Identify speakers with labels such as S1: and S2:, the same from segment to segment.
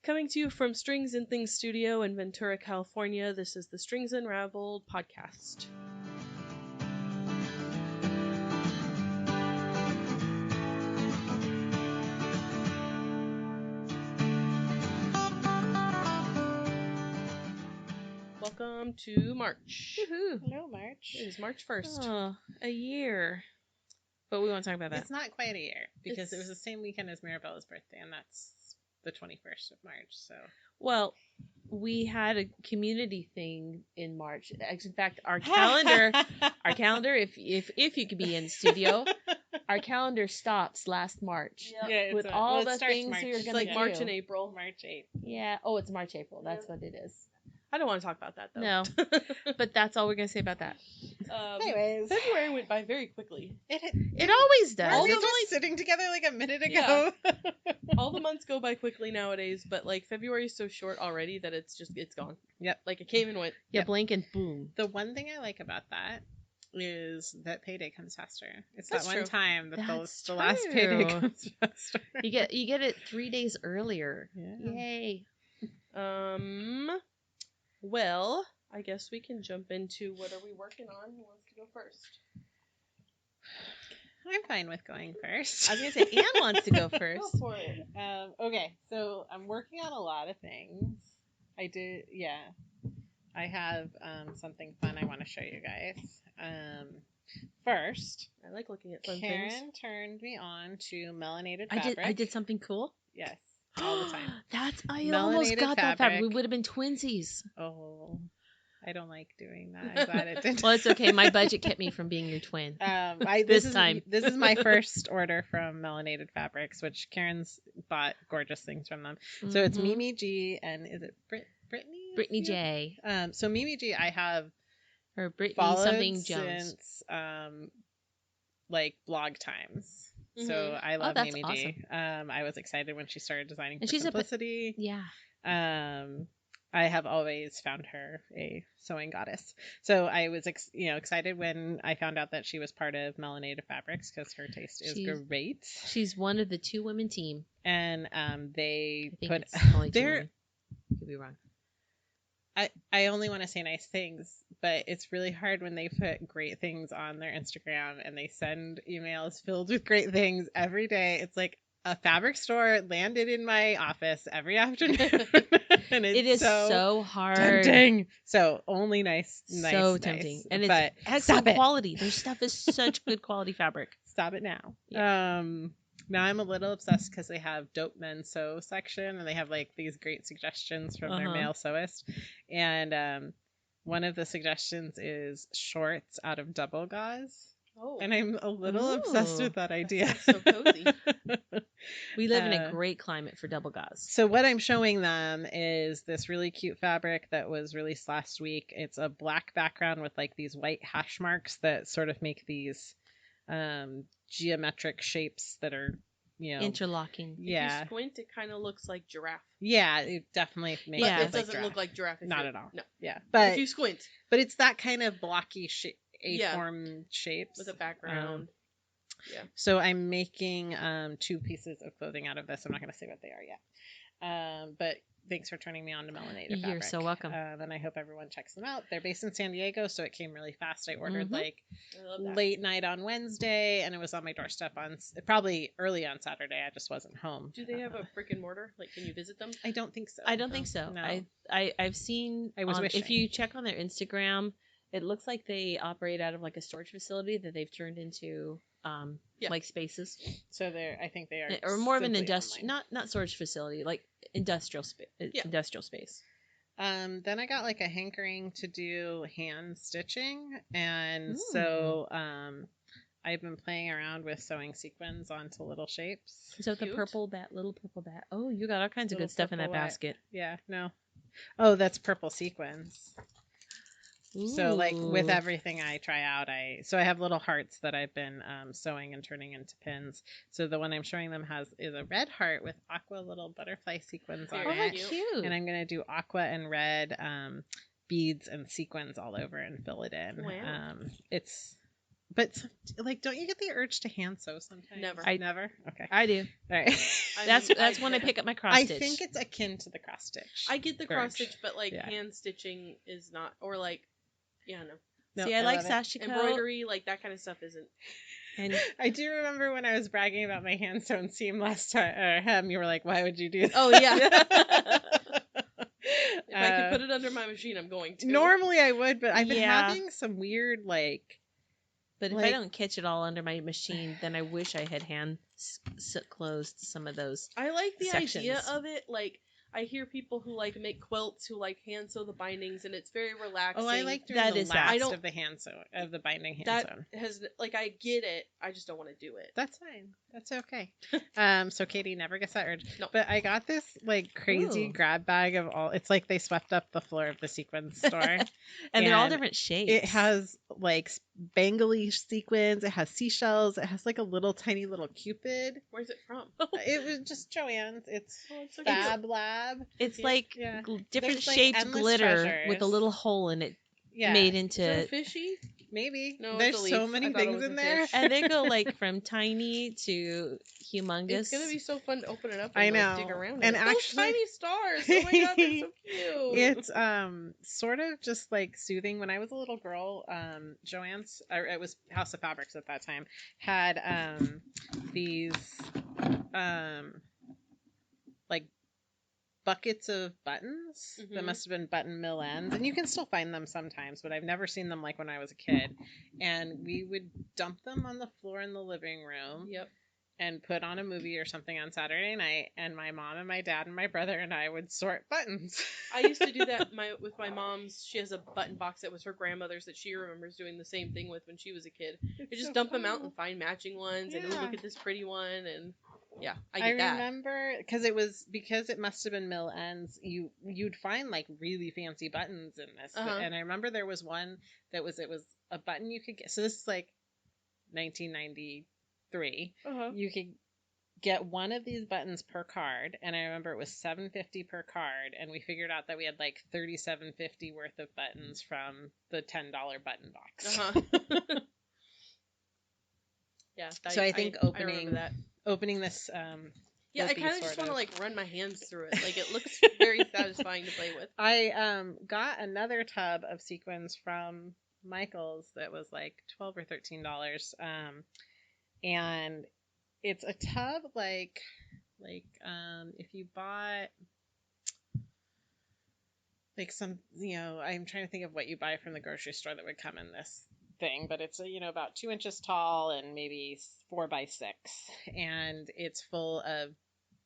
S1: Coming to you from Strings and Things Studio in Ventura, California, this is the Strings Unraveled podcast. Welcome to March.
S2: Woohoo. Hello, March.
S1: It is March 1st.
S2: Oh, a year. But we won't talk about that.
S3: It's not quite a year because it was the same weekend as Mirabella's birthday, and that's the 21st of March. So,
S2: well, we had a community thing in March. In fact, our calendar, if you could be in studio, our calendar stops last March.
S1: Yep.
S3: yeah,
S2: With all the things we were
S1: It's
S2: going to
S1: like
S2: do.
S1: March and April.
S3: March 8th.
S2: Yeah. Oh, it's March, April. That's what it is.
S1: I don't want to talk about that, though.
S2: No. But that's all we're going to say about that.
S3: Anyways,
S1: February went by very quickly.
S2: It always does.
S3: Weren't we
S2: It's
S3: just sitting together like a minute ago?
S1: All the months go by quickly nowadays, but like February is so short already that it's gone.
S3: Yep.
S1: Like it came and went.
S2: Yeah, blink and boom.
S3: The one thing I like about that is that payday comes faster. It's
S1: That's
S3: that
S1: true.
S3: one time that
S2: That's
S3: the last payday
S2: true.
S3: comes faster.
S2: You get it 3 days earlier.
S3: Yeah.
S2: Yay.
S1: Well, I guess we can jump into what are we working on? Who wants to go first?
S3: I'm fine with going first.
S2: I was going to say, Anne wants to go
S1: Go
S2: first.
S1: for it.
S3: Okay, so I'm working on a lot of things. I have something fun I want to show you guys. First,
S1: I like looking at fun
S3: Karin
S1: things.
S3: turned me on to melanated fabric.
S2: I did something cool.
S3: Yes, all the time.
S2: I almost
S3: Melanated
S2: got that fabric. We
S3: fabric.
S2: would have been twinsies.
S3: Oh, I don't like doing that. I'm glad it didn't.
S2: Well, it's okay. My budget kept me from being your twin.
S3: This
S2: time.
S3: This is my first order from Melanated Fabrics, which Karen's bought gorgeous things from them. So it's
S2: Mhm.
S3: Mimi G and is it Brittany?
S2: Brittany J.
S3: So Mimi G, I have
S2: Or Brittany
S3: followed
S2: something Jones.
S3: since like blog times.
S1: Mhm.
S3: So I love
S2: that's
S3: Mimi G. I was excited when she started designing
S2: And
S3: for
S2: she's
S3: Simplicity.
S2: Yeah.
S3: I have always found her a sewing goddess. So I was excited when I found out that she was part of Melanated Fabrics because her taste is great.
S2: She's one of the 2 women team.
S3: And they
S2: I think
S3: put
S2: it's only 2
S3: they're
S2: women. Could be wrong.
S3: I only want to say nice things, but it's really hard when they put great things on their Instagram and they send emails filled with great things every day. It's like a fabric store landed in my office every afternoon. And
S2: It is so hard.
S3: tempting. So only nice.
S2: So tempting.
S3: Nice.
S2: And it's
S3: but
S2: excellent
S3: stop it.
S2: quality. Their stuff is such good quality fabric.
S3: Stop it now.
S2: Yeah.
S3: Now I'm a little obsessed because they have Dope Men Sew section and they have like these great suggestions from their male sewist. And one of the suggestions is shorts out of double gauze.
S1: Oh.
S3: And I'm a little obsessed with that idea.
S1: So cozy.
S2: We live in a great climate for double gauze.
S3: So what I'm showing them is this really cute fabric that was released last week. It's a black background with like these white hash marks that sort of make these geometric shapes that are,
S2: Interlocking.
S3: Yeah.
S1: If you squint, it kind of looks like giraffe.
S3: Yeah, it definitely makes
S2: Yeah.
S1: But
S3: it
S1: it doesn't look like giraffe.
S3: Not at all.
S1: No.
S3: Yeah.
S1: If
S3: But
S1: you squint
S3: it's that kind of blocky
S1: Yeah.
S3: A-form shapes.
S1: with a background.
S3: So I'm making 2 pieces of clothing out of this. I'm not going to say what they are yet. But thanks for turning me on to Melanated Fabric.
S2: You're so welcome.
S3: And I hope everyone checks them out. They're based in San Diego, so it came really fast. I ordered
S2: Mhm.
S3: like
S1: I love that.
S3: late night on Wednesday, and it was on my doorstep on probably early on Saturday. I just wasn't home.
S1: Do they have a brick and mortar? Like, can you visit them?
S3: I don't think so.
S2: I don't think so.
S3: No.
S2: I've seen.
S3: I was
S2: if
S3: wishing.
S2: you check on their Instagram, it looks like they operate out of like a storage facility that they've turned into like spaces,
S3: So I think they are,
S2: or more of an
S3: simply
S2: industrial,
S3: online.
S2: not storage facility, like industrial space.
S1: Yeah.
S2: Industrial space.
S3: Then I got like a hankering to do hand stitching, and so I've been playing around with sewing sequins onto little shapes.
S2: So the
S1: Cute.
S2: little purple bat. Oh, you got all kinds of
S3: Little
S2: good stuff in that
S3: purple bat.
S2: basket.
S3: Yeah, no. Oh, that's purple sequins. So like with
S2: Ooh.
S3: everything I try out, I have little hearts that I've been sewing and turning into pins. So the one I'm showing them is a red heart with aqua little butterfly sequins on
S1: Very
S2: Oh, how
S3: it.
S2: cute!
S3: And I'm going to do aqua and red beads and sequins all over and fill it in.
S1: Wow.
S3: It's But like, don't you get the urge to hand sew sometimes?
S1: Never.
S3: Never. Okay.
S2: I do.
S3: All right.
S2: That's when I pick up my cross
S3: I
S2: stitch.
S3: think it's akin to the cross stitch.
S1: I get the cross stitch, but like
S3: Yeah.
S1: hand stitching is not, or like, yeah, no.
S3: No,
S2: See, I like
S3: love it.
S2: Sashiko.
S1: Embroidery, like that kind of stuff isn't.
S2: And
S3: I do remember when I was bragging about my hand sewn seam last time, or hem, you were like, "Why would you do that?"
S1: Oh yeah. If I could put it under my machine, I'm going to.
S3: Normally I would, but I've been
S2: Yeah.
S3: having some weird like.
S2: but if I
S3: Like-
S2: don't catch it all under my machine, then I wish I had hand closed some of those.
S1: I like the idea
S2: sections.
S1: of it. Like, I hear people who like make quilts who like hand sew the bindings, and it's very relaxing.
S3: Oh, I like doing
S2: That
S3: the
S2: is
S3: last
S1: I don't-
S3: of the hand sew of the binding hand
S1: that
S3: sewn.
S1: has like I get it. I just don't want to do it.
S3: That's fine. That's okay. So Katie never gets that urge.
S1: No.
S3: But I got this like crazy
S2: Ooh.
S3: grab bag of all. It's like they swept up the floor of the sequins store.
S2: And they're all
S3: And
S2: different shapes.
S3: It has like spangly sequins. It has seashells. It has like a little tiny little cupid.
S1: Where's it from?
S3: It was just Joann's. It's
S1: Oh, it's so cute.
S3: Fab Lab.
S2: It's
S1: Yeah.
S2: like
S3: Yeah.
S2: different
S3: There's, like,
S2: shaped
S3: endless
S2: glitter with a
S3: treasures.
S2: little hole in it
S3: Yeah.
S2: made
S1: Is it a
S2: into.
S1: fishy?
S3: Maybe.
S1: No, it's
S3: There's
S1: a
S3: so
S1: leaf.
S3: many
S1: I thought it
S3: things
S1: was
S3: in
S1: a
S3: there.
S1: fish.
S2: And they go like from tiny to humongous.
S1: It's gonna be so fun to open it up
S3: I
S1: and like,
S3: know.
S1: dig around.
S3: And
S1: in it. Those
S3: actually-
S1: tiny stars. Oh my god, they're so cute.
S3: It's sort of just like soothing. When I was a little girl, Joann's, or it was House of Fabrics at that time, had these like buckets of buttons that
S1: Mhm.
S3: must have been button mill ends, and you can still find them sometimes, but I've never seen them like when I was a kid. And we would dump them on the floor in the living room
S1: Yep.
S3: and put on a movie or something on Saturday night, and my mom and my dad and my brother and I would sort buttons.
S1: I used to do that with my mom's. She has a button box that was her grandmother's that she remembers doing the same thing with when she was a kid. You
S3: It's
S1: just
S3: so
S1: dump them out
S3: cool.
S1: and find matching ones, and ooh,
S3: Yeah.
S1: look at this pretty one, and yeah, I
S3: I
S1: get that.
S3: remember because it must have been mill ends. You'd find like really fancy buttons in this,
S1: Uh-huh.
S3: and I remember there was one that was a button you could get. So this is like 1993.
S1: Uh-huh.
S3: You could get one of these buttons per card, and I remember it was $7.50 per card, and we figured out that we had like $37.50 worth of buttons from the $10 button box.
S1: Uh-huh. Yeah.
S3: So I think
S1: remember
S3: opening
S1: that.
S3: opening this
S1: Yeah, I
S3: will be
S1: kind of just
S3: sort
S1: want to
S3: of-
S1: like run my hands through it. Like it looks very satisfying to play with.
S3: I got another tub of sequins from Michael's that was like $12 or $13. And it's a tub like if you bought like some, I'm trying to think of what you buy from the grocery store that would come in this thing, but it's about 2 inches tall and maybe 4 by 6, and it's full of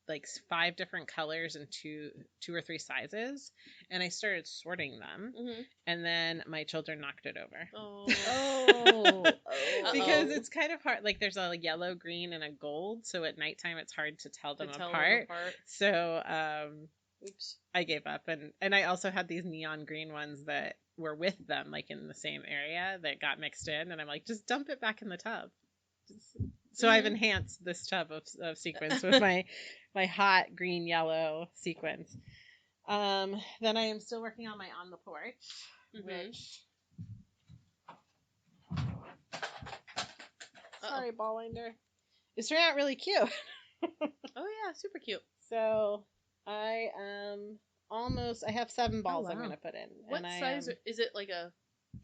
S3: like 5 different colors and two or three sizes, and I started sorting them,
S1: Mm-hmm.
S3: and then my children knocked it over.
S1: Oh.
S3: Because it's kind of hard, like there's a yellow, green, and a gold, so at nighttime it's hard to tell them apart. So
S1: Oops.
S3: I gave up, and I also had these neon green ones that were with them, like in the same area, that got mixed in, and I'm like, just dump it back in the tub. So I've enhanced this tub of sequins with my hot green yellow sequins. Then I am still working on my on the porch, which sorry, ball winder. It's turned out really cute.
S1: Oh yeah, super cute.
S3: So I I have 7 balls I'm
S2: wow.
S3: gonna put in.
S1: What
S3: and
S1: size is it? Like a?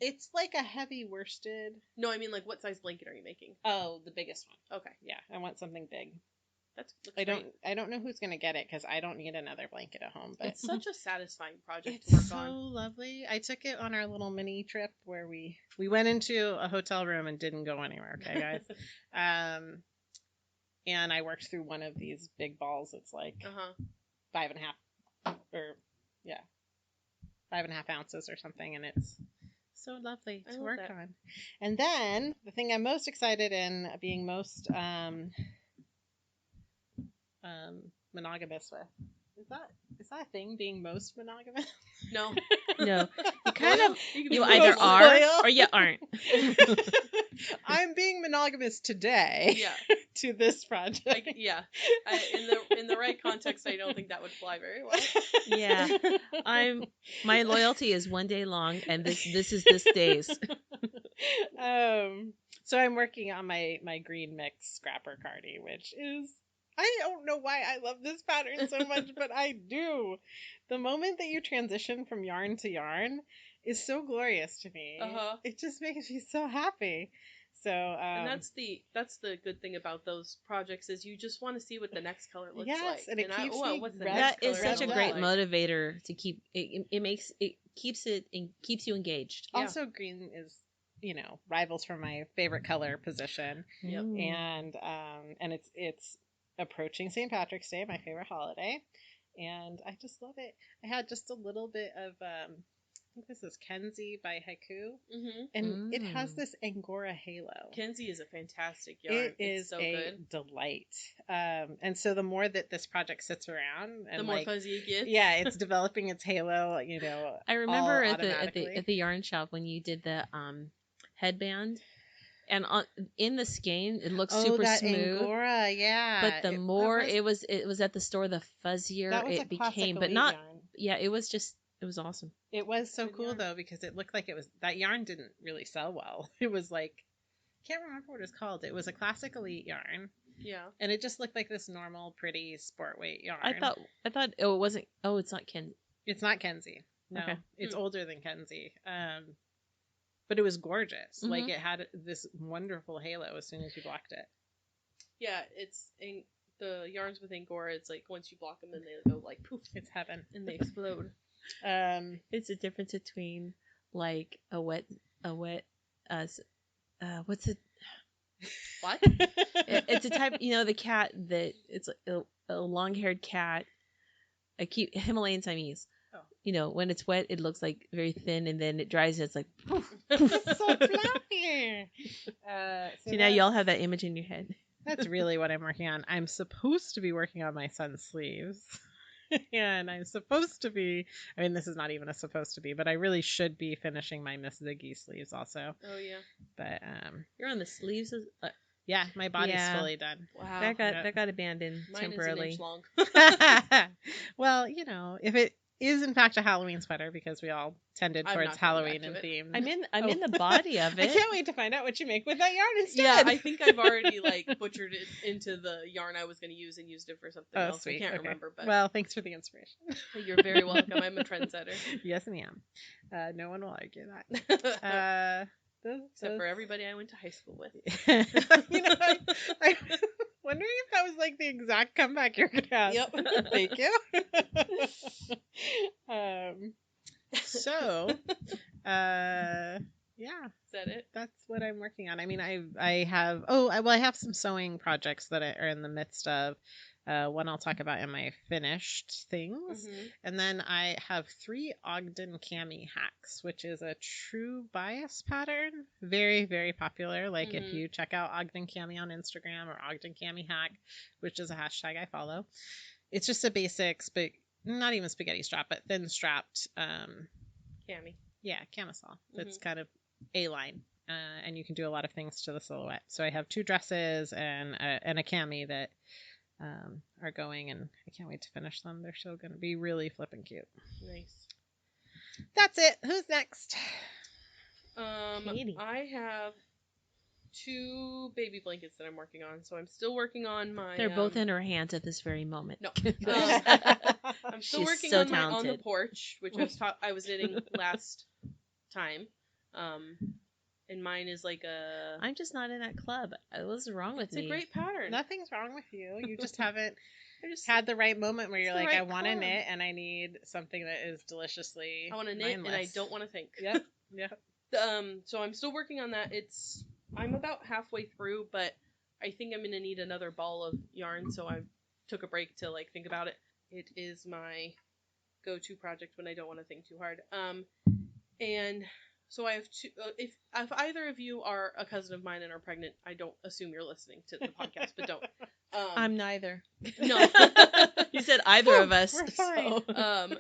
S3: It's like a heavy worsted.
S1: No, I mean like what size blanket are you making?
S3: Oh, the biggest one.
S1: Okay,
S3: Yeah, I want something big.
S1: looks
S3: I
S1: great.
S3: don't know who's gonna get it because I don't need another blanket at home. But
S1: It's such a satisfying project
S3: it's
S1: to work
S3: so
S1: on.
S3: lovely. I took it on our little mini trip where we went into a hotel room and didn't go anywhere. Okay, guys. And I worked through one of these big balls. It's like 5.5 or 5.5 ounces or something, and it's so lovely
S1: I
S3: to
S1: love
S3: work
S1: that.
S3: on. And then the thing I'm most excited in, being most monogamous with, is that a thing, being most monogamous?
S1: No,
S2: No, you kind of
S1: You can be
S2: you
S1: most
S2: either are
S3: loyal.
S2: or you aren't.
S3: I'm being monogamous today
S1: Yeah,
S3: to this project.
S1: yeah. In the right context, I don't think that would fly very well.
S2: Yeah, my loyalty is one day long, and this is this day's.
S3: So I'm working on my green mix scrapper cardi, which is, I don't know why I love this pattern so much, but I do. The moment that you transition from yarn to yarn is so glorious to me. It just makes me so happy. So
S1: and that's the good thing about those projects is you just want to see what the next color looks like.
S3: And it keeps me
S1: what's the
S3: red-
S1: next
S2: That is
S1: color
S2: such a
S1: gonna
S2: great
S1: look like?
S2: motivator to keep it keeps you engaged.
S1: Yeah.
S3: Also, green is, rivals for my favorite color position.
S1: Yep.
S3: And it's approaching St. Patrick's Day, my favorite holiday, and I just love it. I had just a little bit of I think this is Kenzie by Haiku, and it has this Angora halo.
S1: Kenzie is a fantastic yarn.
S3: It
S1: it's
S3: is
S1: so
S3: a
S1: good.
S3: delight. And so the more that this project sits around, and
S1: The more fuzzy it gets.
S3: yeah, it's developing its halo.
S2: I remember
S3: all
S2: at the
S3: automatically.
S2: yarn shop when you did the headband, and in the skein it looks super
S3: that
S2: smooth.
S3: Angora, yeah.
S2: But the more it was at the store, the fuzzier
S3: that was
S2: it
S3: a classic
S2: became. But
S3: elite
S2: not
S3: yarn.
S2: yeah, it was awesome.
S3: It was so
S1: Good
S3: cool
S1: yarn.
S3: though, because it looked like that yarn didn't really sell well. It was like, can't remember what it was called. It was a classic elite yarn.
S1: Yeah.
S3: And it just looked like this normal, pretty sport weight yarn.
S2: I thought it wasn't. Oh, it's not Ken.
S3: It's not Kenzie. No,
S2: Okay.
S3: it's older than Kenzie. But it was gorgeous.
S2: Mhm.
S3: Like, it had this wonderful halo as soon as you blocked it.
S1: Yeah, the yarns with Angora, it's like once you block them, then they go like poof.
S3: It's heaven.
S1: And they explode.
S2: It's a difference between like a wet what's it?
S1: What?
S2: It's a type, the cat that it's a long-haired cat, a cute Himalayan Siamese.
S3: Oh.
S2: When it's wet, it looks like very thin, and then it dries, and it's like poof.
S3: So fluffy.
S2: See, now y'all have that image in your head.
S3: That's really what I'm working on. I'm supposed to be working on my son's sleeves. And I'm supposed to be, this is not even a supposed to be, but I really should be finishing my Miss Ziggy sleeves also.
S1: Oh yeah.
S3: But
S2: You're on the sleeves.
S3: yeah, my body's
S2: Yeah.
S3: fully done.
S1: Wow.
S2: That got abandoned
S1: Mine
S2: temporarily.
S1: is an inch long.
S3: Well, if it is in fact a Halloween sweater, because we all tended
S1: I'm
S3: towards
S1: not going
S3: Halloween
S1: back
S3: and
S1: to it.
S3: theme.
S2: I'm in the body of
S3: I
S2: it.
S3: can't wait to find out what you make with that yarn instead.
S1: Yeah, I think I've already butchered it into the yarn I was going to use and used it for something
S3: Oh,
S1: else.
S3: sweet.
S1: I can't
S3: Okay.
S1: remember, but
S3: Well, thanks for the inspiration.
S1: you're very welcome. I'm a trendsetter.
S3: Yes, ma'am. No one will argue that.
S1: Except for everybody I went to high school with.
S3: I'm wondering if that was like the exact comeback you're gonna have.
S1: Yep.
S3: Thank you. So, yeah,
S1: Is that it?
S3: that's what I'm working on. I have some sewing projects that are in the midst of. One I'll talk about in my finished things.
S1: Mm-hmm.
S3: And then I have 3 Ogden cami hacks, which is a true bias pattern. Very, very popular. Like, if you check out Ogden cami on Instagram or Ogden cami hack, which is a hashtag I follow, it's just a basic, not even spaghetti strap, but thin strapped,
S1: Cami.
S3: yeah, camisole. That's kind of A-line. And you can do a lot of things to the silhouette. So I have 2 dresses and a cami that are going, and I can't wait to finish them. They're still going to be really flippin' cute.
S1: Nice.
S3: That's it. Who's next?
S2: Kaity.
S1: I have 2 baby blankets that I'm working on, so I'm still working on my.
S2: They're both in her hands at this very moment.
S1: No. I'm still
S2: She's
S1: working
S2: so
S1: on my on the
S2: talented.
S1: porch, which I was knitting last time. And mine is like a.
S2: I'm just not in that club. What's wrong with
S1: It's
S2: me?
S1: a great pattern.
S3: Nothing's wrong with you. You just haven't
S1: I just
S3: had the right moment where you're
S1: It's the
S3: like, I
S1: right
S3: want to
S1: club.
S3: knit and I need something that is deliciously
S1: I want to knit
S3: mindless.
S1: and I don't want to think.
S3: Yep. Yep.
S1: So I'm still working on that. I'm about halfway through, but I think I'm gonna need another ball of yarn, so I took a break to think about it. It is my go-to project when I don't want to think too hard. And so I have 2. If either of you are a cousin of mine and are pregnant, I don't assume you're listening to the podcast, but don't.
S2: I'm neither.
S1: No.
S2: You said either of us.
S3: We're fine.
S2: So.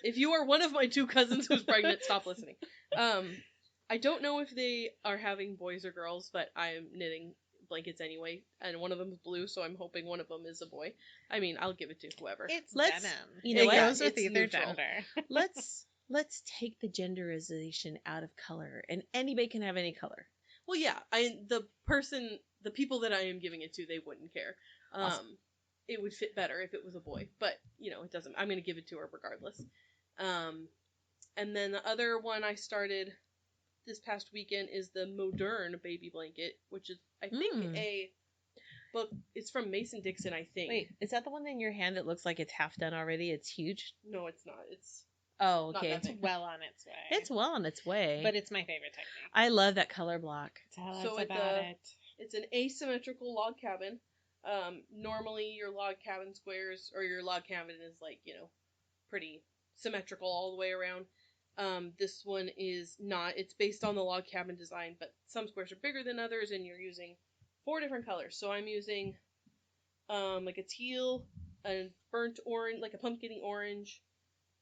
S1: If you are one of my 2 cousins who's pregnant, stop listening. I don't know if they are having boys or girls, but I'm knitting blankets anyway, and one of them is blue, so I'm hoping one of them is a boy. I'll give it to whoever.
S3: It's
S2: Let's-
S3: denim.
S2: you know
S3: it
S2: what?
S3: goes with
S1: It's
S3: either
S1: neutral.
S3: gender.
S2: let's let's take the genderization out of color, and anybody can have any color.
S1: Well, yeah, the people that I am giving it to, they wouldn't care.
S2: Awesome.
S1: It would fit better if it was a boy, but it doesn't. I'm going to give it to her regardless. And then the other one I started this past weekend is the Modern baby blanket, which is I think a book. It's from Mason Dixon, I think.
S2: Wait, is that the one in your hand that looks like it's half done already? It's huge.
S1: No, it's not. It's
S2: Oh,
S1: not
S2: okay.
S1: that
S2: It's
S1: big.
S3: well on its way.
S2: It's well on its way.
S3: But it's my favorite technique.
S2: I love that color block.
S3: Tell
S1: So
S3: us about it.
S1: It's an asymmetrical log cabin. Normally your log cabin squares or your log cabin is like, pretty symmetrical all the way around. This one is not. It's based on the log cabin design, but some squares are bigger than others, and you're using 4 different colors. So I'm using like a teal, a burnt orange, like a pumpkin-y orange,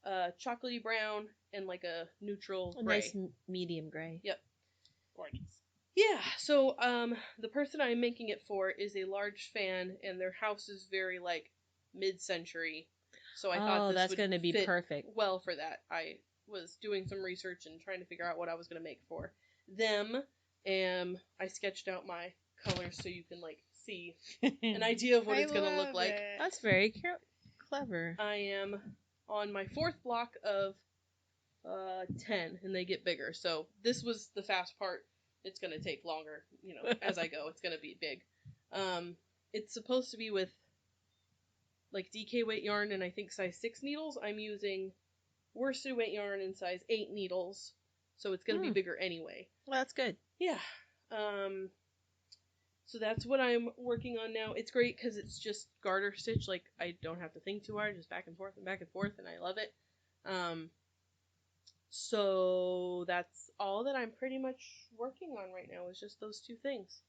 S1: chocolatey brown, and like a neutral gray.
S2: Nice medium gray.
S1: Yep.
S3: Gorgeous.
S1: Yeah, so the person I'm making it for is a large fan, and their house is very like mid-century. So I thought this
S2: that's
S1: would
S2: going to be
S1: fit
S2: perfect.
S1: well for that. I was doing some research and trying to figure out what I was going to make for them. And I sketched out my colors so you can like see an idea of what it's going to look like.
S2: That's very clever.
S1: I am on my 4th block of 10, and they get bigger. So this was the fast part. It's going to take longer, as I go. It's going to be big. It's supposed to be with like DK weight yarn and I think size 6 needles. I'm using worsted weight yarn and size 8 needles. So it's going to be bigger anyway.
S2: Well, that's good.
S1: Yeah. So that's what I'm working on now. It's great because it's just garter stitch. Like, I don't have to think too hard. Just back and forth, and I love it. So that's all that I'm pretty much working on right now is just those 2 things.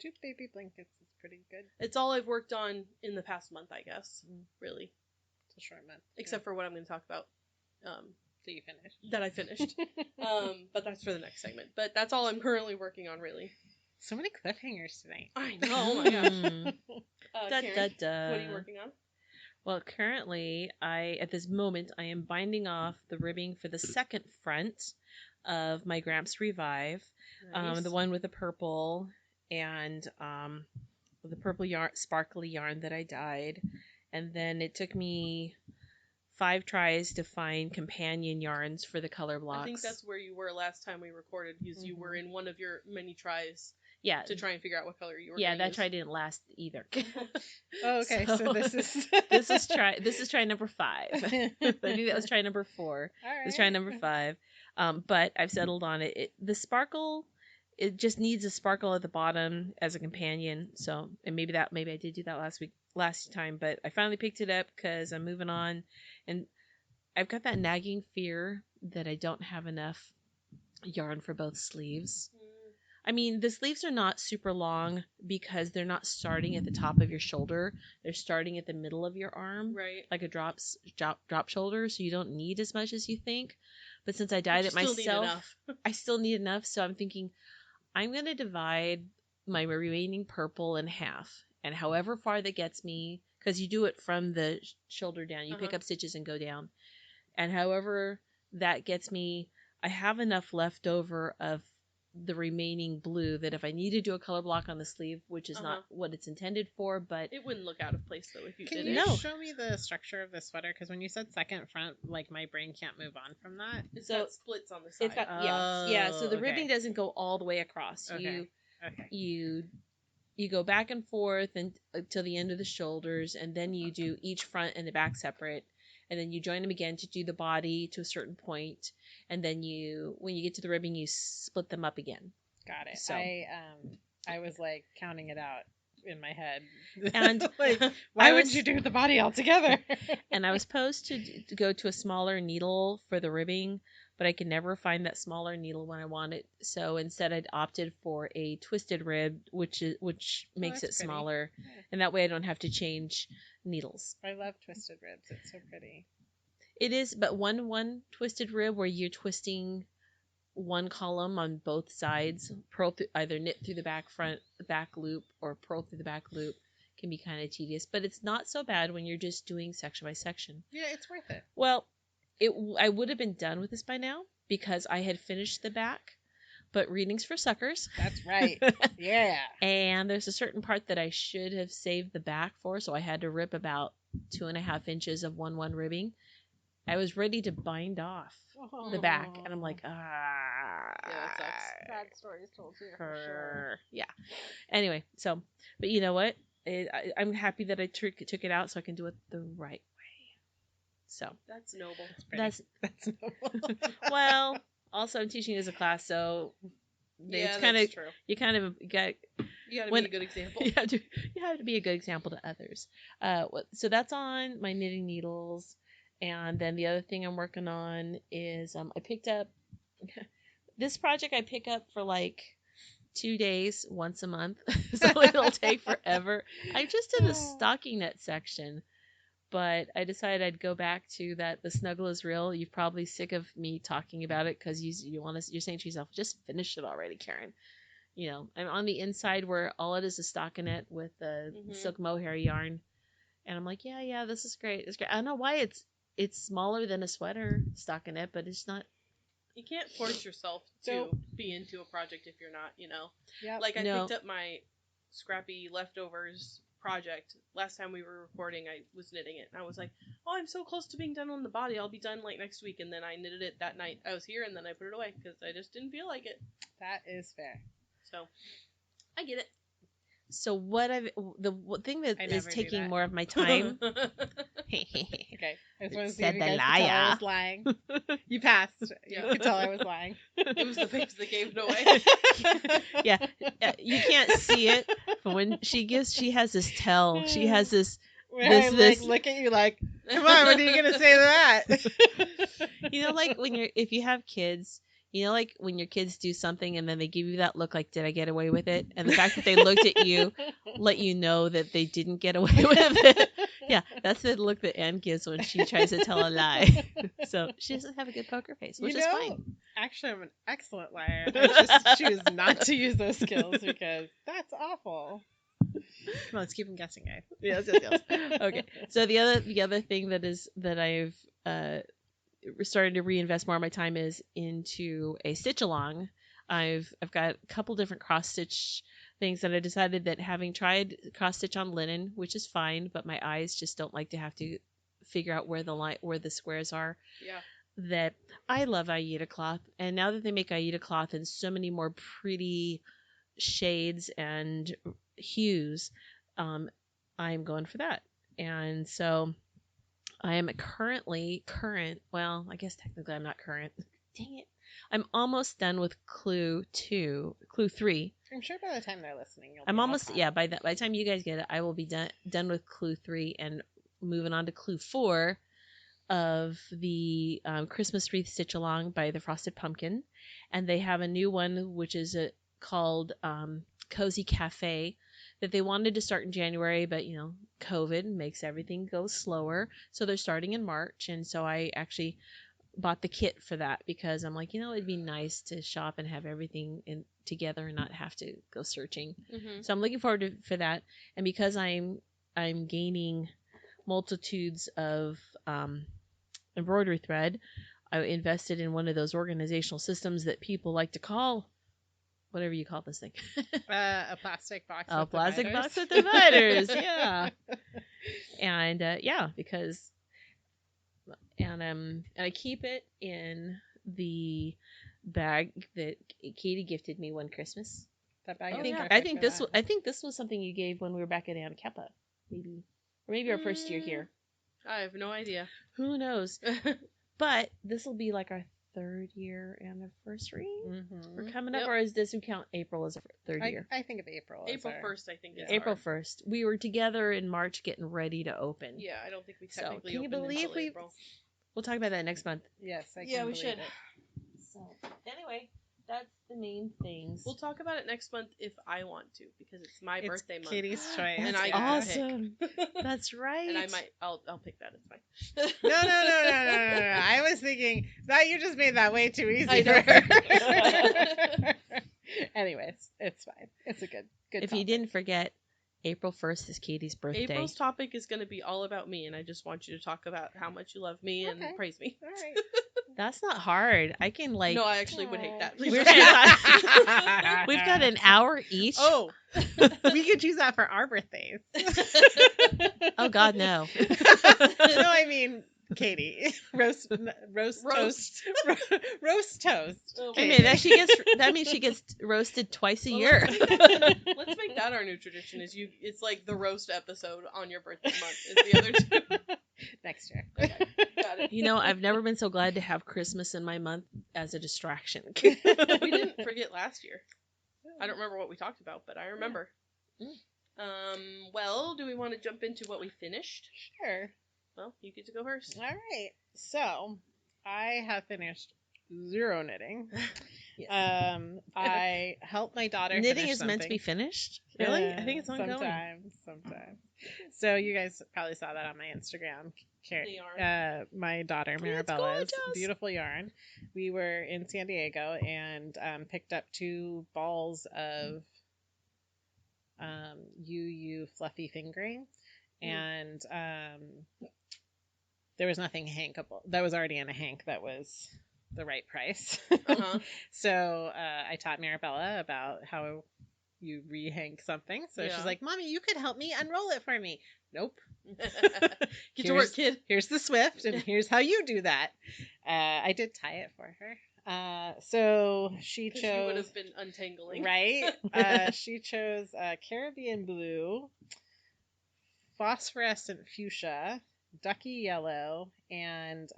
S3: 2 baby blankets is pretty good.
S1: It's all I've worked on in the past month, I guess. Really.
S3: It's a short month.
S1: Except for what I'm going to talk about.
S3: So you finished.
S1: That I finished. But that's for the next segment. But that's all I'm currently working on, really.
S3: So many cliffhangers tonight.
S1: I know. Oh my gosh. Karin, what are you working on?
S2: Well, currently, at this moment, I am binding off the ribbing for the second front of my Gramps Revive.
S1: Nice.
S2: The one with the purple and the purple yarn, sparkly yarn that I dyed. And then it took me 5 tries to find companion yarns for the color blocks.
S1: I think that's where you were last time we recorded, because you were in one of your many tries.
S2: Yeah.
S1: To try and figure out what color you were.
S2: Yeah, that try didn't last either.
S3: Oh, okay. So this is
S2: this is try number 5. I think that was try number 4.
S3: All right.
S2: This is try number 5. But I've settled on it. The sparkle, it just needs a sparkle at the bottom as a companion. So, and maybe I did do that last time, but I finally picked it up because I'm moving on, and I've got that nagging fear that I don't have enough yarn for both sleeves. I mean, the sleeves are not super long because they're not starting at the top of your shoulder. They're starting at the middle of your arm.
S1: Right.
S2: Like a drop shoulder, so you don't need as much as you think. But since I dyed it myself, I still need enough. So I'm thinking I'm going to divide my remaining purple in half. And however far that gets me, because you do it from the shoulder down. You pick up stitches and go down. And however that gets me, I have enough left over of the remaining blue that if I need to do a color block on the sleeve, which is not what it's intended for, but
S1: it wouldn't look out of place though if you did it.
S3: Can you show me the structure of the sweater? Because when you said second front, like my brain can't move on from that.
S1: It's got splits on the side.
S2: It's got yeah. So the ribbing doesn't go all the way across.
S3: Okay.
S2: You go back and forth until the end of the shoulders, and then you do each front and the back separate, and then you join them again to do the body to a certain point, and then when you get to the ribbing, you split them up again.
S3: Got it.
S2: So
S3: I was like counting it out in my head,
S2: and
S3: like, why would you do the body all together?
S2: And I was supposed to go to a smaller needle for the ribbing, but I could never find that smaller needle when I want it. So instead, I'd opted for a twisted rib, which makes it smaller, and that way I don't have to change needles.
S3: I love twisted ribs. It's so pretty.
S2: It is, but one twisted rib where you're twisting one column on both sides, either knit through the back loop or purl through the back loop, can be kind of tedious. But it's not so bad when you're just doing section by section.
S3: Yeah, it's worth it.
S2: Well, I would have been done with this by now because I had finished the back, but readings for suckers.
S3: That's right. Yeah.
S2: And there's a certain part that I should have saved the back for, so I had to rip about 2.5 inches of 1/1 ribbing. I was ready to bind off the back, and I'm like,
S1: Yeah, that sucks.
S3: Bad stories told here for sure.
S2: Yeah. Anyway, so, but you know what? I'm happy that I took it out so I can do it the right way. So
S1: That's noble.
S3: That's noble.
S2: well, also I'm teaching as a class, so
S1: Yeah,
S2: it's kind of
S1: that's true.
S2: you kind of got
S1: You gotta
S2: when-
S1: be a good example.
S2: you have to be a good example to others. So that's on my knitting needles, and then the other thing I'm working on is I picked up this project. I pick up for like 2 days once a month, so it'll take forever. I just did the stocking knit section, but I decided I'd go back to that. The snuggle is real. You're probably sick of me talking about it because you're saying to yourself, just finish it already, Karin. You know, I'm on the inside where all it is stockinette with the silk mohair yarn, and I'm like, yeah, this is great. It's great. I don't know why it's smaller than a sweater stockinette, but it's not.
S1: You can't force yourself to be into a project if you're not,
S3: Yep.
S1: Like I
S2: No.
S1: picked up my scrappy leftovers project last time we were recording. I was knitting it, and I was like, oh, I'm so close to being done on the body. I'll be done like next week. And then I knitted it that night. I was here, and then I put it away because I just didn't feel like it.
S3: That is fair.
S1: So I get it.
S2: So the thing that
S3: I
S2: is
S3: never do
S2: taking
S3: that.
S2: more of my time.
S3: Okay. I just want to see
S2: Said
S3: if you
S2: the
S3: guys could tell I
S2: liar.
S3: was lying. You passed.
S1: Yeah.
S3: You could tell I was lying.
S1: It was the face that gave it away.
S2: Yeah, you can't see it, but when she has this tell. She has this.
S3: Where
S2: This-
S3: I
S2: this-
S3: look at you like, come on, when are you gonna say that?
S2: You know, like if you have kids, you know, like when your kids do something and then they give you that look like, did I get away with it? And the fact that they looked at you let you know that they didn't get away with it. Yeah, that's the look that Anne gives when she tries to tell a lie. So she doesn't have a good poker face, which is fine.
S3: Actually, I'm an excellent liar. I just choose not to use those skills because that's awful. Come on, let's keep them guessing, guys.
S2: Yes. Okay. So the other thing that I've started to reinvest more of my time is into a stitch along. I've got a couple different cross stitch things that I decided that, having tried cross stitch on linen, which is fine, but my eyes just don't like to have to figure out where the squares are.
S1: Yeah.
S2: That I love Aida cloth, and now that they make Aida cloth in so many more pretty shades and hues, I'm going for that. And so I am currently well, I guess technically I'm not current. Dang it. I'm almost done with clue 3.
S3: I'm sure by the time they're listening, you'll be
S2: I'm
S3: all
S2: almost
S3: caught.
S2: by the time you guys get it, I will be done with clue 3 and moving on to clue 4 of the Christmas wreath stitch along by the Frosted Pumpkin. And they have a new one which is called Cozy Cafe that they wanted to start in January, but COVID makes everything go slower, so they're starting in March. And so I actually bought the kit for that because I'm like, it'd be nice to shop and have everything together and not have to go searching.
S1: Mm-hmm.
S2: So I'm looking forward for that. And because I'm gaining multitudes of embroidery thread, I invested in one of those organizational systems that people like to call, whatever you call this thing.
S3: A plastic box.
S2: A
S3: with
S2: plastic
S3: dividers.
S2: box with dividers. Yeah. And because I keep it in the bag that Katie gifted me one Christmas.
S3: That bag
S1: Oh,
S3: is
S1: yeah.
S3: perfect
S2: I think
S3: for
S2: this
S3: that.
S2: I think this was something you gave when we were back at Anacapa, maybe our first year here.
S1: I have no idea.
S2: Who knows? But this will be like our 3rd year anniversary.
S3: Mhm.
S2: We're coming up,
S1: Yep.
S2: or does we count April as our 3rd year?
S3: I think of April. as
S1: April
S3: our-
S1: 1st, I think. Is
S2: April
S1: our-
S2: 1st. We were together in March, getting ready to open.
S1: Yeah, I don't think we
S2: So,
S1: technically
S2: can you
S1: opened
S2: believe
S1: until
S2: we-
S1: April.
S2: We'll talk about that next month.
S3: Yes, I
S1: Yeah,
S3: can
S1: we
S3: believe
S1: should.
S3: it.
S2: So anyway, that's the main things.
S1: We'll talk about it next month if I want to, because it's my
S3: It's
S1: birthday month.
S3: Katie's choice.
S1: And I
S2: That's
S1: get to
S2: awesome. That's right.
S1: And I'll pick that. It's fine.
S3: No. I was thinking that you just made that way too easy.
S1: I
S3: for
S1: know.
S3: her. Anyways, it's fine. It's a good
S2: if you
S3: topic.
S2: didn't forget, April 1st is Katie's birthday.
S1: April's topic is going to be all about me, and I just want you to talk about how much you love me and
S3: Okay.
S1: praise me.
S3: All right.
S2: That's not hard. I can like.
S1: No, I actually would hate that. Please
S2: We're
S1: don't.
S2: We've got an hour each.
S3: Oh, we could use that for our birthdays.
S2: Oh God, no.
S3: No, I mean, Katie, roast toast, roast toast.
S1: Oh,
S2: Hey,
S3: Katie.
S2: man, that means she gets roasted twice a
S1: Well,
S2: year.
S1: Let's make that our new tradition. It's like the roast episode on your birthday month. Is the other two.
S3: Next year.
S1: Okay, got it.
S2: You know, I've never been so glad to have Christmas in my month as a distraction.
S1: We didn't forget last year. I don't remember what we talked about, but I remember.
S2: Mm.
S1: Well, do we want to jump into what we finished?
S3: Sure.
S1: Well, you get to go first.
S3: All right. So, I have finished 0 knitting.
S2: Yes.
S3: I helped my daughter.
S2: Knitting
S3: finish
S2: is meant to be
S3: something.
S2: finished? Really? I think it's ongoing.
S3: Sometimes. So you guys probably saw that on my Instagram.
S1: The yarn.
S3: My daughter
S2: It's
S3: Mirabella's
S2: gorgeous.
S3: beautiful yarn. We were in San Diego and picked up 2 balls of UU fluffy fingering, and there was nothing hankable. That was already in a hank that was the right price.
S1: Uh-huh.
S3: So I taught Mirabella about how you rehank something. So
S1: Yeah.
S3: she's like, "Mommy, you could help me unroll it for me." Nope.
S1: Get to work, kid.
S3: Here's the Swift, and here's how you do that. I did tie it for her. So she
S1: 'Cause
S3: chose.
S1: you would have been untangling.
S3: Right. She chose Caribbean blue, phosphorescent fuchsia, ducky yellow, and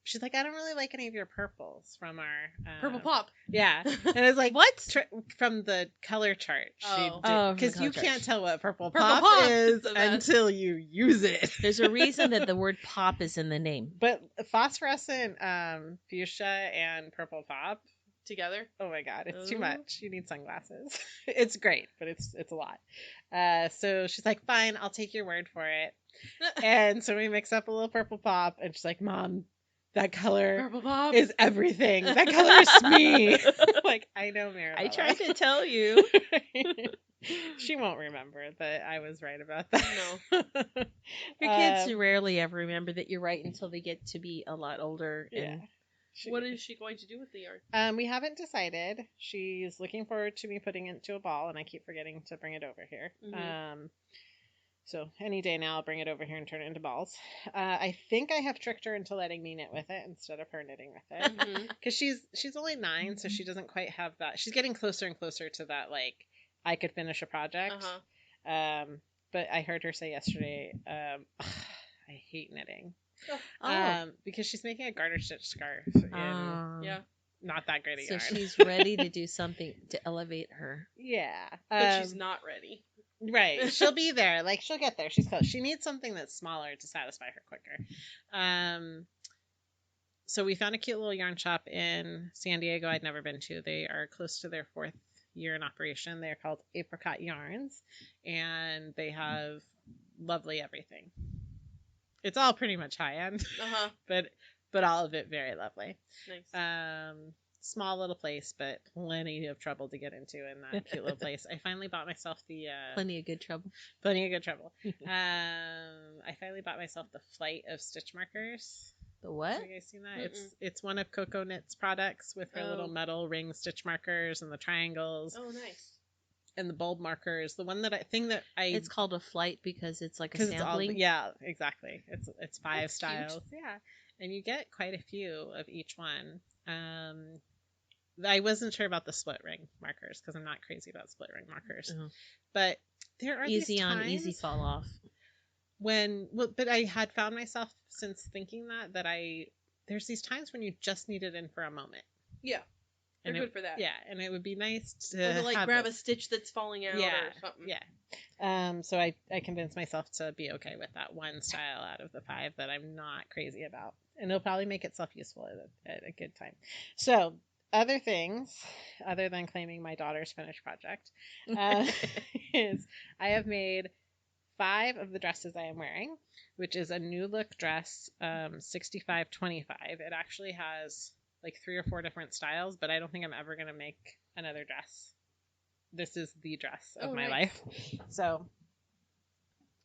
S3: she's like, I don't really like any of your purples from our
S1: Purple pop.
S3: Yeah, and it's like
S2: What?
S3: from the color chart.
S1: Oh.
S2: Oh, from the
S3: Because
S2: color
S3: you
S2: chart.
S3: can't tell what purple
S1: Purple
S3: pop
S1: pop
S3: is
S1: so that's-
S3: until you use it.
S2: There's a reason that the word pop is in the name.
S3: But phosphorescent fuchsia and purple pop.
S1: Together.
S3: Oh my god, it's too
S1: Oh.
S3: much. You need sunglasses. It's great, but it's a lot. So she's like, fine, I'll take your word for it. And so we mix up a little purple pop, and she's like, Mom, that color
S1: Purple pop.
S3: is everything. That color is me. Like, I know, Mirabella.
S2: I tried to tell you.
S3: She won't remember that I was right about that.
S1: No.
S2: Your kids rarely ever remember that you're right until they get to be a lot older.
S3: Yeah.
S2: And
S1: What is she going to do with the yarn?
S3: We haven't decided. She's looking forward to me putting it into a ball, and I keep forgetting to bring it over here.
S1: Mhm.
S3: So any day now, I'll bring it over here and turn it into balls. I think I have tricked her into letting me knit with it instead of her knitting with it.
S1: Mhm.
S3: Because she's only 9, so she doesn't quite have that. She's getting closer and closer to that, like, I could finish a project.
S1: Uh-huh.
S3: But I heard her say yesterday, I hate knitting.
S2: oh,
S3: Because she's making a garter stitch scarf.
S1: Yeah.
S3: Not that great a
S2: so
S3: yarn.
S2: she's ready to do something to elevate her.
S3: Yeah.
S1: But she's not ready.
S3: Right. She'll be there. Like, she'll get there. She's close. She needs something that's smaller to satisfy her quicker. So we found a cute little yarn shop in San Diego I'd never been to. They are close to their 4th year in operation. They're called Apricot Yarns, and they have lovely everything. It's all pretty much high-end,
S1: Uh-huh.
S3: but all of it very lovely.
S1: Nice.
S3: Small little place, but plenty of trouble to get into in that cute little place. I finally bought myself the
S2: Plenty of good trouble.
S3: plenty of good trouble. I finally bought myself the Flight of stitch markers.
S2: The what?
S3: Have you guys seen that? It's one of Coco Knit's products with her little metal ring stitch markers and the triangles
S1: Oh, nice.
S3: and the bulb markers. The one that I
S2: It's called a flight because it's like a
S3: because it's all
S2: sampling.
S3: yeah, exactly. It's 5
S1: That's cute.
S3: styles. Yeah, and you get quite a few of each one. I wasn't sure about the split ring markers because I'm not crazy about split ring markers,
S2: Mhm.
S3: but there are
S2: Easy
S3: these
S2: on,
S3: times
S2: easy fall off.
S3: but I had found myself since thinking that there's these times when you just need it in for a moment.
S1: Yeah. They're
S3: And
S1: good for that.
S3: Yeah, and it would be nice to
S1: Or to, like,
S3: have
S1: grab a
S3: this.
S1: stitch that's falling out
S3: Yeah,
S1: or something.
S3: yeah. So I convinced myself to be okay with that one style out of the 5 that I'm not crazy about, and it'll probably make itself useful at a good time. So other things, other than claiming my daughter's finished project, is I have made 5 of the dresses I am wearing, which is a new look dress, 65-25. It actually has like 3 or 4 different styles, but I don't think I'm ever going to make another dress this is the dress of
S1: Oh,
S3: my
S1: nice.
S3: life. So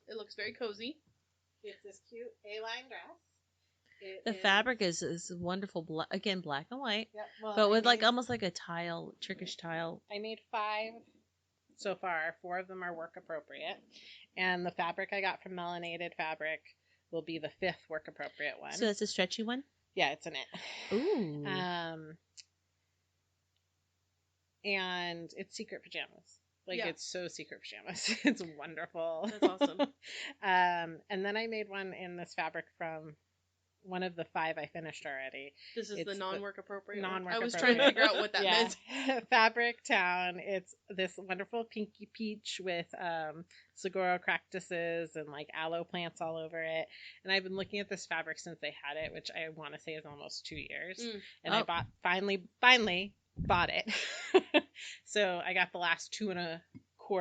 S1: It looks very cozy.
S3: it's this cute A-line dress. It
S2: The
S3: is-
S2: fabric is wonderful. Again, black and white,
S3: Yep, well,
S2: but
S3: I
S2: with like
S3: made-
S2: almost like a tile, Turkish tile.
S3: I made 5 so far. 4 of them are work appropriate. And the fabric I got from Melanated Fabric will be the 5th work appropriate one.
S2: So that's a stretchy one.
S3: Yeah, it's a knit.
S2: Ooh.
S3: And it's secret pajamas. Like,
S1: Yeah.
S3: it's so secret pajamas. It's wonderful.
S1: That's awesome.
S3: And then I made one in this fabric from one of the 5 I finished already.
S1: This is
S3: It's
S1: the
S3: the
S1: non-work appropriate.
S3: non-work
S1: I was trying to
S3: appropriate.
S1: figure out what that meant.
S3: Fabric Town. It's this wonderful pinky peach with saguaro cactuses and like aloe plants all over it. And I've been looking at this fabric since they had it, which I want to say is almost 2 years. And I finally bought it. So I got the last 2 1/4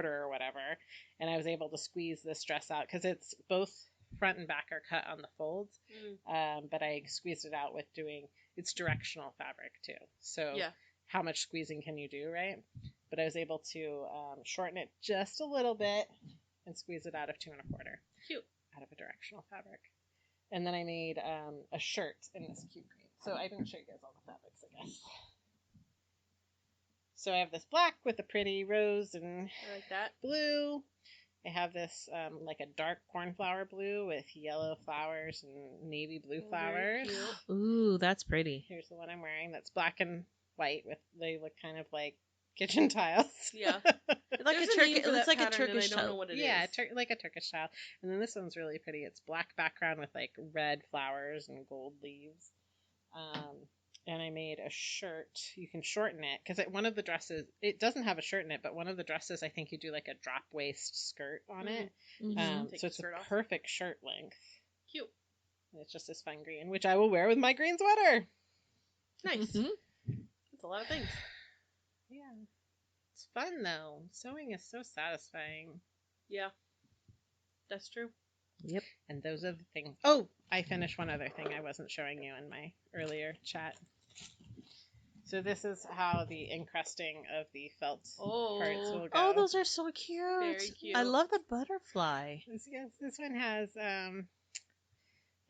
S3: or whatever, and I was able to squeeze this dress out because it's both front and back are cut on the folds. But I squeezed it out with it's directional fabric too. So
S1: Yeah.
S3: how much squeezing can you do, right? But I was able to shorten it just a little bit and squeeze it out of 2 1/4.
S1: Cute.
S3: Out of a directional fabric. And then I made a shirt in this cute green. So I didn't show you guys all the fabrics, I guess. So I have this black with a pretty rose and
S1: I like that.
S3: blue. I have this like a dark cornflower blue with yellow flowers and navy blue
S1: Oh, very
S3: flowers.
S1: cute.
S2: Ooh, that's pretty.
S3: Here's the one I'm wearing that's black and white they look kind of like kitchen tiles.
S1: Yeah.
S2: Like
S1: There's
S2: a
S1: a
S2: turkey.
S1: name for
S2: It's
S1: that
S2: like a
S1: pattern, and
S2: Turkish
S1: I don't know
S2: tile.
S1: what it is.
S3: Yeah, like a Turkish tile. And then this one's really pretty. It's black background with like red flowers and gold leaves. And I made a shirt. You can shorten it because one of the dresses, it doesn't have a shirt in it, but one of the dresses, I think you do like a drop waist skirt on it.
S2: Mhm.
S1: Take
S3: So
S1: the
S3: it's a
S1: skirt off.
S3: perfect shirt length.
S1: Cute.
S3: And it's just this fun green, which I will wear with my green sweater.
S1: Nice.
S2: Mhm.
S1: That's a lot of things.
S3: Yeah. It's fun though. Sewing is so satisfying.
S1: Yeah. That's true.
S2: Yep.
S3: And those are the things. Oh, I finished one other thing I wasn't showing you in my earlier chat. So this is how the encrusting of the felt parts will go.
S2: Oh, those are so cute.
S1: Very cute.
S2: I love the butterfly.
S3: This one has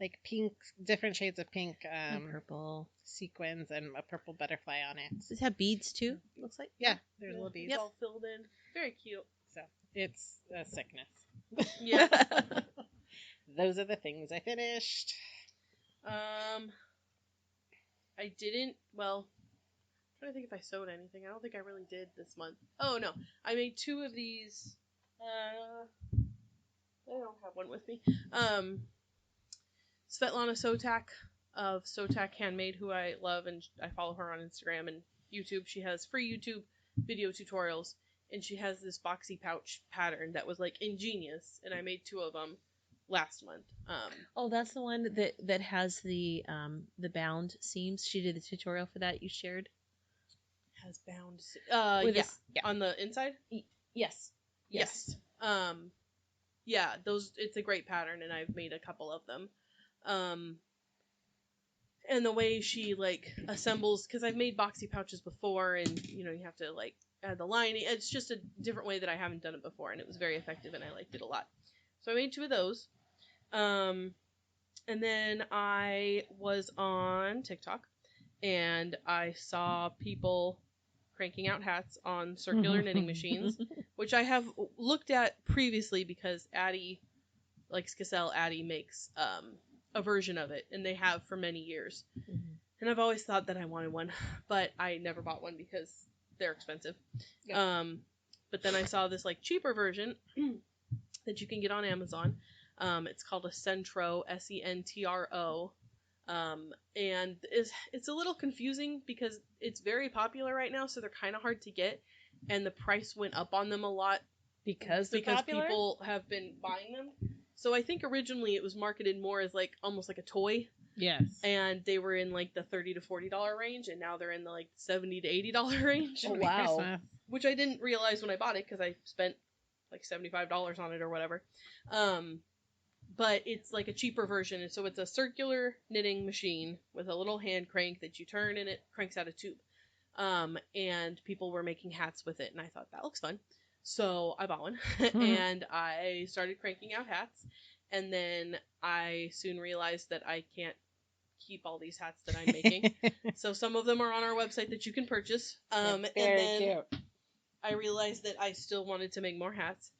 S3: like pink, different shades of pink
S2: And purple.
S3: sequins and a purple butterfly on it.
S2: Does it have beads too? Looks like.
S3: Yeah, there's
S1: Yeah,
S3: little beads.
S1: It's all filled in. Very cute.
S3: So it's a sickness.
S1: Yeah.
S3: Those are the things I finished.
S1: I didn't. Well, I'm trying to think if I sewed anything. I don't think I really did this month. Oh no, I made 2 of these. I don't have one with me. Svetlana Sotak of Sotak Handmade, who I love, and I follow her on Instagram and YouTube. She has free YouTube video tutorials, and she has this boxy pouch pattern that was like ingenious, and I made 2 of them last month.
S2: Oh, that's the one that has the bound seams. She did the tutorial for that. You shared.
S1: Has bound.
S2: With
S1: Yeah.
S2: this- yeah.
S1: On the inside.
S2: Yes.
S1: Yes. Yeah, those. It's a great pattern, and I've made a couple of them. And the way she like assembles, because I've made boxy pouches before, and you have to like add the lining. It's just a different way that I haven't done it before, and it was very effective, and I liked it a lot. So I made 2 of those. And then I was on TikTok, and I saw people cranking out hats on circular knitting machines, which I have looked at previously because Addie, like Skacel Addie, makes a version of it, and they have for many years.
S2: Mhm.
S1: And I've always thought that I wanted one, but I never bought one because they're expensive.
S3: Yep.
S1: But then I saw this like cheaper version that you can get on Amazon. It's called a Centro, Sentro. And it's a little confusing because it's very popular right now, so they're kind of hard to get, and the price went up on them a lot
S2: Because popular?
S1: people have been buying them. So I think originally it was marketed more as like almost like a toy,
S3: Yes.
S1: and they were in like the $30 to $40 range, and now they're in the like $70 to $80 range.
S2: Oh, wow.
S3: Christmas.
S1: Which I didn't realize when I bought it because I spent like $75 on it or whatever. But it's like a cheaper version, and so it's a circular knitting machine with a little hand crank that you turn, and it cranks out a tube. and people were making hats with it, and I thought that looks fun. So I bought one, and I started cranking out hats, and then I soon realized that I can't keep all these hats that I'm making. So some of them are on our website that you can purchase. And then
S3: cute.
S1: I realized that I still wanted to make more hats.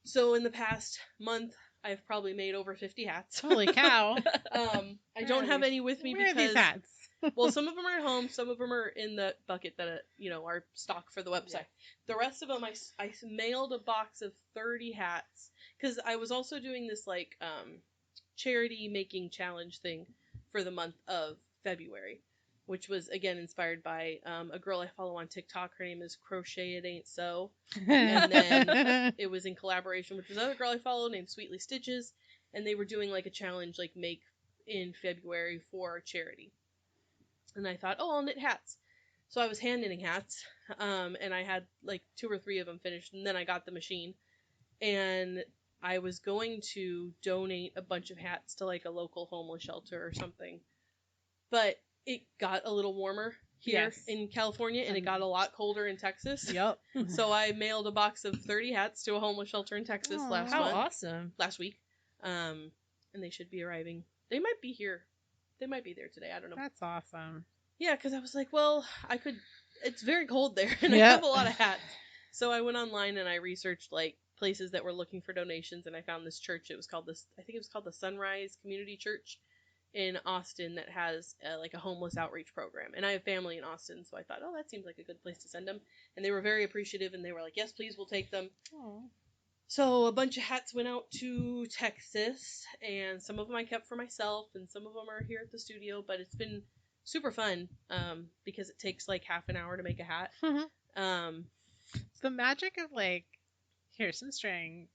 S1: So in the past month, I've probably made over 50 hats.
S3: Holy cow.
S1: I don't have any with me
S3: Where are
S1: because
S3: these hats?
S1: well, some of them are at home, some of them are in the bucket that are stock for the website. Yeah. The rest of them, I mailed a box of 30 hats because I was also doing this like charity making challenge thing for the month of February, which was again inspired by a girl I follow on TikTok. Her name is Crochet It Ain't So, and then it was in collaboration with this other girl I follow named Sweetly Stitches, and they were doing like a challenge like make in February for charity. And I thought, oh, I'll knit hats. So I was hand knitting hats, and I had like 2 or 3 of them finished, and then I got the machine, and I was going to donate a bunch of hats to like a local homeless shelter or something, but it got a little warmer here in California, and it got a lot colder in Texas.
S3: Yep.
S1: So I mailed a box of 30 hats to a homeless shelter in Texas last week, and they should be arriving. They might be here. They might be there today. I don't know.
S3: That's awesome.
S1: Yeah, because I was like, well, it's very cold there, and I have a lot of hats. So I went online and I researched like places that were looking for donations, and I found this church. I think it was called the Sunrise Community Church in Austin that has like a homeless outreach program. And I have family in Austin, so I thought, oh, that seems like a good place to send them. And they were very appreciative, and they were like, yes, please, we'll take them. Aww. So a bunch of hats went out to Texas, and some of them I kept for myself, and some of them are here at the studio, but it's been super fun because it takes like half an hour to make a hat.
S3: The magic of like, here's some string,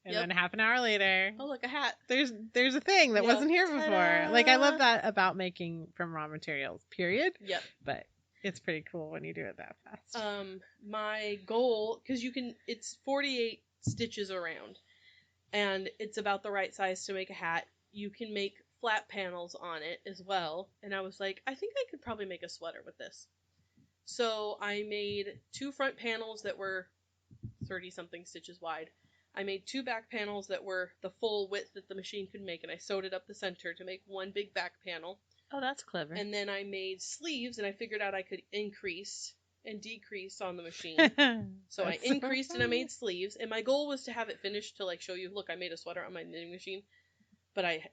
S3: and then half an hour later,
S1: oh, look, a hat.
S3: There's a thing that wasn't here before. Like, I love that about making from raw materials, period.
S1: Yep.
S3: But it's pretty cool when you do it that fast.
S1: My goal, because it's 48 stitches around, and it's about the right size to make a hat. You can make flat panels on it as well, and I was like, I think I could probably make a sweater with this. So I made 2 front panels that were 30-something stitches wide. I made 2 back panels that were the full width that the machine could make, and I sewed it up the center to make one big back panel.
S2: Oh, that's clever.
S1: And then I made sleeves, and I figured out I could increase and decrease on the machine. So I increased and I made sleeves, and my goal was to have it finished to like show you, look, I made a sweater on my knitting machine. But I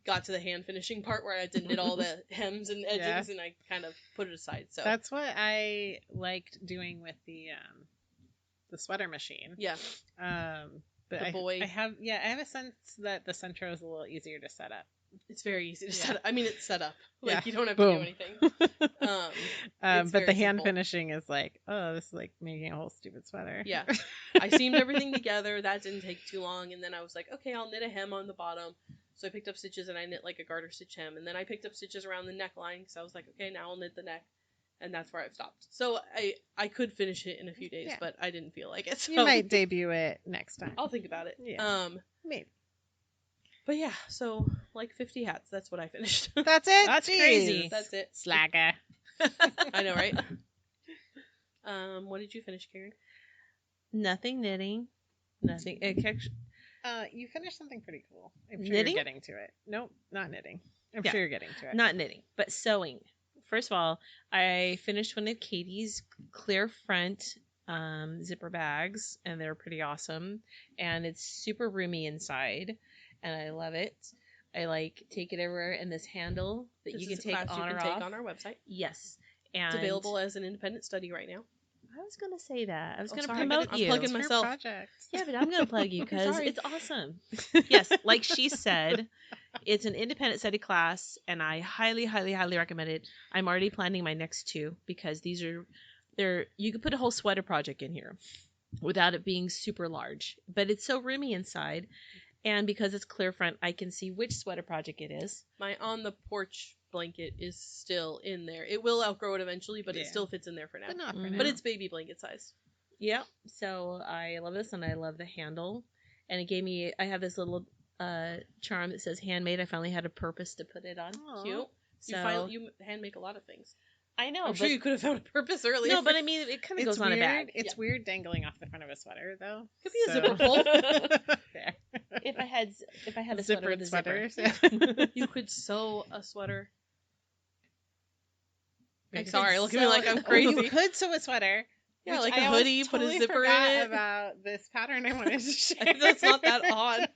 S1: got to the hand finishing part where I had to knit all the hems and edgings, and I kind of put it aside. So
S3: that's what I liked doing with the sweater machine.
S1: Yeah.
S3: But I have a sense that the Centro is a little easier to set up.
S1: It's very easy to set up. I mean, it's set up. Like, you don't have to do anything.
S3: But the hand finishing is like, oh, this is like making a whole stupid sweater.
S1: Yeah. I seamed everything together. That didn't take too long. And then I was like, okay, I'll knit a hem on the bottom. So I picked up stitches and I knit like a garter stitch hem. And then I picked up stitches around the neckline because I was like, okay, now I'll knit the neck. And that's where I've stopped. So I could finish it in a few days, but I didn't feel like it. So.
S3: You might debut it next time.
S1: I'll think about it.
S3: Yeah. Maybe.
S1: But yeah, so like 50 hats. That's what I finished.
S3: That's it?
S2: That's crazy.
S1: That's it.
S3: Slagger.
S1: I know, right? What did you finish, Karin?
S2: Nothing knitting. Nothing.
S3: You finished something pretty cool. I'm sure
S2: knitting?
S3: You're getting to it. Nope, not knitting. I'm sure you're getting to it.
S2: Not knitting, but sewing. First of all, I finished one of Kaity's clear front zipper bags, and they're pretty awesome. And it's super roomy inside, and I love it. I like take it everywhere, and this handle that you can take on or off.
S1: Take on our website.
S2: Yes, and
S1: it's available as an independent study right now.
S2: I was gonna say that. I was gonna
S1: sorry.
S2: promote you.
S1: I'm plugging myself.
S3: Project.
S2: Yeah, but I'm gonna plug you because it's awesome. Yes, like she said, it's an independent study class, and I highly, highly, highly recommend it. I'm already planning my next 2 because you could put a whole sweater project in here without it being super large, but it's so roomy inside, and because it's clear front, I can see which sweater project it is.
S1: My on the porch blanket is still in there. It will outgrow it eventually, but it still fits in there for now.
S3: But not for now.
S1: But it's baby blanket size.
S2: Yeah. So I love this, and I love the handle, and it gave me. I have this little charm that says handmade. I finally had a purpose to put it on.
S1: Cute.
S2: So
S1: You hand make a lot of things.
S2: I know,
S1: I'm
S2: but
S1: sure you could have found a purpose earlier.
S2: no, but I mean, it kind of goes on a bag.
S3: It's weird dangling off the front of a sweater, though.
S1: Could be a zipper pull.
S3: Fair.
S2: If I had a sweater with a
S3: Zippered
S2: zipper.
S3: sweaters.
S1: You could sew a sweater.
S2: I
S1: Okay,
S2: could
S1: sorry, look at me
S2: sew
S1: like
S2: it.
S1: I'm
S3: You
S1: crazy.
S3: could sew a sweater.
S1: Yeah,
S3: which
S1: like a
S3: I always
S1: hoodie, put a
S3: totally
S1: zipper in
S3: forgot
S1: it.
S3: about this pattern I wanted to share.
S1: That's not that odd.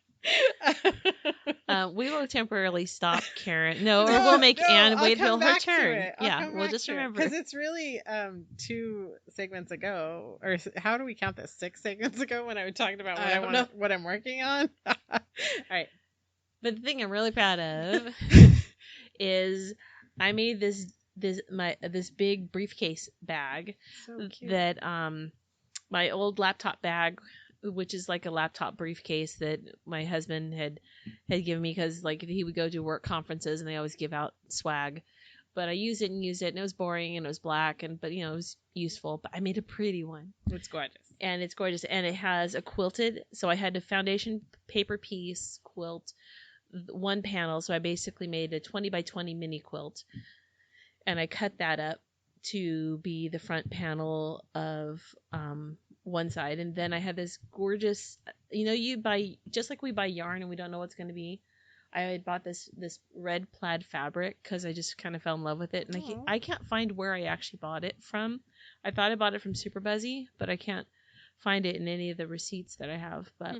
S2: We will temporarily stop Karin. No, or we'll make Anne
S3: I'll
S2: wait
S3: come
S2: till her
S3: back to
S2: turn.
S3: it.
S2: Yeah, we'll just remember.
S3: because it's really 2 segments ago, or how do we count this? 6 segments ago when I was talking about
S1: I don't know.
S3: what I'm working on. All right.
S2: But the thing I'm really proud of is I made this big briefcase bag
S3: So cute.
S2: that my old laptop bag, which is like a laptop briefcase that my husband had given me because like he would go to work conferences and they always give out swag. But I used it and it was boring and it was black but it was useful. But I made a pretty one.
S3: It's gorgeous.
S2: And it's gorgeous and it has a quilted. So I had a foundation paper piece quilt, one panel. So I basically made a 20 by 20 mini quilt, and I cut that up to be the front panel of one side. And then I had this gorgeous, you buy, just like we buy yarn and we don't know what's going to be. I had bought this red plaid fabric because I just kind of fell in love with it. And I can't find where I actually bought it from. I thought I bought it from Super Buzzy, but I can't find it in any of the receipts that I have. But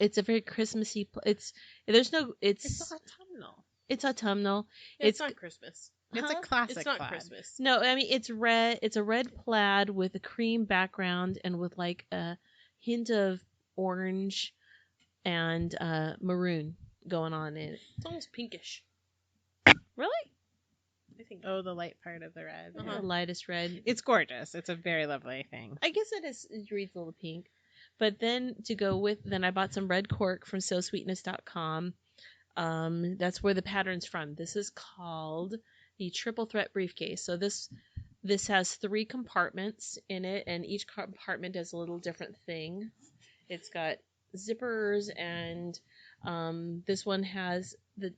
S2: it's a very Christmassy. It's autumnal. It's autumnal.
S1: Yeah, it's not Christmas.
S3: It's a
S2: Huh?
S3: classic.
S1: It's not
S3: plaid.
S1: Christmas.
S2: No, I mean it's red. It's a red plaid with a cream background and with like a hint of orange and maroon going on in it.
S1: It's almost pinkish.
S2: Really?
S1: I think.
S3: Oh, the light part of the red.
S1: Uh-huh.
S2: The lightest red.
S3: It's gorgeous. It's a very lovely thing.
S2: I guess it reads a little pink. But then to go with, then I bought some red cork from sewsweetness.com. That's where the pattern's from. This is called the Triple Threat Briefcase. So this has 3 compartments in it, and each compartment does a little different thing. It's got zippers, and this one has the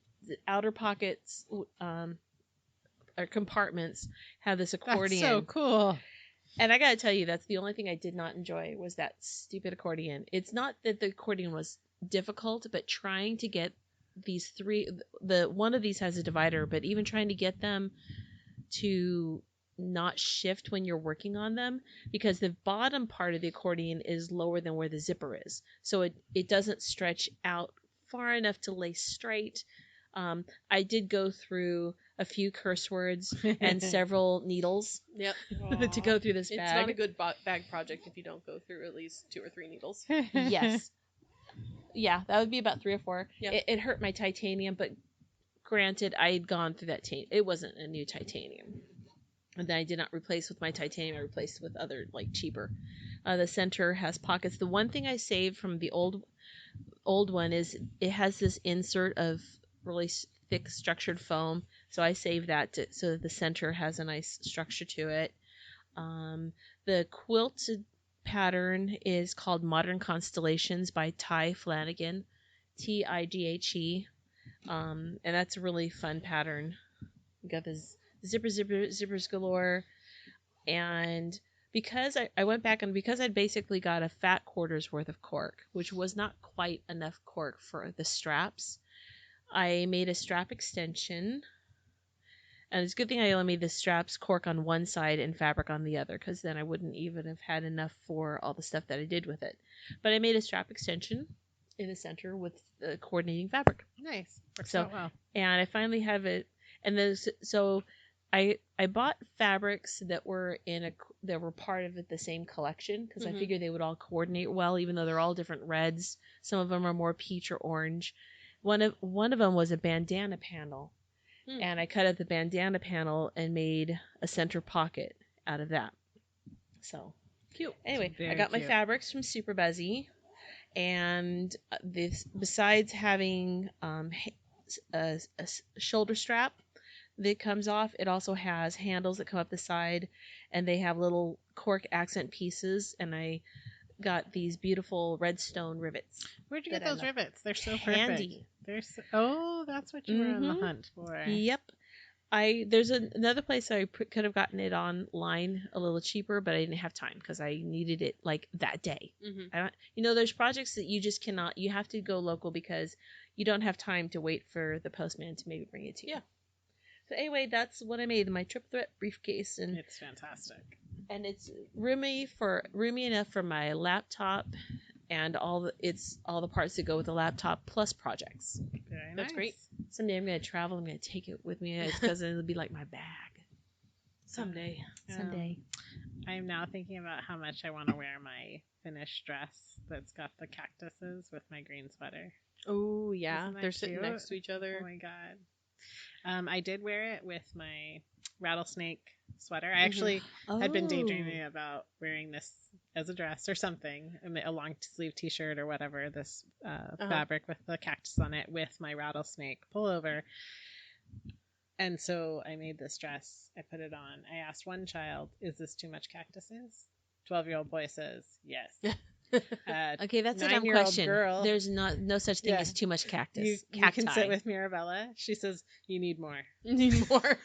S2: outer pockets or compartments have this accordion.
S3: That's so cool.
S2: And I gotta tell you, that's the only thing I did not enjoy was that stupid accordion. It's not that the accordion was difficult, but trying to get these 3, one of these has a divider, but even trying to get them to not shift when you're working on them, because the bottom part of the accordion is lower than where the zipper is. So it doesn't stretch out far enough to lay straight. I did go through a few curse words and several needles
S1: Yep.
S2: to go through this
S1: It's
S2: bag.
S1: not a good bag project if you don't go through at least 2 or 3 needles.
S2: Yes. Yeah, that would be about 3 or 4.
S1: Yeah.
S2: It hurt my titanium, but granted, I had gone through that. It wasn't a new titanium. And then I did not replace with my titanium. I replaced with other, like, cheaper. The center has pockets. The one thing I saved from the old one is it has this insert of really thick structured foam. So I saved that so that the center has a nice structure to it. The quilted pattern is called Modern Constellations by Ty Flanagan, Tighe, and that's a really fun pattern. You got this zippers galore, and because I went back and because I'd basically got a fat quarter's worth of cork, which was not quite enough cork for the straps, I made a strap extension. And it's a good thing I only made the straps cork on one side and fabric on the other, because then I wouldn't even have had enough for all the stuff that I did with it. But I made a strap extension in the center with the coordinating fabric.
S3: Nice. Works
S2: So-
S3: out well.
S2: And I finally have it. And then so I bought fabrics that were that were part of the same collection, because I figured they would all coordinate well, even though they're all different reds. Some of them are more peach or orange. One of them was a bandana panel. And I cut out the bandana panel and made a center pocket out of that. So
S1: Cute.
S2: anyway, I
S3: Very
S2: got my
S3: cute.
S2: fabrics from Super Buzzy, and this, besides having a shoulder strap that comes off, it also has handles that come up the side, and they have little cork accent pieces. And I got these beautiful Redstone Rivets.
S3: Where'd you
S2: that
S3: get
S2: I
S3: those
S2: love.
S3: rivets? They're so
S2: Handy.
S3: perfect. They're so... Oh, that's what you were on the hunt for.
S2: Yep. There's another place I could have gotten it online a little cheaper, but I didn't have time because I needed it like that day. There's projects that you just cannot. You have to go local because you don't have time to wait for the postman to maybe bring it to you.
S1: Yeah.
S2: So anyway, that's what I made, my triple threat briefcase, and
S3: It's fantastic.
S2: And it's roomy enough for my laptop and all the parts that go with the laptop plus projects.
S3: Very
S1: That's
S3: nice.
S1: great.
S2: Someday I'm gonna travel. I'm gonna take it with me because it'll be like my bag. Someday.
S3: I'm now thinking about how much I want to wear my finished dress that's got the cactuses with my green sweater.
S1: Oh yeah,
S3: Isn't that
S1: they're sitting
S3: cute?
S1: next to each other.
S3: Oh my god. I did wear it with my rattlesnake sweater. I actually had been daydreaming about wearing this as a dress or something, a long sleeve t-shirt or whatever, this fabric with the cactus on it with my rattlesnake pullover. And so I made this dress. I put it on. I asked one child, "Is this too much cactuses?" 12-year-old boy says, "Yes."
S2: Okay, that's a dumb
S3: 9-year-old
S2: question.
S3: girl,
S2: There's no such thing as too much cactus.
S3: You can sit with Mirabella. She says, "You need more."
S1: Need more.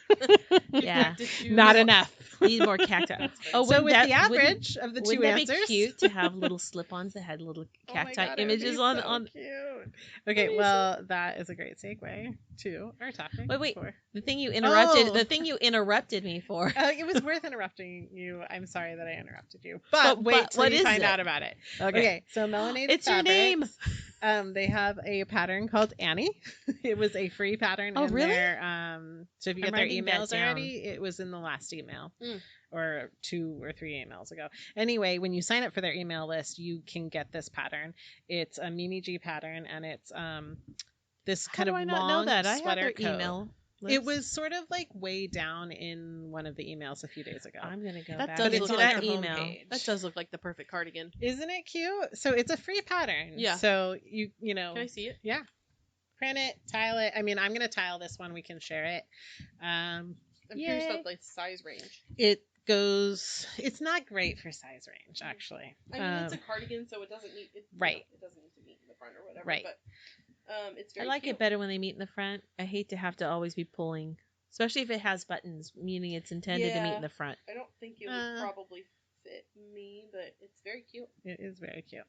S2: Yeah.
S3: Not enough.
S2: Need more cacti.
S3: Oh, so with the average of the two
S2: wouldn't
S3: answers,
S2: that be cute to have little slip-ons that had little cacti images on?
S3: Cute. Okay, well, that is a great segue to our topic.
S2: Wait. The thing you interrupted.
S3: Oh.
S2: The thing you interrupted me for.
S3: It was worth interrupting you. I'm sorry that I interrupted you. But wait till you find out about it. Okay, so Melanated
S2: It's your name.
S3: They have a pattern called Annie. It was a free pattern in their so if you get their emails already, it was in the last email or 2 or 3 emails ago. Anyway, when you sign up for their email list, you can get this pattern. It's a Mimi G pattern, and it's this kind of long sweater coat.
S2: Email list.
S3: It was sort of like way down in one of the emails a few days ago.
S2: I'm gonna go
S1: That
S2: back
S1: does
S2: into
S1: look
S2: that
S1: like
S2: email.
S1: That does look like the perfect cardigan.
S3: Isn't it cute? So it's a free pattern.
S1: Yeah.
S3: So you know.
S1: Can I see it?
S3: Yeah. Print it, tile it. I mean, I'm gonna tile this one. We can share it.
S1: I'm curious about the size range.
S3: It's not great for size range, actually.
S1: I mean, it's a cardigan, so it doesn't need it doesn't need to meet in the front or whatever.
S3: Right.
S1: But it's very
S2: I like
S1: cute.
S2: it better when they meet in the front. I hate to have to always be pulling, especially if it has buttons, meaning it's intended to meet in the front.
S1: I don't think it would probably fit me, but it's very cute.
S3: It is very cute.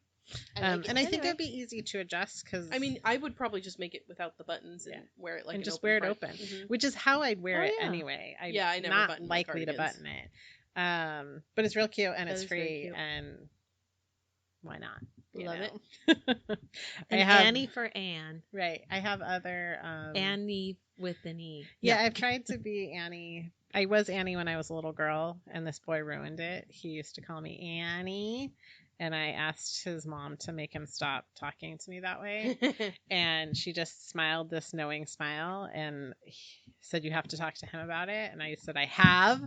S1: Like
S3: and I think it'd be easy to adjust because
S1: I mean, I would probably just make it without the buttons and wear it like
S3: and
S1: an
S3: just
S1: open
S3: wear it
S1: front.
S3: open,
S1: Mhm.
S3: which is how I'd wear it anyway.
S1: I never
S3: not
S1: button my
S3: likely to
S1: cardigans.
S3: button it. But it's real cute and
S1: That
S3: it's
S1: is very
S3: free
S1: cute.
S3: and why not? You
S1: Love
S3: know?
S1: it.
S2: And Annie for Anne.
S3: Right. I have other
S2: Annie with an E.
S3: Yeah, I've tried to be Annie. I was Annie when I was a little girl, and this boy ruined it. He used to call me Annie, and I asked his mom to make him stop talking to me that way. And she just smiled this knowing smile and said, "You have to talk to him about it." And I said, "I have."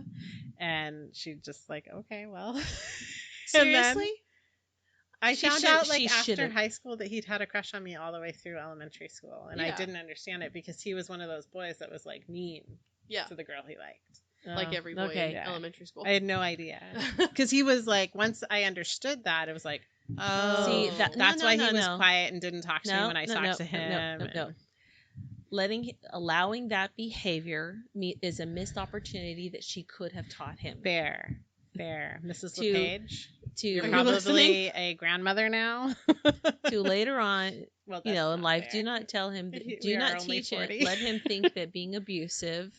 S3: And she just like, "Okay, well."
S2: Seriously?
S3: I
S2: She
S3: found
S2: should-
S3: out
S2: she
S3: after
S2: shouldn't.
S3: high school that he'd had a crush on me all the way through elementary school. And I
S1: Yeah.
S3: didn't understand it because he was one of those boys that was like mean
S1: Yeah,
S3: to the girl he liked.
S1: like every boy in elementary school.
S3: I had no idea. Because he was like, once I understood that, it was like, oh,
S2: See,
S3: that's why he was
S2: no.
S3: quiet and didn't talk to me when I talked to him.
S2: No. Allowing that behavior is a missed opportunity that she could have taught him.
S3: Fair. Mrs.
S2: To-
S3: LePage,
S2: To
S3: you're
S1: Are you
S3: probably
S1: listening?
S3: a grandmother now.
S2: to later on,
S3: Well,
S2: in
S3: that's not
S2: life,
S3: fair.
S2: do not tell him.
S3: We
S2: Do
S3: are
S2: not
S3: only
S2: teach
S3: 40.
S2: it. Let him think that being abusive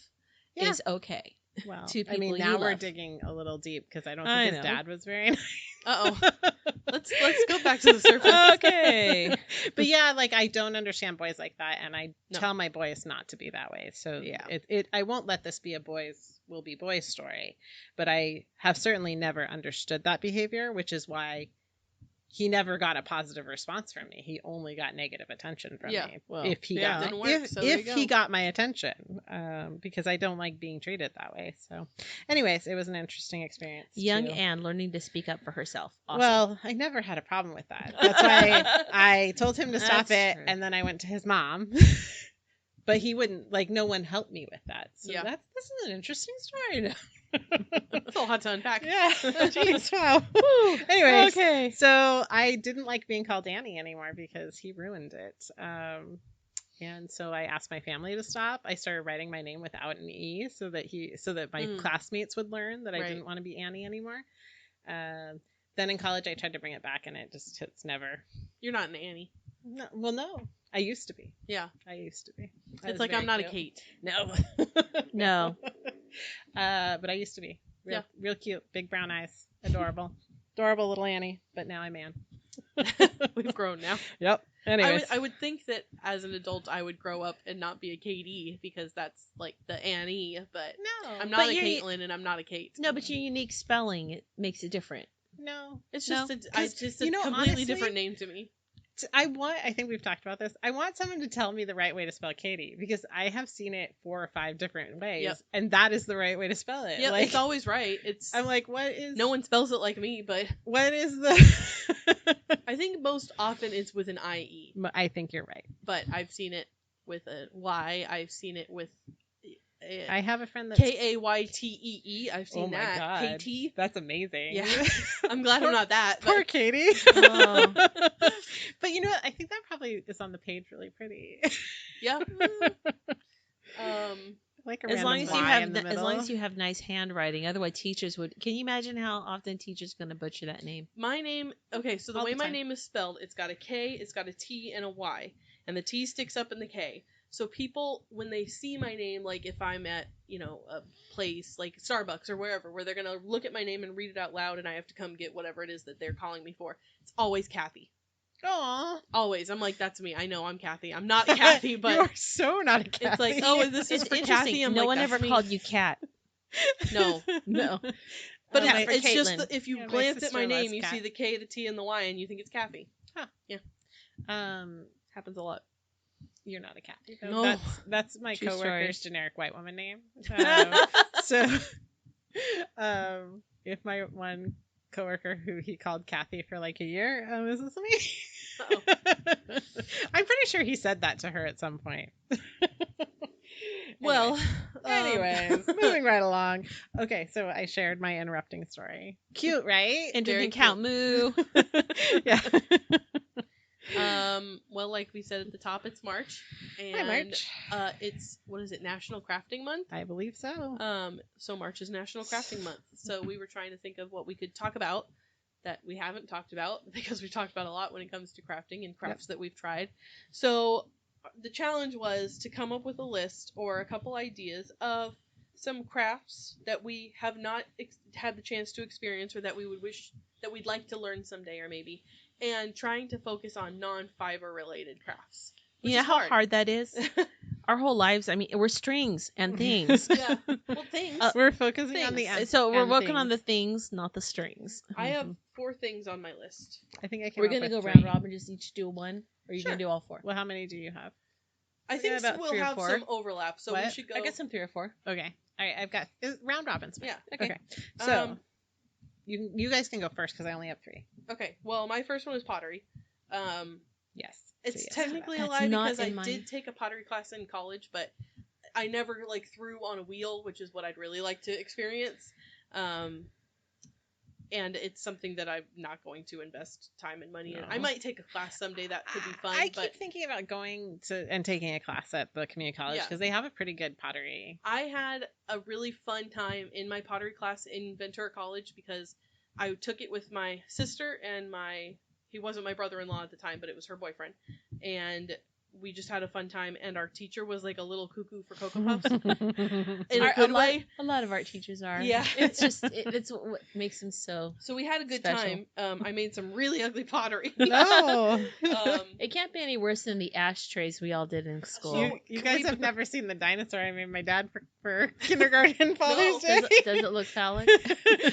S3: Yeah.
S2: is okay.
S3: Well,
S2: to
S3: I mean,
S2: people
S3: now
S2: you
S3: we're
S2: love.
S3: digging a little deep because I don't
S2: I
S3: think his
S2: know.
S3: dad was very nice.
S1: Uh-oh. Let's go back to the surface.
S2: Okay.
S3: But yeah, like I don't understand boys like that, and I
S1: No.
S3: tell my boys not to be that way. So
S1: Yeah.
S3: I won't let this be a boys will be boys story, but I have certainly never understood that behavior, which is why he never got a positive response from me. He only got negative attention from me.
S2: well,
S3: If he
S1: yeah,
S3: got
S1: didn't work, so there
S3: if
S1: you
S3: he
S1: go.
S3: got my attention, because I don't like being treated that way. So, anyways, it was an interesting experience.
S2: Young
S3: too.
S2: Anne learning to speak up for herself. Awesome.
S3: Well, I never had a problem with that. That's why I told him to stop
S2: That's
S3: it,
S2: true.
S3: and then I went to his mom. But he wouldn't, like, no one helped me with that. So
S1: Yeah.
S3: this is an interesting story.
S1: That's a lot to unpack.
S3: Yeah. Jeez. Wow. Anyways.
S2: okay.
S3: So I didn't like being called Annie anymore because he ruined it. And so I asked my family to stop. I started writing my name without an E so that my classmates would learn that I didn't want to be Annie anymore. Then in college I tried to bring it back, and it's never.
S1: You're not an Annie.
S3: No, well, no. I used to be.
S1: Yeah.
S3: I used to be.
S1: It's like I'm not a Kate.
S3: No.
S2: No.
S3: But I used to be. Real cute. Big brown eyes. Adorable. Adorable little Annie. But now I'm Anne.
S1: We've grown now.
S3: Yep. Anyways.
S1: I would think that as an adult I would grow up and not be a Katie, because that's like the Annie, but
S3: No.
S1: I'm not a Caitlin and I'm not a Kate.
S2: No, but your unique spelling, it makes it different.
S3: No.
S1: It's just a
S3: you know,
S1: completely
S3: honestly,
S1: different name to me.
S3: I think we've talked about this. I want someone to tell me the right way to spell Katie, because I have seen it 4 or 5 different ways, and that is the right way to spell it.
S1: Yeah,
S3: like,
S1: it's always right.
S3: I'm like, what is?
S1: No one spells it like me, but
S3: what is the?
S1: I think most often it's with an IE.
S3: I think you're right.
S1: But I've seen it with a Y. I've seen it with
S3: I have a friend that's
S1: Kaytee. I've seen that.
S3: God.
S1: Katie.
S3: That's amazing.
S1: Yeah. I'm glad I'm not that.
S3: Poor Katie.
S2: Oh.
S3: But you know what? I think that probably is on the page really pretty.
S1: Yeah.
S3: Like a
S2: as long as you
S3: Y in the
S2: have
S3: middle.
S2: as long as you have nice handwriting, otherwise teachers would. Can you imagine how often teachers going to butcher that name?
S1: My name. Okay, so the
S3: All
S1: way
S3: the
S1: my
S3: time.
S1: name is spelled, it's got a K, it's got a T, and a Y, and the T sticks up in the K. So people, when they see my name, like if I'm at, a place like Starbucks or wherever, where they're going to look at my name and read it out loud, and I have to come get whatever it is that they're calling me for, it's always Kathy.
S3: Aw.
S1: Always. I'm like, that's me. I know I'm Kathy. I'm not Kathy, but
S3: you are so not a Kathy.
S1: it's like, oh, this is
S2: It's
S1: for
S2: interesting.
S1: Kathy. I'm
S2: no
S1: like,
S2: one
S1: that's
S2: ever
S1: me.
S2: called you Kat.
S1: No.
S2: No.
S1: But
S2: Yeah,
S1: it's,
S2: for
S1: it's just
S2: Caitlin.
S1: that if you
S3: Yeah, my
S1: glance at my
S3: sister-in-law's
S1: name, you
S3: Kat.
S1: see the K, the T, and the Y, and you think it's Kathy.
S3: Um,
S1: Happens a lot.
S3: you're not a Kathy. Though.
S1: No.
S3: That's my
S2: True
S3: coworker's
S2: story.
S3: generic white woman name. So, if my one coworker who he called Kathy for like a year, is this me?
S1: Uh-oh.
S3: I'm pretty sure he said that to her at some point.
S1: Well,
S3: Anyways, moving right along. Okay, so I shared my interrupting story. Cute, right?
S2: And
S1: Very
S2: didn't count moo.
S3: Yeah.
S1: well, like we said at the top, it's March, and
S3: Hi, March.
S1: it's National Crafting Month.
S3: I believe so.
S1: So March is National Crafting Month. So we were trying to think of what we could talk about that we haven't talked about, because we've talked about a lot when it comes to crafting and crafts that we've tried. So the challenge was to come up with a list or a couple ideas of some crafts that we have not had the chance to experience, or that we would wish that we'd like to learn someday, or maybe, and trying to focus on non-fiber related crafts. Which
S2: You know
S1: is
S2: how hard that is? Our whole lives, I mean, we're strings and things.
S1: Yeah. Well, things.
S3: We're focusing on the
S1: things.
S3: end.
S2: So we're
S3: and
S2: working on
S3: things.
S2: the things, not the strings.
S1: I have 4 things on my list.
S3: I think I came
S2: We're
S3: up
S2: going to
S3: with
S2: go
S3: 3.
S2: round robin, just each do one, or you're
S1: Sure.
S2: going to do all 4?
S3: Well, how many do you have?
S1: I
S2: We
S1: think
S2: got about
S1: we'll
S2: 3 or
S1: have
S2: 4.
S1: some overlap, so we
S3: What?
S1: should go.
S2: I got some 3 or 4.
S3: Okay. All right, I've got round robins.
S1: Yeah.
S2: Okay.
S3: So you guys can go first because I only have 3.
S1: Okay. Well, my first one is pottery.
S3: Yes.
S1: It's
S3: So yes.
S1: technically a
S2: That's
S1: lie
S2: not
S1: because I
S2: in mine.
S1: did take a pottery class in college, but I never threw on a wheel, which is what I'd really like to experience. And it's something that I'm not going to invest time and money in. I
S3: No.
S1: might take a class someday. That could be fun.
S3: I
S1: but
S3: keep thinking about going to and taking a class at the community college
S1: Yeah.
S3: because they have a pretty good pottery.
S1: I had a really fun time in my pottery class in Ventura College because I took it with my sister and he wasn't my brother-in-law at the time, but it was her boyfriend. And we just had a fun time, and our teacher was like a little cuckoo for Cocoa Puffs. In a good way.
S2: A lot of art teachers are.
S1: Yeah.
S2: It's just, it's what makes them so.
S1: So we had a good
S2: Special.
S1: time. I made some really ugly pottery.
S3: No.
S2: It can't be any worse than the ashtrays we all did in school.
S1: So-
S3: You guys have never seen the dinosaur I made my dad for kindergarten Father's Day?
S2: Does it look phallic?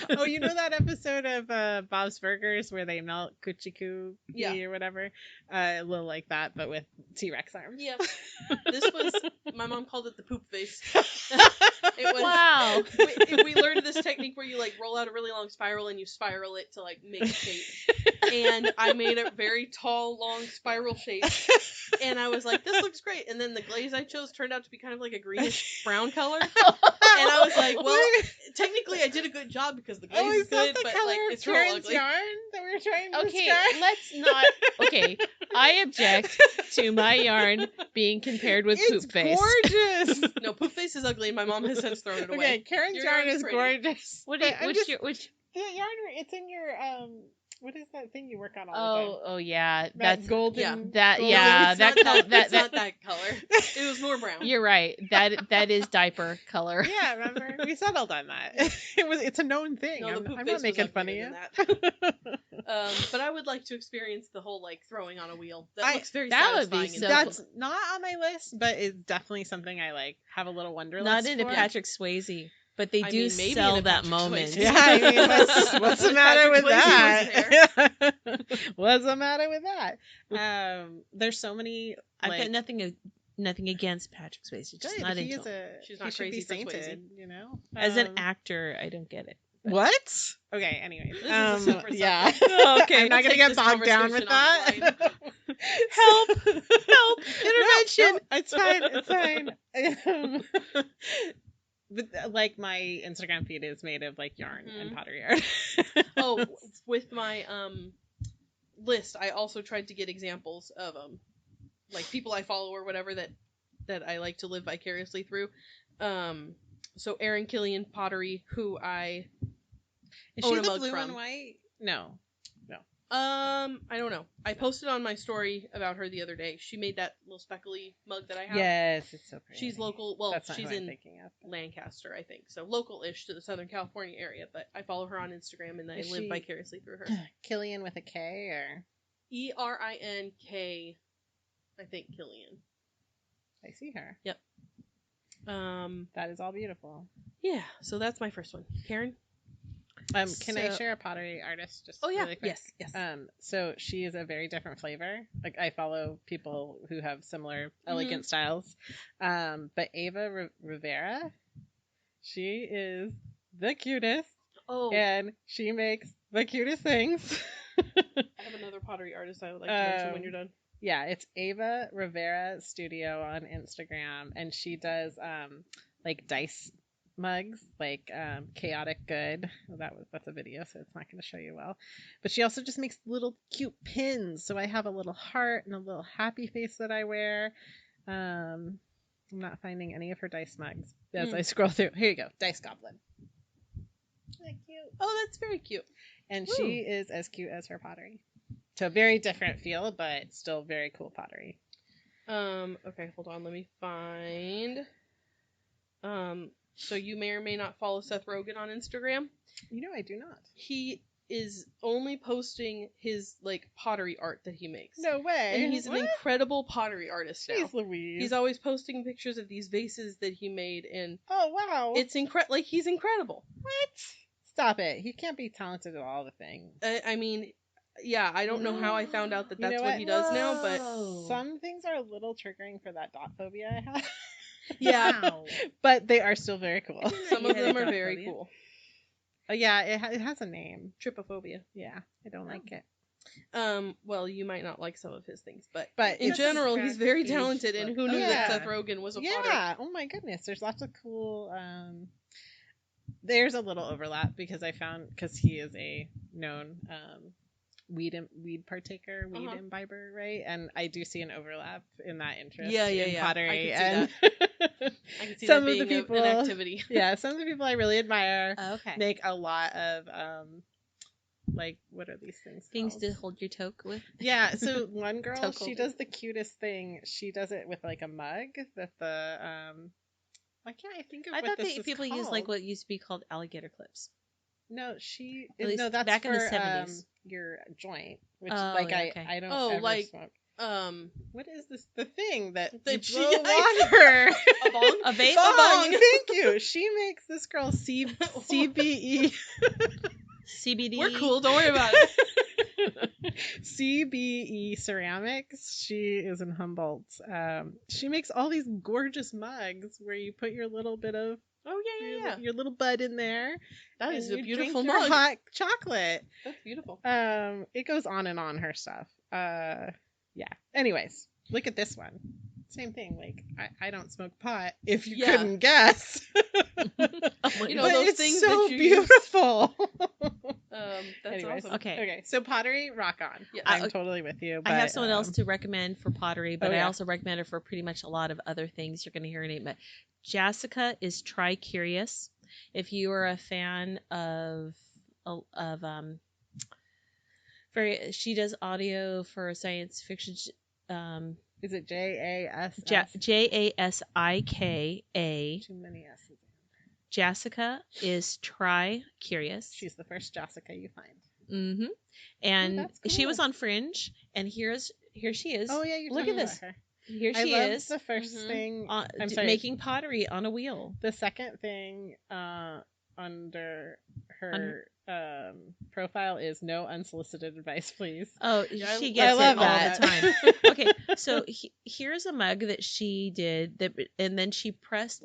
S3: Oh, you know that episode of Bob's Burgers where they melt Kuchiku
S1: Yeah.
S3: or whatever? A little like that, but with T-Rex arms.
S1: Yeah. This was, my mom called it the poop face. It was,
S2: Wow.
S1: we learned this technique where you roll out a really long spiral and you spiral it to make a shape. And I made a very tall, long spiral shape. And I was like, this looks great. And then the glaze I chose turned out to be kind of like a greenish brown color. And I was like, well, technically I did a good job because the glaze
S3: Oh,
S1: is
S3: is that
S1: good,
S3: the
S1: but
S3: color
S1: like
S3: of
S1: it's real
S3: Karen's
S1: ugly.
S3: yarn that we were trying to
S2: Okay,
S3: describe?
S2: let's not. Okay, I object to my yarn being compared with
S3: It's
S2: Poop Face.
S3: gorgeous.
S1: No, Poop Face is ugly, and my mom has since thrown it away.
S3: Okay, Karen's
S1: Your
S3: yarn
S1: yarn's
S3: is
S1: pretty.
S3: gorgeous.
S2: What do you,
S3: but I'm
S2: which
S3: just-
S2: your which?
S3: The yarn, it's in your what is that thing you work on all the time?
S2: Oh yeah,
S3: That
S2: that's
S3: golden.
S1: yeah.
S2: that
S3: golden-
S2: yeah
S1: it's
S2: that
S1: not
S2: color
S1: it's
S2: that
S1: not that color. It was more brown.
S2: you're right. That is diaper color.
S3: Yeah, remember we settled on that. It's a known thing.
S1: No, the Poop
S3: I'm
S1: Face
S3: not
S1: was
S3: making fun of
S1: uglier
S3: you.
S1: than But I would like to experience the whole like throwing on a wheel. That looks very
S2: that would be
S1: satisfying. and
S2: so
S1: fun.
S3: That's not on my list, but it's definitely something I like. Have a little wanderlust.
S2: Not into
S3: for.
S2: Patrick Swayze, but they
S1: I
S2: do
S1: mean, maybe
S2: sell
S1: into
S2: that
S1: Patrick
S2: moment.
S1: Swayze.
S3: Yeah, I mean, what's the
S1: If
S3: matter with
S1: Patrick
S3: that? What's the matter with that? There's so many.
S2: I've
S3: like,
S2: got nothing against Patrick Swayze, just
S3: good,
S2: not
S3: he
S2: into
S3: is
S2: him.
S1: She's
S3: he
S1: not
S3: should be
S1: crazy for Swayze.
S3: sainted, you know.
S2: As an actor, I don't get it.
S3: What? Okay. Anyways,
S1: This is a separate
S3: yeah.
S1: subject.
S2: Okay.
S3: I'm not gonna
S1: Take
S3: get
S1: this
S3: bogged down with that.
S1: conversation
S2: Help! Help! Intervention!
S3: No, it's fine. It's fine. But like my Instagram feed is made of like yarn and pottery yarn.
S1: Oh, with my list, I also tried to get examples of like people I follow or whatever that I like to live vicariously through. So Erin Killian Pottery, who I
S3: Is
S1: own
S3: she
S1: a
S3: the
S1: mug
S3: blue
S1: from.
S3: and white? No.
S1: I don't know. I posted on my story about her the other day. She made that little speckly mug that I have.
S3: Yes, it's so pretty.
S1: She's local. Well,
S3: That's not
S1: she's
S3: who I'm
S1: in
S3: thinking of.
S1: Lancaster, I think. So local-ish to the Southern California area. But I follow her on Instagram and I
S3: Is
S1: live
S3: she-
S1: vicariously through her.
S3: Killian with a K or
S1: Erink, I think Killian.
S3: I see her. That is all beautiful.
S1: Yeah. So that's my first one. Karen.
S3: Can I
S2: So-
S3: share a pottery artist just
S1: Oh yeah.
S3: really quick?
S1: Yes.
S3: So she is a very different flavor. Like I follow people who have similar elegant styles. But Ava Rivera, she is the cutest
S1: Oh,
S3: and she makes the cutest things.
S1: I have another pottery artist I would like to mention when you're done.
S3: Yeah, it's Ava Rivera Studio on Instagram, and she does like dice mugs, like chaotic good. Well, that's a video, so it's not going to show you well. But she also just makes little cute pins. So I have a little heart and a little happy face that I wear. I'm not finding any of her dice mugs as I scroll through. Here you go, Dice Goblin. Isn't that cute?
S1: Oh, that's very cute.
S3: And
S1: Woo.
S3: she is as cute as her pottery. So very different feel, but still very cool pottery.
S1: Okay, hold on. Let me find. So you may or may not follow Seth Rogen on Instagram.
S3: You know, I do not.
S1: He is only posting his like pottery art that he makes.
S3: No way.
S1: And he's an
S3: What?
S1: incredible pottery artist now.
S3: Jeez Louise.
S1: He's always posting pictures of these vases that he made, and
S3: Oh wow.
S1: it's incredible. Like he's incredible.
S3: What? Stop it. He can't be talented at all the things.
S1: I mean, yeah, I don't know how I found out that
S3: You know
S1: that's what
S3: what?
S1: he does now, but
S3: Some things are a little triggering for that dot phobia I have.
S1: yeah,
S2: Wow.
S3: But they are still very cool.
S1: some
S2: You
S1: of
S2: had a
S1: them are
S2: dot
S1: very
S2: phobia?
S1: cool.
S3: Yeah, it has a name.
S1: Trypophobia.
S3: Yeah, I don't like it.
S1: Well, you might not like some of his things, but
S3: But
S1: in
S3: it's-
S1: general, he's very talented, and who knew
S3: Yeah.
S1: that Seth Rogen was a potter?
S3: Yeah. Oh my goodness. There's lots of cool. There's a little overlap because I found because he is a known weed partaker, weed
S1: Uh-huh.
S3: imbiber, right? And I do see an overlap in that interest.
S1: Yeah,
S3: in
S1: I
S3: pottery.
S1: can
S3: And
S1: I can see
S3: some
S1: that
S3: of the
S1: being
S3: people,
S1: an activity.
S3: yeah, some of the people I really admire
S2: Okay.
S3: make a lot of like what are these things?
S2: Things
S3: called?
S2: to hold your toque with.
S3: Yeah, so one girl,
S2: Toe
S3: she
S2: holding.
S3: does the cutest thing. She does it with like a mug that the why can't I think of
S2: I
S3: what
S2: thought
S3: this
S2: that
S3: is
S2: people use like
S3: called?
S2: what used to be called alligator clips.
S3: No, she
S2: At least
S3: no, that's
S2: back
S3: for
S2: in the 70s.
S3: Your joint, which
S2: Oh,
S3: like
S2: yeah, okay.
S3: I don't
S1: Oh,
S3: ever
S1: like,
S3: smoke. What is this? The thing that
S1: The
S3: you
S1: chi-
S3: blow
S1: I-
S3: water.
S1: A bong?
S2: A vape?
S3: Bong,
S1: bong.
S3: thank you. She makes this girl CBE
S2: CBD.
S1: We're cool. Don't worry about it.
S3: Cbe Ceramics. She is in Humboldt. She makes all these gorgeous mugs where you put your little bit of
S1: Oh yeah.
S3: your little bud in there.
S1: That
S3: and
S1: is a
S3: you
S1: beautiful
S3: drink your
S1: mug.
S3: hot chocolate.
S1: That's beautiful.
S3: It goes on and on her stuff. Yeah. Anyways, look at this one. same thing. Like, I don't smoke pot, if you
S1: Yeah.
S3: couldn't guess.
S2: Oh my
S1: You know,
S3: But
S1: those
S3: it's
S1: things
S3: so
S1: that you use.
S3: beautiful.
S1: That's
S3: Anyways,
S1: awesome.
S2: Okay.
S3: So pottery, rock on.
S1: Yeah.
S3: I'm totally with you.
S2: I have
S3: but,
S2: someone else to recommend for pottery, but
S3: oh,
S2: I
S3: yeah.
S2: also recommend her for pretty much a lot of other things. You're going to hear her name, but Jessica is Try Curious. If you are a fan of she does audio for science fiction.
S3: Is it JAS?
S2: Jasika.
S3: Too many S's.
S2: Jessica is Try Curious.
S3: She's the first Jessica you find.
S2: Mm-hmm. And
S3: that's
S2: she
S3: cool.
S2: was on Fringe, and here she is.
S3: Oh yeah, you're
S2: Look
S3: talking
S2: at this.
S3: about her.
S2: Here
S3: I
S2: she
S3: love
S2: is.
S3: the first thing. I'm sorry.
S2: Making pottery on a wheel.
S3: The second thing under her profile is no unsolicited advice, please.
S2: Oh,
S1: Yeah,
S2: she
S1: I
S2: gets
S3: love
S2: it all
S3: that.
S2: the time. Okay, so here's a mug that she did and then she pressed.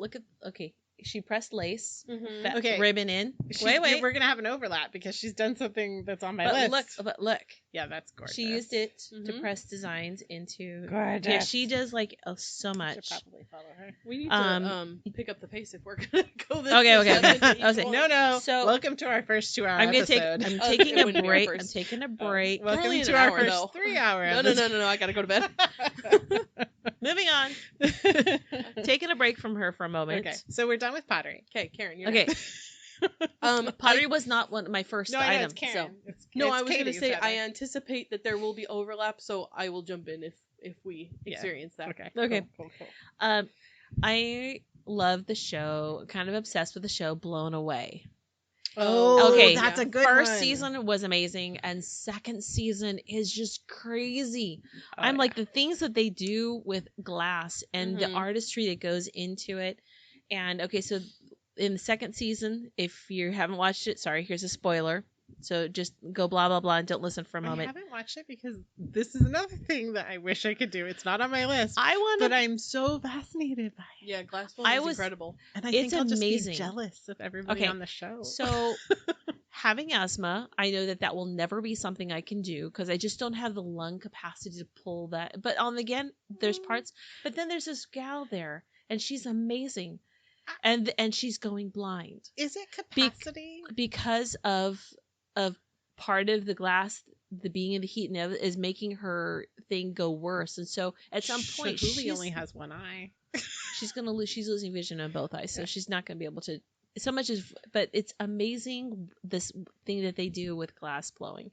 S2: She pressed lace,
S1: Mhm.
S2: that
S3: Okay.
S2: ribbon in.
S3: Wait,
S2: Wait.
S3: we're gonna have an overlap because she's done something that's on my list.
S2: But look.
S3: Yeah, that's gorgeous.
S2: She used it to
S1: Mhm.
S2: press designs into.
S3: Gorgeous.
S2: Yeah, she does like so
S3: I
S2: much.
S3: should probably follow her.
S1: We need to pick up the pace if we're gonna go this.
S2: Okay.
S1: discussion to each
S2: I was like,
S1: one.
S3: No.
S2: So-
S3: welcome to our first 2 hour
S2: I'm gonna
S3: episode.
S2: I'm
S1: Oh,
S2: taking
S1: it
S2: a
S1: wouldn't be our
S2: break.
S1: first.
S2: I'm taking a break.
S3: Welcome
S1: only in
S3: to
S1: an
S3: our
S1: hour,
S3: first
S1: though.
S3: 3 hour
S1: No, I gotta go to bed.
S2: Moving on. Taking a break from her for a moment.
S3: Okay, so we're done with pottery.
S1: Okay, Karen. You're
S2: Okay.
S1: next.
S2: Pottery was not one of my first
S3: No, I know
S2: item.
S3: it's Karen.
S2: So
S1: No,
S3: It's
S1: I was gonna
S3: Katie's
S1: say
S3: rather.
S1: I anticipate that there will be overlap, so I will jump in if we
S3: Yeah.
S1: experience that.
S2: Okay.
S3: Cool.
S2: I love the show. Kind of obsessed with the show. Blown Away.
S3: Oh,
S2: Okay.
S3: that's a good
S2: First
S3: one.
S2: season was amazing, and second season is just crazy.
S3: Oh,
S2: I'm
S3: yeah.
S2: like the things that they do with glass and the
S1: Mhm.
S2: artistry that goes into it. And okay, so in the second season, if you haven't watched it, sorry, here's a spoiler. So just go blah blah blah and don't listen for a
S3: I
S2: moment.
S3: haven't watched it because this is another thing that I wish I could do. It's not on my list,
S2: I want
S3: but
S2: to.
S3: I'm so fascinated by it.
S1: Yeah, glass blowing
S2: I
S1: is
S2: was-
S1: incredible.
S3: And I
S2: It's
S3: think I'll just
S2: amazing.
S3: be jealous of everybody
S2: Okay,
S3: on the show.
S2: So having asthma, I know that will never be something I can do because I just don't have the lung capacity to pull that. But again, there's parts. But then there's this gal there, and she's amazing, and she's going blind
S3: Is it capacity?
S2: because of part of the glass, the being in the heat and is making her thing go worse. And so at some point,
S3: Shahuli only has one eye.
S2: she's gonna lose. She's losing vision on both eyes, so she's not gonna be able to. So much as, but it's amazing this thing that they do with glass blowing.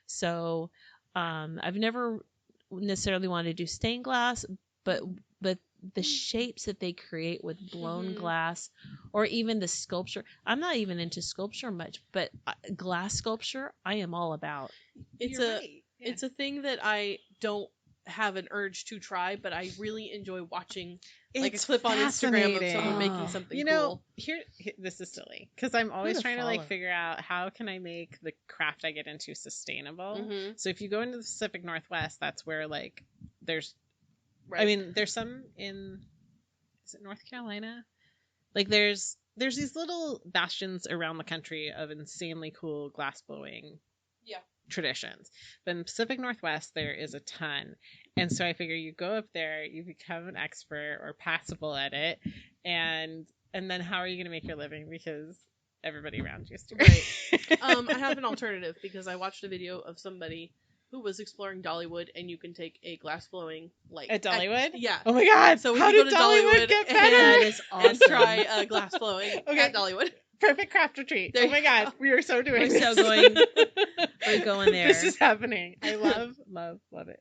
S2: So, I've never necessarily wanted to do stained glass, but the shapes that they create with blown
S1: Mhm.
S2: glass, or even the sculpture. I'm not even into sculpture much, but glass sculpture, I am all about.
S1: It's
S3: You're
S1: a
S3: right. Yeah.
S1: it's a thing that I don't have an urge to try, but I really enjoy watching like
S3: It's
S1: a clip on Instagram of
S3: fascinating.
S1: someone
S2: Oh.
S1: making something
S3: You know,
S1: cool.
S3: here this is silly because I'm always
S2: to
S3: trying to
S2: follow?
S3: figure out how can I make the craft I get into sustainable.
S1: Mhm.
S3: So if you go into the Pacific Northwest, that's where there's
S1: Right.
S3: I mean, there's some is it North Carolina? Like there's these little bastions around the country of insanely cool glass blowing traditions. But in the Pacific Northwest there is a ton. And so I figure you go up there, you become an expert or passable at it, and then how are you going to make your living because everybody around you is doing it.
S1: I have an alternative because I watched a video of somebody who was exploring Dollywood, and you can take a glass blowing
S3: At Dollywood?
S1: yeah.
S3: Oh my god!
S1: So we
S3: how
S1: could go
S3: did
S1: to
S3: Dollywood
S1: Dollywood
S3: get
S1: and-
S3: better?
S2: That is awesome.
S1: And try glass blowing
S3: Okay.
S1: at Dollywood.
S3: Perfect craft retreat.
S1: There
S3: Oh my
S1: you
S3: god,
S1: go.
S3: we are so doing
S2: We're
S3: this.
S2: so going- We're going there.
S3: This is happening. I love it.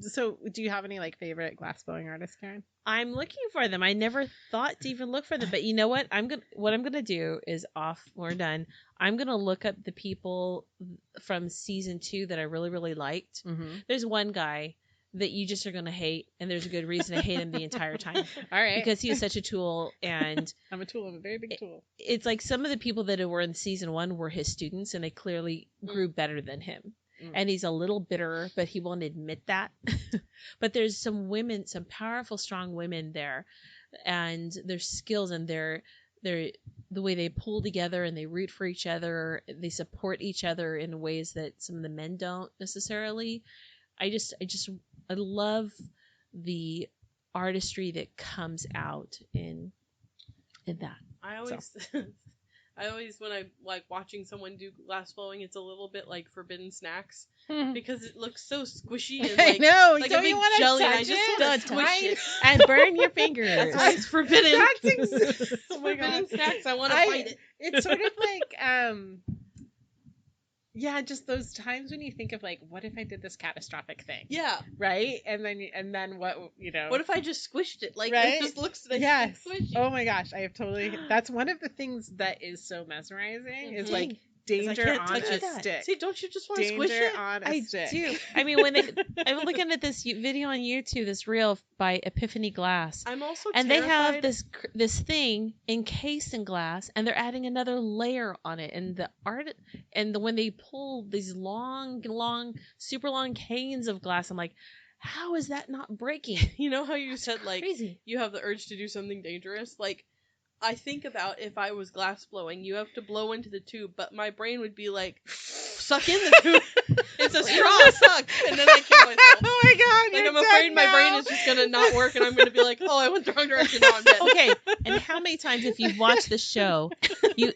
S3: So do you have any favorite glass blowing artists, Karen?
S2: I'm looking for them. I never thought to even look for them, but you know what? What I'm gonna do is when we're done, I'm gonna look up the people from season 2 that I really, really liked.
S3: Mm-hmm.
S2: There's one guy that you just are gonna hate, and there's a good reason to hate him the entire time
S3: All right.
S2: because he is such a tool. And
S3: I'm a tool. I'm a very big tool.
S2: it's like some of the people that were in season 1 were his students, and they clearly grew better than him. And he's a little bitter, but he won't admit that. But there's some women, some powerful, strong women there, and their skills and their the way they pull together and they root for each other, they support each other in ways that some of the men don't necessarily. I love the artistry that comes out in that.
S1: I always, I always, when I'm like watching someone do glass blowing, it's a little bit like Forbidden Snacks because it looks so squishy and
S3: I
S1: like,
S3: know.
S1: like
S3: Don't
S1: a big
S3: you want to
S1: jelly, and I
S3: touch
S1: just
S3: it?
S1: want to squish it.
S2: And burn your fingers.
S1: That's why it's forbidden.
S3: That's
S1: Oh my God, Snacks! I want to fight it.
S3: It's sort of like yeah, just those times when you think of like, what if I did this catastrophic thing?
S1: Yeah.
S3: Right? And then what,
S1: What if I just squished it? Like
S3: Right?
S1: it just looks like
S3: Yes.
S1: squishy.
S3: Oh my gosh, I have totally. That's one of the things that is so mesmerizing is like danger
S1: can't
S3: on
S1: touch
S3: a
S1: it.
S3: stick.
S1: See, don't you just want to
S3: Danger
S1: squish it?
S3: on a
S2: I
S3: stick.
S2: do. I mean, I'm looking at this video on YouTube, this reel by Epiphany Glass,
S1: I'm also
S2: and
S1: terrified.
S2: they have this thing encased in glass, and they're adding another layer on it, and the art, and when they pull these long, super long canes of glass, I'm like, how is that not breaking?
S1: You know how you said like
S2: Crazy.
S1: you have the urge to do something dangerous? Like I think about if I was glass blowing, you have to blow into the tube, but my brain would be like, suck in the tube. It's a straw, suck, and then I kill myself.
S3: Oh my god!
S1: Like
S3: you're
S1: I'm afraid
S3: dead
S1: my brain
S3: now.
S1: is just gonna not work, and I'm gonna be like, oh, I went the wrong direction. Now I'm dead.
S2: Okay, and how many times, if you've watched the show,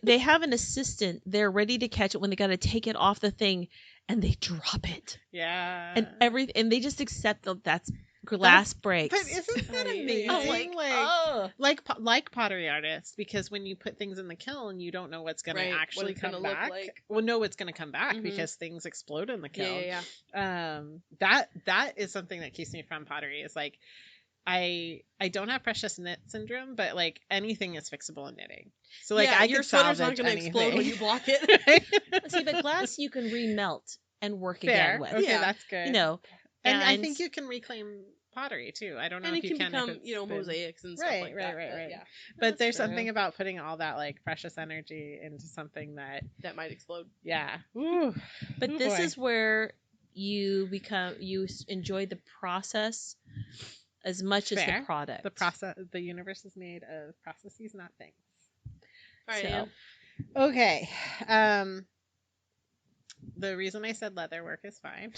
S2: they have an assistant there ready to catch it when they got to take it off the thing, and they drop it,
S3: Yeah.
S2: and they just accept that's glass breaks.
S3: But isn't that amazing?
S1: I'm
S3: like pottery artists, because when you put things in the kiln, you don't know what's going
S1: Right,
S3: to
S1: what
S3: actually
S1: it's gonna
S3: come
S1: look
S3: back.
S1: like.
S3: Well, no, it's going to come back
S1: Mhm.
S3: because things explode in the kiln.
S1: Yeah.
S3: That is something that keeps me from pottery. Is like, I don't have precious knit syndrome, but like anything is fixable in knitting. So like
S1: Yeah,
S3: I
S1: your
S3: could
S1: sweater's
S3: salvage
S1: not gonna
S3: anything.
S1: explode when you block it.
S2: See, but glass you can remelt and work
S3: Fair.
S2: again with.
S3: Okay,
S1: Yeah.
S3: that's good.
S2: You know,
S3: and I think you can reclaim pottery too. I don't know
S1: And
S3: if
S1: it
S3: you
S1: can
S3: can
S1: become,
S3: if it's been-
S1: mosaics and stuff
S3: Right,
S1: like
S3: right,
S1: that.
S3: right,
S1: but
S3: right.
S1: Yeah,
S3: But
S2: That's
S3: there's
S2: true.
S3: something about putting all that like precious energy into something that,
S1: that might explode.
S3: yeah. Ooh.
S2: But
S3: Ooh,
S2: this
S3: boy.
S2: is where you enjoy the process as much as
S3: Fair.
S2: the product.
S3: The universe is made of processes, not things.
S1: All right.
S2: So-
S1: Anne.
S3: Okay. The reason I said leather work is fine.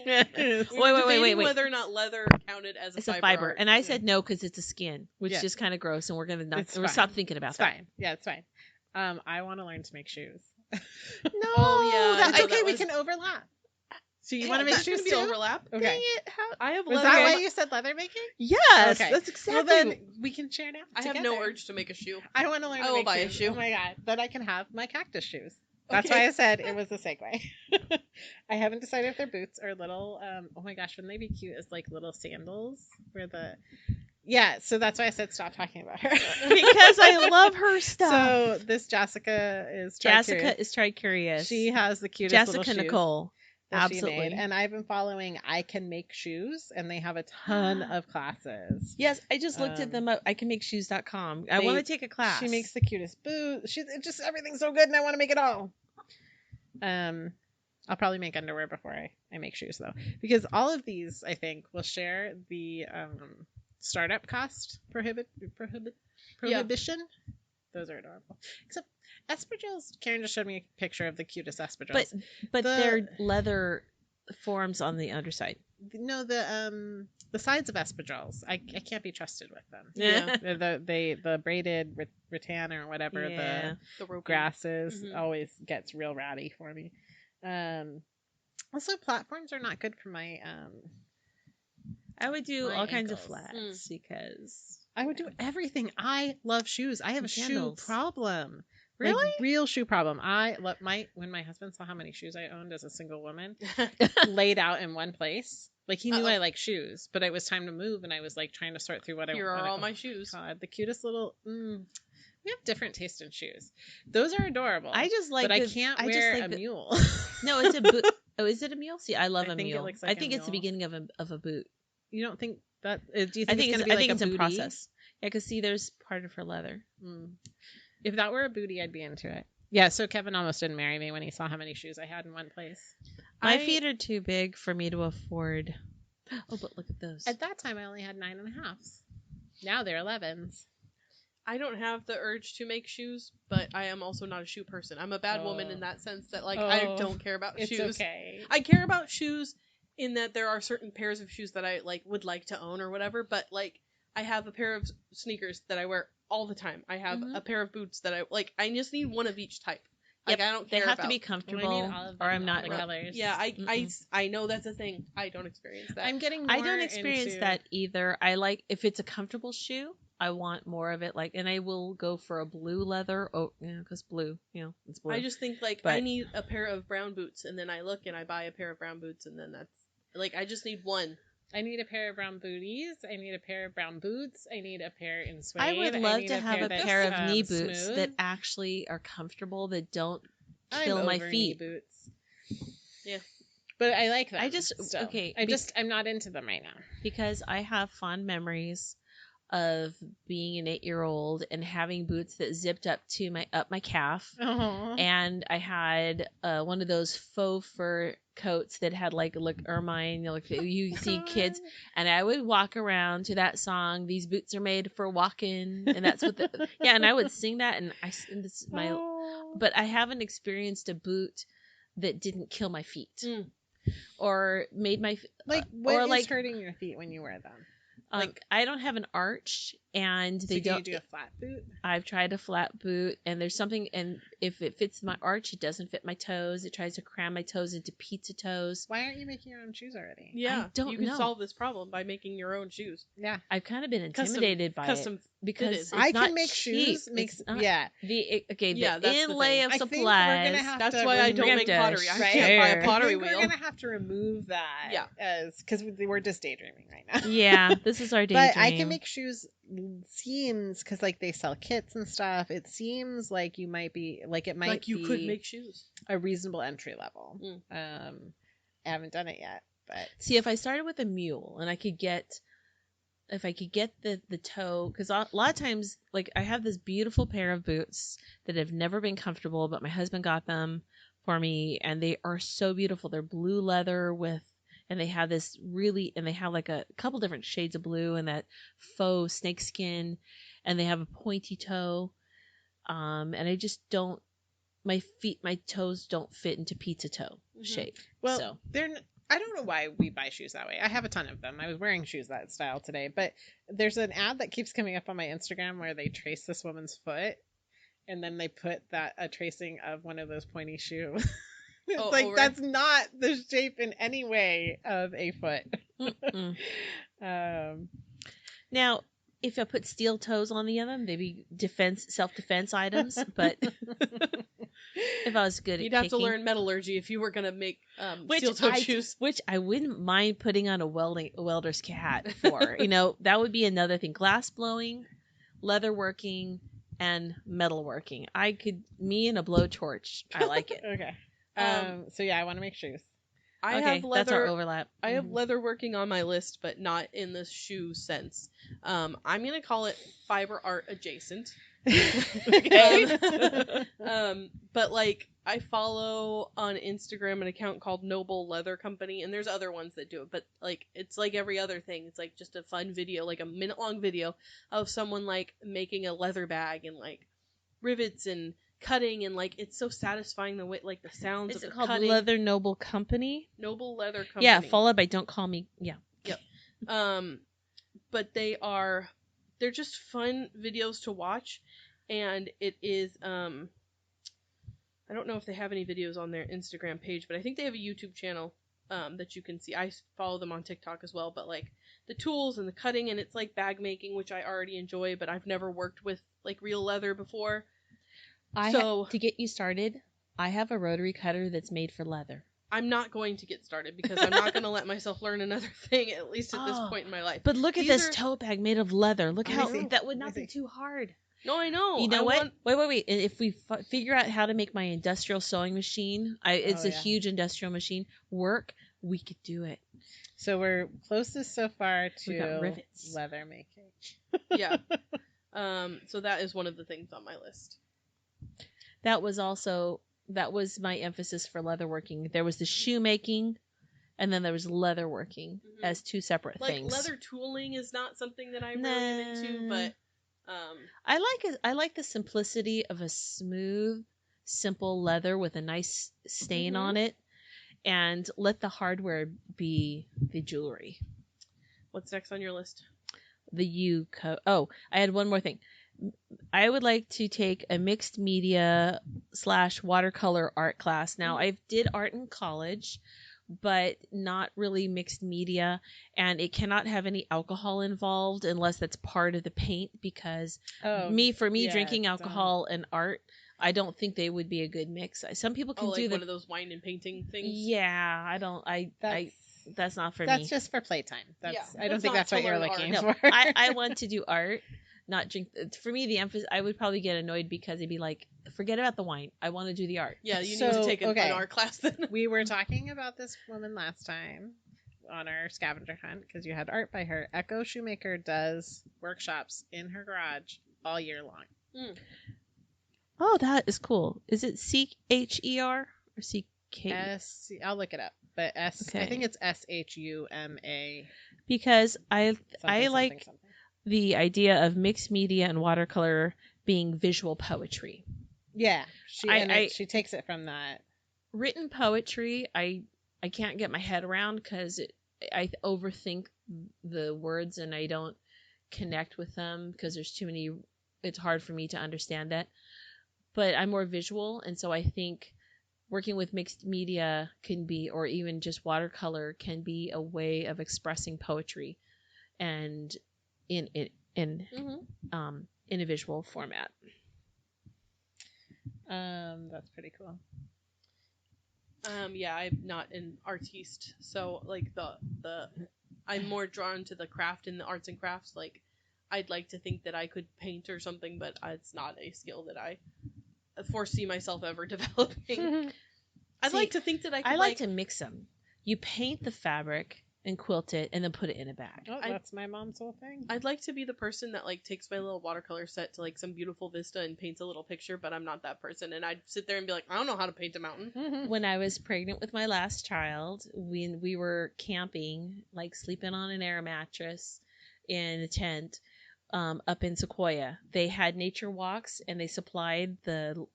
S1: We were debating
S2: wait.
S1: whether or not leather counted as
S2: It's
S1: a
S2: a fiber,
S1: art.
S2: and I said no because it's a skin, which
S3: Yeah.
S2: is just kind of gross, and we're gonna not.
S3: It's
S2: We're
S3: fine.
S2: stop thinking about
S3: It's
S2: that.
S3: fine. Yeah, it's fine. I want to learn to make shoes.
S2: No,
S1: Oh, yeah, I
S3: That's
S1: know
S3: okay.
S1: that
S3: We
S1: was-
S3: can overlap. So you
S1: Yeah,
S3: want to make
S1: that's
S3: shoes
S1: gonna be
S3: too?
S1: overlap.
S3: Okay.
S2: Dang it! How...
S1: I have
S3: Was
S1: leather.
S3: that why you said leather making?
S2: Yes,
S3: Okay.
S2: that's exactly.
S3: Well, then we can share now.
S1: I have
S3: together.
S1: no urge to make a shoe.
S3: I want to learn.
S1: I
S3: to
S1: will
S3: make
S1: buy a
S3: shoes.
S1: shoe.
S3: Oh my god! Then I can have my cactus shoes. That's
S1: Okay.
S3: why I said it was a segue. I haven't decided if they're boots or little. Oh my gosh, wouldn't they be cute as like little sandals? Yeah. So that's why I said stop talking about her.
S2: because I love her stuff.
S3: So this Jessica is
S2: Jessica is tri-curious.
S3: She has the cutest little
S2: Jessica
S3: shoes
S2: Nicole.
S3: that she
S2: Absolutely.
S3: made. And I've been following I Can Make Shoes, and they have a ton of classes.
S2: Yes, I just looked at them up. I can make shoes.com. I
S3: they-
S2: want to take a class.
S3: She makes the cutest boots. It just everything's so good, and I want to make it all. I'll probably make underwear before I make shoes though, because all of these I think will share the startup cost prohibition. Those are adorable. Except espadrilles. Karen just showed me a picture of the cutest espadrilles.
S2: but
S3: the-
S2: they're leather forms on the underside.
S3: No, the sides of espadrilles. I can't be trusted with them.
S1: Yeah.
S3: The braided rattan or whatever
S2: Yeah.
S1: The rope.
S3: grasses
S1: Mhm.
S3: always gets real ratty for me. Also platforms are not good for my
S2: I would do
S3: My
S2: all kinds of
S3: ankles.
S2: flats because
S3: I would do everything. I love shoes. I have a shoe
S2: Sandals.
S3: problem.
S2: Really?
S3: Like, real shoe problem. I love when my husband saw how many shoes I owned as a single woman laid out in one place. Like he knew
S1: Uh-oh.
S3: I like shoes, but it was time to move, and I was like trying to sort through what I
S1: Here are
S3: what I-
S1: all my shoes.
S3: God, the cutest little. We have different taste in shoes. Those are adorable.
S2: I just like.
S3: but I
S2: the-
S3: can't
S2: I just
S3: wear
S2: like
S3: a
S2: the-
S3: mule.
S2: No, it's a boot. Oh, is it a mule? See, I love
S3: I
S2: a
S3: think it
S2: mule.
S3: looks
S2: I
S3: like a
S2: think it's the
S3: mule.
S2: beginning of a boot.
S3: You don't think that? Do you think
S2: I think
S3: it's
S2: it's,
S3: gonna be
S2: I
S3: like
S2: think
S3: a
S2: it's in
S3: booty?
S2: process. Yeah, because see, there's part of her leather.
S3: If that were a booty, I'd be into it. Yeah. So Kevin almost didn't marry me when he saw how many shoes I had in one place.
S2: My
S1: I-
S2: feet are too big for me to afford. Oh, but look at those.
S3: At that time, I only had 9.5s. Now they're 11s.
S1: I don't have the urge to make shoes, but I am also not a shoe person. I'm a bad woman
S3: Oh.
S1: in that sense that like I
S3: Oh,
S1: don't care about
S3: It's
S1: shoes.
S3: okay.
S1: I care about shoes in that there are certain pairs of shoes that I like would like to own or whatever, but like I have a pair of sneakers that I wear all the time. I have a pair of boots that I just need one of each type. Like I don't care
S2: They have to
S1: about,
S2: be comfortable,
S3: Well, I need all of them
S2: or
S3: in
S2: I'm
S3: all
S2: not.
S3: the colors.
S1: Yeah, I know that's a thing. I don't experience that.
S3: I'm getting.
S2: I
S3: more
S2: don't experience
S3: into-
S2: that either. I like if it's a comfortable shoe. I want more of it, like, and I will go for a blue leather. Oh, yeah, because blue, it's blue.
S1: I just think like I
S2: But-
S1: need a pair of brown boots, and then I look and I buy a pair of brown boots, and then that's like I just need one.
S3: I need a pair of brown booties. I need a pair of brown boots. I need a pair in suede.
S2: I would love
S3: need
S2: to have a
S3: that's,
S2: pair of knee boots
S3: smooth.
S2: that actually are comfortable, that don't
S3: I'm
S2: kill my
S3: over knee
S2: feet.
S3: boots.
S1: Yeah.
S3: But I like them.
S2: I just-
S3: still.
S2: okay,
S3: I'm not into them right now.
S2: Because I have fond memories of being an 8-year-old and having boots that zipped up to my calf.
S3: Oh.
S2: And I had one of those faux fur coats that had like ermine, you see kids, and I would walk around to that song. These boots are made for walking, and that's what and I would sing that, and this is my. But I haven't experienced a boot that didn't kill my feet, or made my
S3: Like what is hurting your feet when you wear them?
S2: I don't have an arch, and they
S3: So do
S2: don't.
S3: you do a flat boot?
S2: I've tried a flat boot, and there's something, and if it fits my arch, it doesn't fit my toes. It tries to cram my toes into pizza toes.
S3: Why aren't you making your own shoes already?
S1: Yeah,
S2: don't
S1: you can
S2: know.
S1: solve this problem by making your own shoes.
S3: Yeah.
S2: I've kind of been intimidated by
S1: custom
S2: it because
S1: fitted.
S2: it's
S3: I
S2: not
S3: can make
S2: cheap.
S3: shoes. Makes
S2: It's not-
S3: yeah.
S2: The
S1: Yeah, that's the
S2: inlay
S1: thing.
S2: of
S3: I think we're
S2: supplies.
S3: gonna have
S1: That's
S3: to
S1: why I
S3: remove
S1: don't make
S2: to
S1: pottery. I
S3: right?
S1: can't buy
S2: share.
S1: a pottery
S3: I think
S1: wheel.
S3: We're gonna have to remove that.
S1: Yeah.
S3: Because we're just daydreaming right now.
S2: Yeah, this is our daydream.
S3: But I can make shoes. Seems because like they sell kits and stuff. It seems like you might be like it might
S1: Like you
S3: be
S1: could make shoes.
S3: a reasonable entry level.
S1: Mm.
S3: I haven't done it yet, but
S2: See, if I started with a mule and I could get the toe, because a lot of times, like, I have this beautiful pair of boots that have never been comfortable, but my husband got them for me, and they are so beautiful. They're blue leather and they have like a couple different shades of blue and that faux snake skin, and they have a pointy toe. And I just don't, my toes don't fit into pizza toe shape.
S3: well,
S2: So
S3: I don't know why we buy shoes that way. I have a ton of them. I was wearing shoes that style today, but there's an ad that keeps coming up on my Instagram where they trace this woman's foot, and then they put a tracing of one of those pointy shoes. It's
S1: over.
S3: that's not the shape in any way of a foot.
S2: mm-mm.
S3: um,
S2: Now, if I put steel toes on the of them, they'd be self-defense items. But if I was good at
S1: You'd have to
S2: kicking,
S1: learn metallurgy if you were gonna make
S2: which
S1: steel-toed shoes.
S2: which I wouldn't mind putting on a welder's hat for. That would be another thing: glass blowing, leather working, and metal working. Me and a blowtorch. I like it.
S3: okay. So yeah, I want to make shoes.
S1: I
S2: Okay,
S1: have
S2: that's our
S1: leather.
S2: overlap.
S1: I have leather working on my list, but not in the shoe sense. I'm gonna call it fiber art adjacent.
S3: Okay.
S1: But like I follow on Instagram an account called Noble Leather Company, and there's other ones that do it, but like it's like every other thing. It's like just a fun video, like a minute-long video of someone like making a leather bag and like rivets and cutting, and like it's so satisfying the way like the sounds
S2: Is
S1: of
S2: it
S1: the
S2: called
S1: cutting.
S2: Leather Noble Company?
S1: Noble Leather Company.
S2: Yeah, followed by Don't Call Me. Yeah.
S1: But they're just fun videos to watch, and it is I don't know if they have any videos on their Instagram page, but I think they have a YouTube channel that you can see. I follow them on TikTok as well, but like the tools and the cutting, and it's like bag making, which I already enjoy, but I've never worked with like real leather before.
S2: To get you started, I have a rotary cutter that's made for leather.
S1: I'm not going to get started because I'm not going to let myself learn another thing, at least at this
S2: Oh,
S1: point in my life.
S2: But look at
S1: These
S2: this
S1: are-
S2: tote bag made of leather. Look
S3: Let
S2: how
S3: me see.
S2: that would not
S3: Let me
S2: be
S3: see.
S2: too hard.
S1: No, I know.
S2: You know
S1: I
S2: what?
S1: want-
S2: Wait. If we figure out how to make my industrial sewing machine, it's
S3: Oh,
S2: a
S3: yeah.
S2: huge industrial machine, work, we could do it.
S3: So we're closest so far
S2: We got
S3: to
S2: rivets.
S3: leather making.
S1: Yeah. So that is one of the things on my list.
S2: That was my emphasis for leather working. There was the shoemaking, and then there was leather working
S1: Mhm.
S2: as two separate
S1: Like
S2: things.
S1: leather tooling is not something that I'm really into, but
S2: I like the simplicity of a smooth, simple leather with a nice stain
S1: Mhm.
S2: on it. and let the hardware be the jewelry.
S1: What's next on your list?
S2: The U code. Oh, I had one more thing. I would like to take a mixed media / watercolor art class. Now, I did art in college, but not really mixed media, and it cannot have any alcohol involved unless that's part of the paint, because drinking alcohol and art, I don't think they would be a good mix. Some people can do
S1: one of those wine and painting things.
S2: Yeah, that's not for me.
S3: That's just for playtime. I don't think that's what you're looking for.
S2: I want to do art, not drink. For me, the emphasis, I would probably get annoyed because it'd be like, forget about the wine. I want to do the art.
S1: Yeah, you need to take an art class then.
S3: We were talking about this woman last time on our scavenger hunt because you had art by her. Echo Shoemaker does workshops in her garage all year long.
S1: Mm.
S2: Oh, that is cool. Is it CHER or CK?
S3: I'll look it up. But I think it's SHUMA.
S2: Because I like the idea of mixed media and watercolor being visual poetry.
S3: Yeah, she takes it from that.
S2: Written poetry, I can't get my head around because I overthink the words and I don't connect with them because there's too many. It's hard for me to understand that. But I'm more visual, and so I think working with mixed media can be, or even just watercolor can be, a way of expressing poetry, and in a visual format.
S3: That's pretty cool.
S1: Yeah, I'm not an artiste, so like I'm more drawn to the craft and the arts and crafts. Like, I'd like to think that I could paint or something, but it's not a skill that I foresee myself ever developing. I'd like to think that I could.
S2: I like to mix them. You paint the fabric and quilt it and then put it in a bag.
S3: Oh, that's my mom's whole thing.
S1: I'd like to be the person that like takes my little watercolor set to like some beautiful vista and paints a little picture, but I'm not that person, and I'd sit there and be like, I don't know how to paint a mountain.
S2: When I was pregnant with my last child, we were camping, like sleeping on an air mattress in a tent up in Sequoia. They had nature walks and they supplied the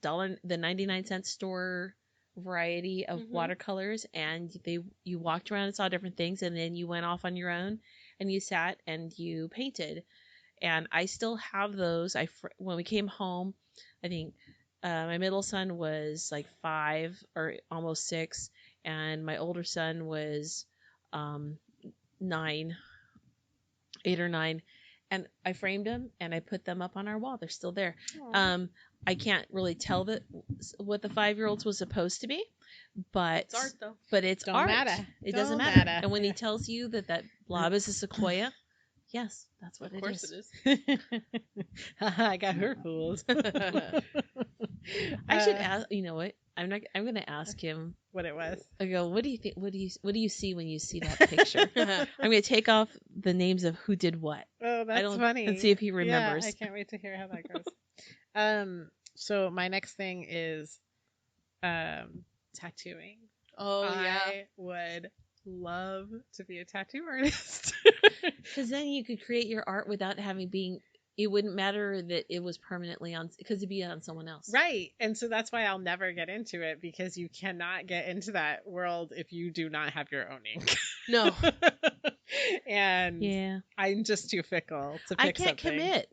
S2: 99-cent store variety of watercolors, and you walked around and saw different things, and then you went off on your own and you sat and you painted. And I still have those. When we came home, I think my middle son was like 5 or almost 6, and my older son was 9, 8 or 9, and I framed them and I put them up on our wall. They're still there. Aww. I can't really tell what the 5-year-olds was supposed to be, but
S1: it's art though.
S2: But it's
S3: Don't
S2: art.
S3: Matter.
S2: It doesn't matter. And when he tells you that blob is a sequoia, yes, that's what it is. Of course
S1: it is.
S3: I got her fools.
S2: I should ask. You know what? I'm going to ask him
S3: what it was.
S2: I go, what do you think? What do you see when you see that picture? I'm going to take off the names of who did what.
S3: Oh, that's funny.
S2: And see if he remembers.
S3: Yeah, I can't wait to hear how that goes. So my next thing is tattooing.
S1: Oh, yeah.
S3: I would love to be a tattoo artist.
S2: Because then you could create your art without it wouldn't matter that it was permanently on, because it'd be on someone else.
S3: Right. And so that's why I'll never get into it, because you cannot get into that world if you do not have your own ink.
S1: No.
S3: And
S2: yeah,
S3: I'm just too fickle to pick something.
S2: I can't
S3: commit.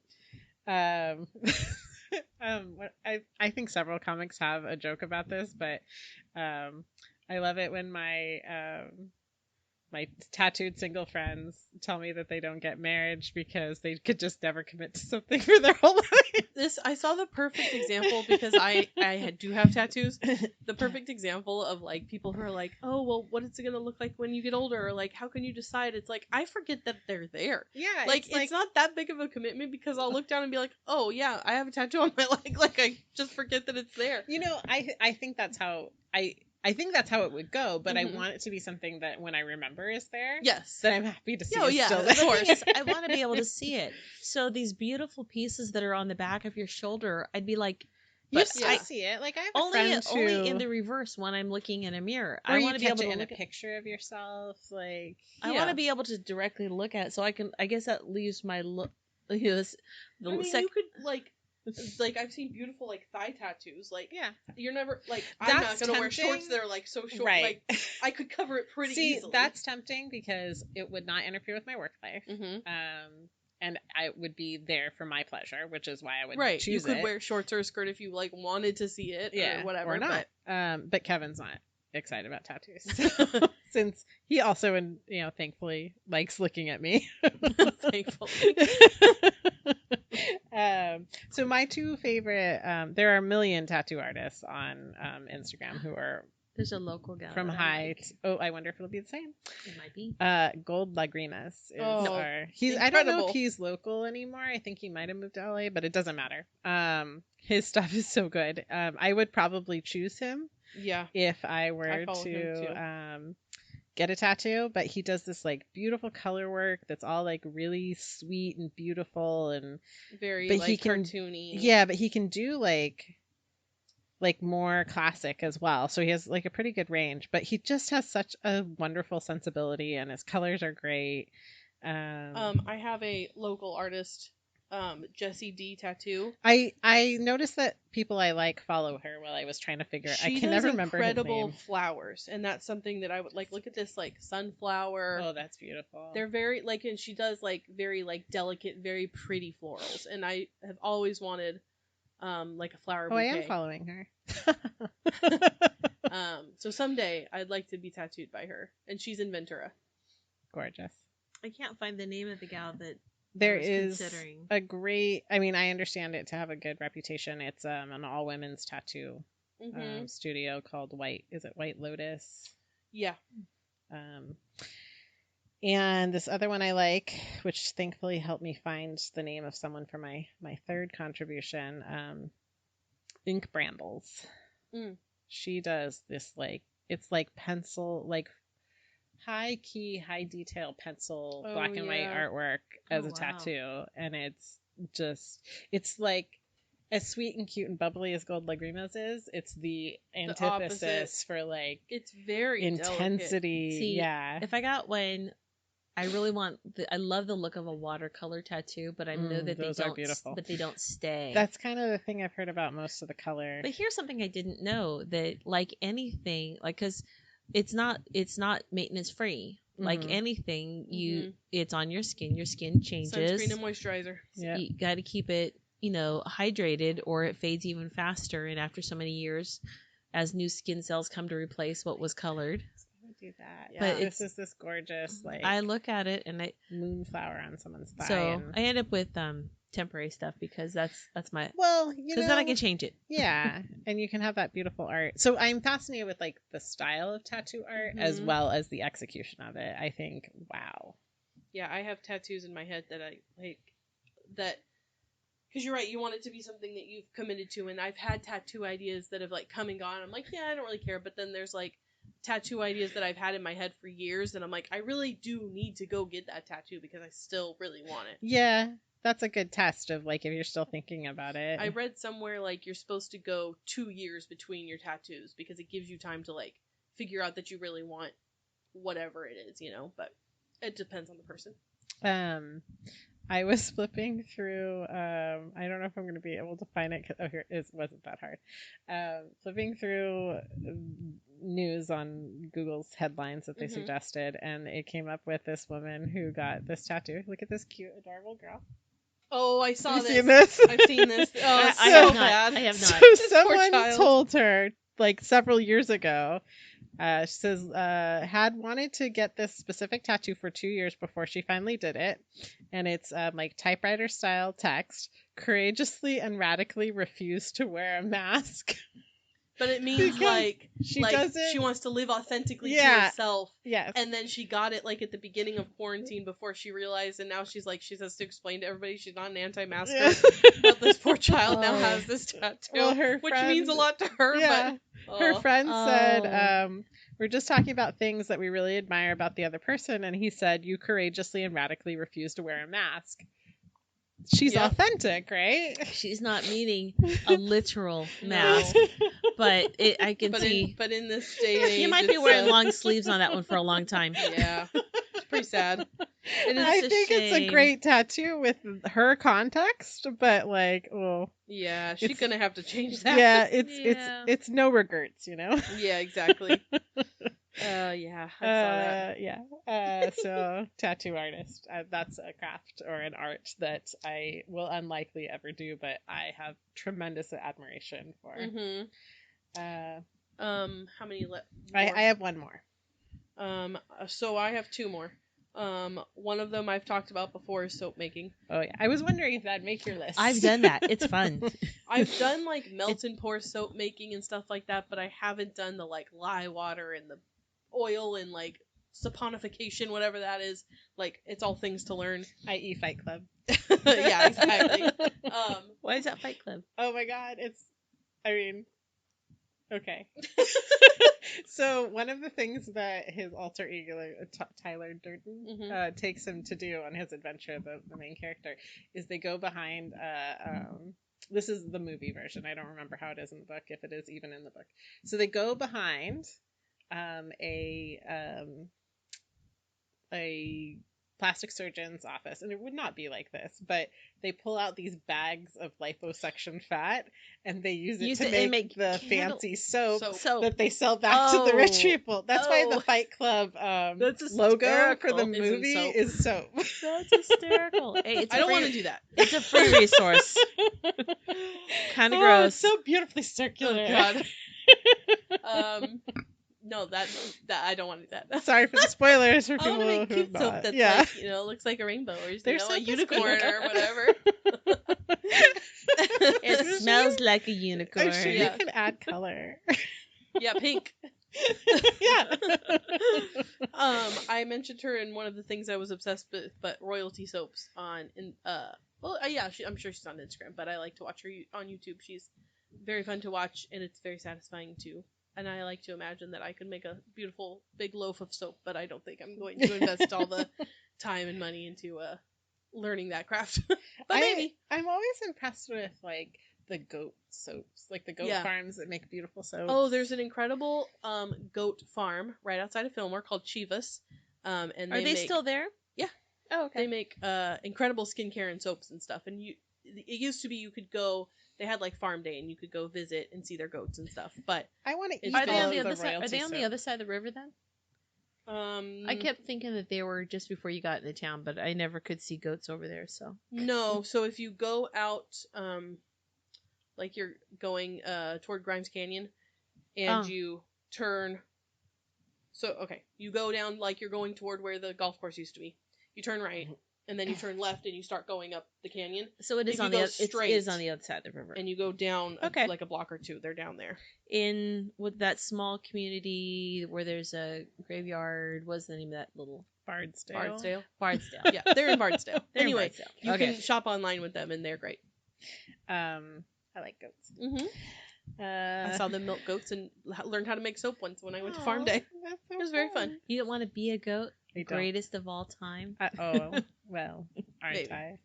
S3: I think several comics have a joke about this, but I love it when my tattooed single friends tell me that they don't get marriage because they could just never commit to something for their whole life.
S1: I saw the perfect example, because I do have tattoos. The perfect example of like people who are like, oh, well, what is it going to look like when you get older? Or like, how can you decide? It's like, I forget that they're there.
S3: Yeah.
S1: It's not that big of a commitment, because I'll look down and be like, oh yeah, I have a tattoo on my leg. Like, I just forget that it's there.
S3: You know, I think that's how I think that's how it would go, but I want it to be something that when I remember is there,
S1: yes,
S3: that I'm happy to see.
S1: Oh, yeah,
S3: still
S1: of course.
S2: I want to be able to see it. So these beautiful pieces that are on the back of your shoulder, I'd be like,
S3: I see it. Like, I have
S2: only in the reverse when I'm looking in a mirror.
S3: I want to be able to look at a picture of yourself. Like,
S2: I want to be able to directly look at it, so I guess that leaves my look.
S1: You could like Like, I've seen beautiful, like, thigh tattoos. Like,
S3: Yeah.
S1: you're never, like, I'm not
S3: That's
S1: going to wear
S3: tempting.
S1: shorts that are, like, so short.
S3: Right.
S1: Like, I could cover it pretty
S3: See,
S1: easily.
S3: that's tempting because it would not interfere with my work life.
S1: Mm-hmm.
S3: And I would be there for my pleasure, which is why I would
S1: Right.
S3: choose
S1: You could
S3: it.
S1: wear shorts or a skirt if you, like, wanted to see it or whatever.
S3: Or not.
S1: But...
S3: But Kevin's not excited about tattoos. Since he also, thankfully, likes looking at me.
S1: Thankfully.
S3: So my two favorite, there are a million tattoo artists on Instagram who are
S2: There's a local guy
S3: from
S2: that I
S3: high.
S2: like.
S3: I wonder if it'll be the same.
S2: It might be.
S3: Gold Lagrimas is
S1: Oh,
S3: he's. I don't know
S1: incredible.
S3: if he's local anymore. I think he might have moved to LA, but it doesn't matter. His stuff is so good. I would probably choose him
S1: Yeah.
S3: if I were
S1: follow him, too.
S3: to get a tattoo. But he does this like beautiful color work that's all like really sweet and beautiful, and
S1: Very,
S3: but
S1: like,
S3: he can-
S1: cartoony.
S3: yeah, but he can do like more classic as well. So he has like a pretty good range, but he just has such a wonderful sensibility, and his colors are great.
S1: I have a local artist, Jessie D Tattoo.
S3: I noticed that people I like follow her while I was trying to figure out. I
S1: She
S3: can
S1: does
S3: never remember his
S1: incredible
S3: name.
S1: flowers, and that's something that I would like. Look at this, like, sunflower.
S3: Oh, that's beautiful.
S1: They're very, like, and she does, like, very, like, delicate, very pretty florals, and I have always wanted, like, a flower
S3: Oh, I
S1: bouquet.
S3: am following her.
S1: So someday I'd like to be tattooed by her, and she's in Ventura.
S3: Gorgeous.
S2: I can't find the name of the gal that
S3: There
S2: I was
S3: is
S2: considering.
S3: a great. I mean, I understand it to have a good reputation. It's an all women's tattoo
S1: Mm-hmm.
S3: studio called White. Is it White Lotus?
S1: Yeah.
S3: And this other one I like, which thankfully helped me find the name of someone for my third contribution, Ink Brambles.
S1: Mm.
S3: She does this like, it's like pencil, like high key, high detail pencil,
S1: Oh,
S3: black and white
S1: yeah.
S3: artwork as
S2: Oh,
S3: a
S2: wow.
S3: tattoo. And it's like as sweet and cute and bubbly as Gold Lagrimas is. It's the antithesis
S1: opposite.
S3: for like
S1: It's very delicate.
S3: intensity.
S2: See,
S3: yeah.
S2: If I got one, I really want. I love the look of a watercolor tattoo, but I know that
S3: those
S2: they
S3: are
S2: don't.
S3: beautiful.
S2: But they don't stay.
S3: That's kind of the thing I've heard about most of the color.
S2: But here's something I didn't know, that like anything, like, because it's not maintenance free. Like
S3: Mhm.
S2: anything,
S1: Mhm.
S2: it's on your skin changes.
S1: Sunscreen and moisturizer.
S3: Yeah.
S2: You got to keep it, hydrated, or it fades even faster. And after so many years, as new skin cells come to replace what was colored,
S3: I would do that.
S1: Yeah.
S2: But
S3: This is this gorgeous like
S2: I look at it and
S3: moonflower on someone's thigh.
S2: so
S3: and-
S2: I end up with temporary stuff because that's my,
S3: well,
S2: because then I can change it.
S3: yeah, and you can have that beautiful art. So I'm fascinated with like the style of tattoo art as
S1: Mhm.
S3: well as the execution of it. I think, wow.
S1: Yeah, I have tattoos in my head that I like. That, because you're right, you want it to be something that you've committed to, and I've had tattoo ideas that have like come and gone. I'm like, yeah, I don't really care. But then there's like tattoo ideas that I've had in my head for years, and I'm like, I really do need to go get that tattoo because I still really want it.
S3: Yeah, that's a good test of like if you're still thinking about it.
S1: I read somewhere like you're supposed to go 2 years between your tattoos because it gives you time to like figure out that you really want whatever it is, but it depends on the person.
S3: I was flipping through. I don't know if I'm going to be able to find it. Oh, here it wasn't that hard. Flipping through news on Google's headlines that they
S1: Mhm.
S3: suggested, and it came up with this woman who got this tattoo. Look at this cute, adorable girl.
S1: Oh, I saw
S3: You
S1: this.
S3: seen this?
S1: I've seen this. Oh, it's
S2: I
S1: so
S2: have not.
S1: bad.
S2: I have not.
S3: So
S1: This poor
S3: someone
S1: child.
S3: told her like several years ago. She says had wanted to get this specific tattoo for 2 years before she finally did it, and it's like typewriter style text. Courageously and radically refused to wear a mask.
S1: But it means
S3: Because
S1: like
S3: she
S1: like
S3: doesn't.
S1: she wants to live authentically to
S3: Yeah.
S1: herself.
S3: Yes.
S1: And then she got it like at the beginning of quarantine before she realized, and now she's like she has to explain to everybody she's not an anti-masker.
S3: Yeah.
S1: But this poor child now
S2: Oh.
S1: has this tattoo,
S3: Well, her
S1: which
S3: friend-
S1: means a lot to her.
S3: Yeah.
S1: But
S3: Her friend said,
S2: Oh.
S3: we're just talking about things that we really admire about the other person, and he said, you courageously and radically refuse to wear a mask. She's
S1: Yep.
S3: authentic, right?
S2: She's not meaning a literal
S1: No.
S2: mask, but I can see.
S1: But in this day and age,
S2: You might be
S1: it's,
S2: wearing long sleeves on that one for a long time.
S1: Yeah, it's pretty sad. It is
S3: I
S2: a
S3: think it's a
S2: shame.
S3: great tattoo with her context, but like, well,
S1: Yeah, she's
S3: It's-
S1: gonna have to change that.
S3: yeah,
S2: Yeah.
S3: it's no regrets, you know.
S1: Yeah, exactly. Yeah, I saw that.
S3: Yeah. So tattoo artist. That's a craft or an art that I will unlikely ever do, but I have tremendous admiration for.
S1: Mm-hmm.
S3: Uh,
S1: How many left?
S3: I have one more.
S1: So I have two more. One of them I've talked about before is soap making.
S3: Oh yeah, I was wondering if that'd make your list.
S2: I've done that. It's fun.
S1: I've done like melt and pour soap making and stuff like that, but I haven't done the like lye water and the oil and like saponification, whatever that is. Like, it's all things to learn.
S3: i.e. Fight Club.
S1: Yeah, exactly.
S2: Why is that Fight Club?
S3: Oh my god, okay. So one of the things that his alter ego, Tyler Durden,
S1: Mhm.
S3: takes him to do on his adventure, the main character, is they go behind. This is the movie version. I don't remember how it is in the book, if it is even in the book. So they go behind a plastic surgeon's office, and it would not be like this, but they pull out these bags of liposuction fat and they use it to make the fancy soap
S2: Soap.
S3: that they sell back to the rich
S2: Oh.
S3: people. That's why the
S2: Oh.
S3: Fight Club
S2: That's
S3: logo for the
S2: hysterical.
S1: Isn't
S3: movie
S1: soap.
S3: is soap.
S2: That's hysterical. Hey, it's
S1: I
S2: a
S1: don't
S2: free,
S1: want to do that.
S2: It's a free resource. Kind of
S3: Oh,
S2: gross.
S3: it's so beautifully circular.
S1: Oh God. No, that I don't want to do that.
S3: Sorry for the spoilers for
S1: I
S3: people
S1: want to make
S3: who
S1: cute
S3: not.
S1: soap that's
S3: Yeah.
S1: like, looks like a rainbow or
S3: Their
S1: a
S3: soap is
S1: unicorn
S3: good.
S1: or whatever.
S2: It smells like a unicorn.
S3: I'm sure
S1: Yeah.
S3: you can add color.
S1: Yeah, pink.
S3: Yeah.
S1: I mentioned her in one of the things I was obsessed with, but royalty soaps I'm sure she's on Instagram, but I like to watch her on YouTube. She's very fun to watch, and it's very satisfying too. And I like to imagine that I could make a beautiful big loaf of soap, but I don't think I'm going to invest all the time and money into learning that craft. But maybe.
S3: I'm always impressed with like the goat soaps, like the goat
S1: Yeah.
S3: farms that make beautiful soaps.
S1: Oh, there's an incredible goat farm right outside of Fillmore called Chivas. And
S2: Are they still there?
S1: Yeah.
S2: Oh, okay.
S1: They make incredible skincare and soaps and stuff. And it used to be you could go. They had like farm day, and you could go visit and see their goats and stuff. But
S3: I want to eat
S2: Are they
S3: all
S2: on the
S3: of
S2: other side? Are
S3: royalty
S2: they on the
S3: soap.
S2: other side of the river then? I kept thinking that they were just before you got into town, but I never could see goats over there. So
S1: No, so if you go out, like you're going toward Grimes Canyon, and you turn. So okay, you go down like you're going toward where the golf course used to be. You turn right, and then you turn left, and you start going up the canyon.
S2: So it is
S1: If you
S2: on the
S1: go
S2: it
S1: straight-
S2: is on the other side of the river.
S1: And you go down
S2: Okay.
S1: like a block or two. They're down there.
S2: In with that small community where there's a graveyard, what's the name of that little
S1: Bardsdale.
S2: Bardsdale?
S1: Yeah, they're in Bardsdale.
S2: They're in
S1: Anyway,
S2: Bardsdale.
S1: you
S2: Okay.
S1: can shop online with them, and they're great.
S3: I like goats.
S1: Mm-hmm. I saw them milk goats and learned how to make soap once when I went to farm day.
S3: That's so
S1: It was very fun.
S2: You don't want to be a goat?
S3: I don't.
S2: Greatest of all time.
S3: Oh, well, aren't
S1: Maybe.
S3: I?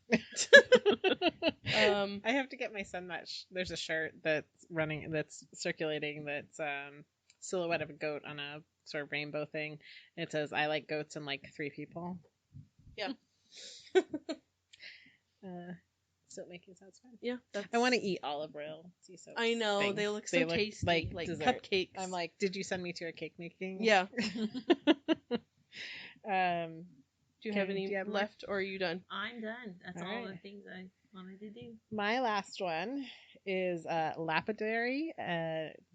S1: Um,
S3: I have to get my son that. There's a shirt that's circulating. That's silhouette of a goat on a sort of rainbow thing. And it says, "I like goats and like 3 people."
S1: Yeah.
S3: Soap making sounds fun.
S1: yeah, that's...
S3: I want to eat all of royalty soap.
S1: I know they look so tasty, like
S3: dessert.
S1: cupcakes.
S3: I'm like, did you send me to a cake making?
S1: yeah. Do you have
S3: Karin,
S1: any
S3: do you have more?
S1: left, or are you done?
S2: I'm done. That's
S3: All
S2: all the
S3: right.
S2: things I wanted to do.
S3: My last one is lapidary,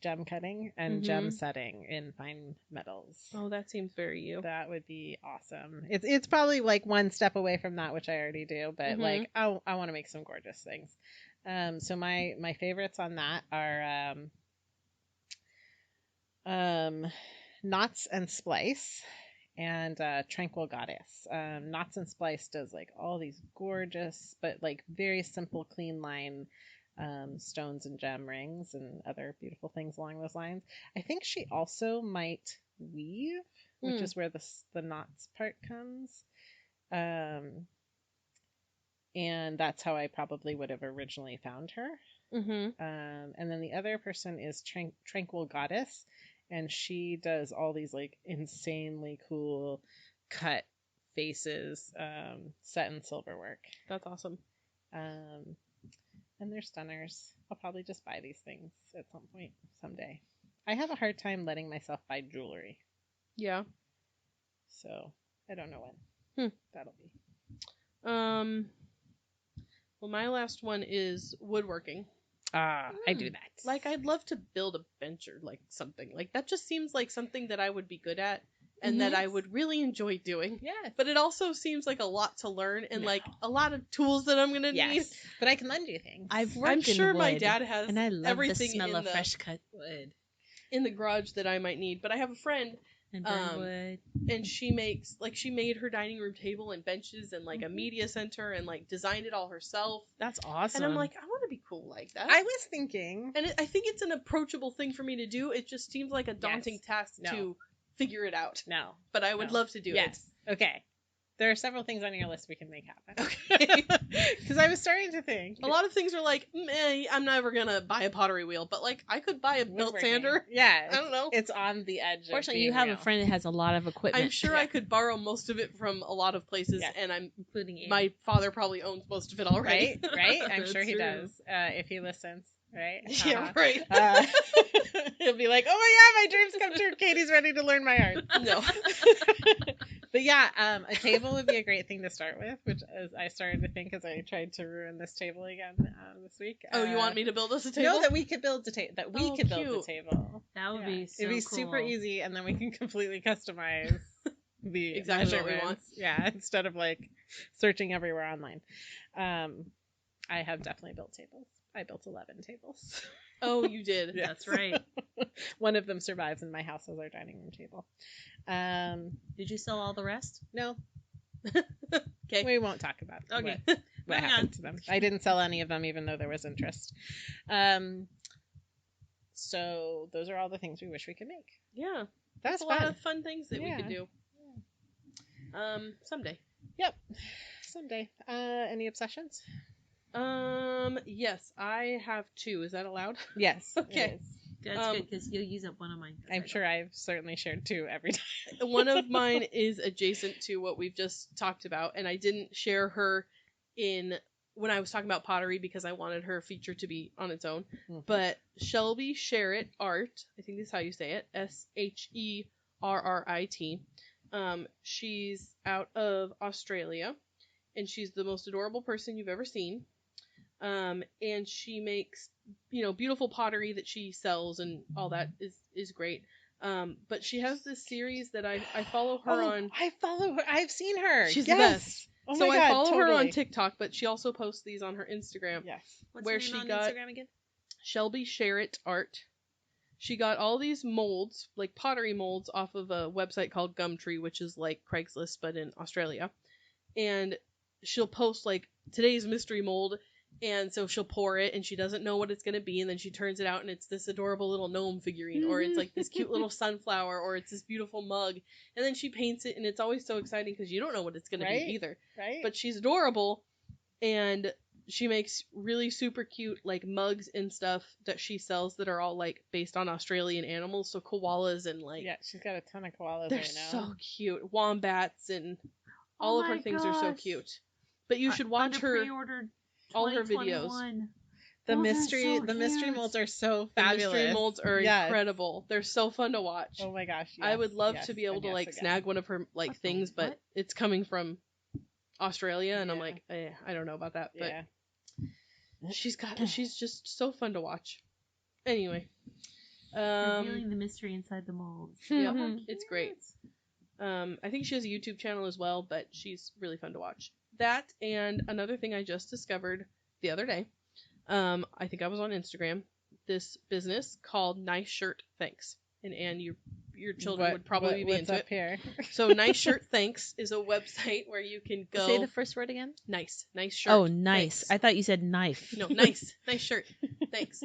S3: gem cutting, and gem setting in fine metals.
S1: Oh, that seems very you.
S3: That would be awesome. It's probably like one step away from that, which I already do, but like I want to make some gorgeous things. So my favorites on that are Knots and Splice and Tranquil Goddess. Knots and Splice does like all these gorgeous but like very simple clean line stones and gem rings and other beautiful things along those lines. I think she also might weave, which is where the knots part comes. And that's how I probably would have originally found her.
S1: Mm-hmm.
S3: And then the other person is Tranquil Goddess, and she does all these like insanely cool cut vases set in silver work.
S1: That's awesome.
S3: And they're stunners. I'll probably just buy these things at some point someday. I have a hard time letting myself buy jewelry,
S1: Yeah.
S3: so I don't know when that'll be.
S1: Well, my last one is woodworking.
S3: I do that.
S1: Like, I'd love to build a bench or like something. Like, that just seems like something that I would be good at and that I would really enjoy doing.
S3: Yes.
S1: But it also seems like a lot to learn and like a lot of tools that I'm gonna need.
S3: Yes. But I can lend you things.
S2: I've worked
S1: I'm
S2: in
S1: sure
S2: wood,
S1: my dad has
S2: and I love
S1: everything
S2: the smell
S1: in
S2: of
S1: the
S2: fresh cut wood
S1: in the garage that I might need. But I have a friend
S2: and burnt wood.
S1: and she made her dining room table and benches and like a media center and like designed it all herself.
S2: That's awesome.
S1: And I'm like, I want to be cool like that.
S3: I was thinking.
S1: And I think it's an approachable thing for me to do. It just seems like a daunting task to figure it out.
S3: No.
S1: But I would love to do it.
S3: Yes. Okay. There are several things on your list we can make happen.
S1: Okay.
S3: Because I was starting to think.
S1: A lot of things are like, I'm never going to buy a pottery wheel, but like, I could buy a belt sander.
S3: Yeah.
S1: I don't know.
S3: It's on the edge.
S2: Fortunately, you have a friend that has a lot of equipment.
S1: I'm sure I could borrow most of it from a lot of places, and
S2: including
S1: my father probably owns most of it already.
S3: Right? I'm sure he
S1: true.
S3: does. If he listens, right?
S1: Yeah, right.
S3: He'll be like, oh my god, my dreams come true. Katie's ready to learn my art.
S1: No.
S3: But yeah, a table would be a great thing to start with, which is I started to think as I tried to ruin this table again this week.
S1: Oh, you want me to build us a table?
S3: No, that we could build a table. That we could build a table.
S2: That would be so
S3: It'd be
S2: cool.
S3: super easy, and then we can completely customize the
S1: exactly what we want.
S3: Yeah, instead of like searching everywhere online. I have definitely built tables. I built 11 tables.
S1: Oh, you did.
S3: Yes.
S2: That's right.
S3: One of them survives in my house as our dining room table.
S2: Did you sell all the rest?
S3: No.
S1: Okay.
S3: We won't talk about
S2: Okay.
S3: what happened to them. I didn't sell any of them, even though there was interest. So those are all the things we wish we could make.
S1: Yeah.
S3: That's
S1: a
S3: fun.
S1: lot of fun things that we could do. Someday.
S3: Yep. Someday. Any obsessions?
S1: Yes, I have 2. Is that allowed?
S3: Yes.
S1: Okay.
S2: That's good because you'll use up one of mine.
S3: I'm sure I've certainly shared 2 every time.
S1: One of mine is adjacent to what we've just talked about, and I didn't share her when I was talking about pottery because I wanted her feature to be on its own.
S3: Mm-hmm.
S1: But Cbe Ceramics Art, I think that's how you say it, Sherrit. She's out of Australia, and she's the most adorable person you've ever seen. And she makes, beautiful pottery that she sells and all that is great. But she has this series that I follow her on.
S3: I follow her. I've seen her.
S1: She's
S3: yes.
S1: the best.
S3: Oh
S1: so
S3: my God,
S1: I follow her
S3: totally.
S1: on TikTok, but she also posts these on her Instagram.
S3: Yes.
S2: What's
S1: where
S2: her name
S1: she
S2: on
S1: got
S2: Instagram again?
S1: Cbe Ceramics Art. She got all these molds, like pottery molds, off of a website called Gumtree, which is like Craigslist, but in Australia. And she'll post, like, today's mystery mold, and so she'll pour it, and she doesn't know what it's going to be, and then she turns it out, and it's this adorable little gnome figurine, or it's like this cute little sunflower, or it's this beautiful mug, and then she paints it, and it's always so exciting, because you don't know what it's going to be either.
S3: Right.
S1: But she's adorable, and she makes really super cute, like, mugs and stuff that she sells that are all, like, based on Australian animals, so koalas and, like...
S3: Yeah, she's got a ton of koalas
S1: They're
S3: right now.
S1: so cute. Wombats and all of her things are so cute. But you should watch her all her videos.
S3: The mystery molds are so fabulous.
S1: The mystery molds are incredible. They're so fun to watch.
S3: Oh my gosh. Yes,
S1: I would love to be able to like
S3: again.
S1: snag one of her like things, but it's coming from Australia and I'm like, I don't know about that, but she's just so fun to watch. Anyway,
S2: revealing the mystery inside the molds.
S1: Yeah, it's great. I think she has a YouTube channel as well, but she's really fun to watch. That and another thing I just discovered the other day. I think I was on Instagram. This business called Nice Shirt Thanks, and Anne, your children would probably be into it.
S3: Here?
S1: So Nice Shirt Thanks is a website where you can go.
S2: Say the first word again.
S1: Nice shirt.
S2: Oh, nice.
S1: Thanks.
S2: I thought you said knife.
S1: No, nice shirt. Thanks.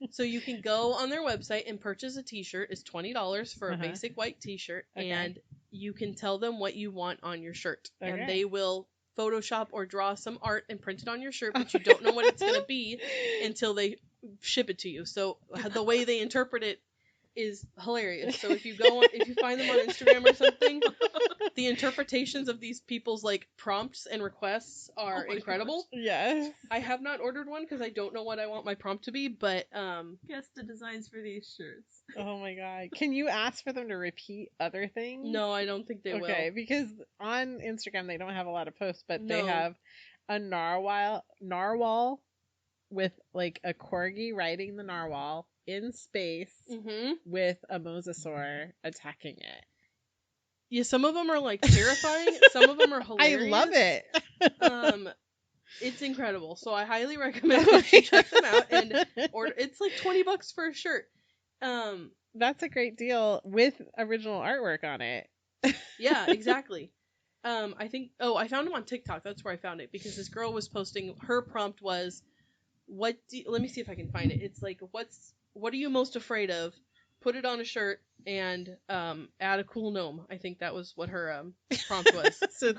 S1: So you can go on their website and purchase a T-shirt. It's $20 for a basic white T-shirt, and you can tell them what you want on your shirt, and they will Photoshop or draw some art and print it on your shirt, but you don't know what it's going to be until they ship it to you. So the way they interpret it is hilarious. So if you find them on Instagram or something, the interpretations of these people's like prompts and requests are incredible.
S3: Yes.
S1: I have not ordered one because I don't know what I want my prompt to be, but
S2: Guess the designs for these shirts.
S3: Oh my god. Can you ask for them to repeat other things?
S1: no, I don't think they will.
S3: Okay, because on Instagram they don't have a lot of posts, but they
S1: No.
S3: have a narwhal with like a corgi riding the narwhal in space with a mosasaur attacking it.
S1: Yeah, some of them are like terrifying. Some of them are hilarious.
S3: I love it.
S1: It's incredible. So I highly recommend that you check them out and order. It's like $20 for a shirt.
S3: That's a great deal with original artwork on it.
S1: Yeah, exactly. I think. Oh, I found them on TikTok. That's where I found it because this girl was posting. Her prompt was, let me see if I can find it. It's like, what are you most afraid of? Put it on a shirt and add a cool gnome. I think that was what her prompt was.
S3: So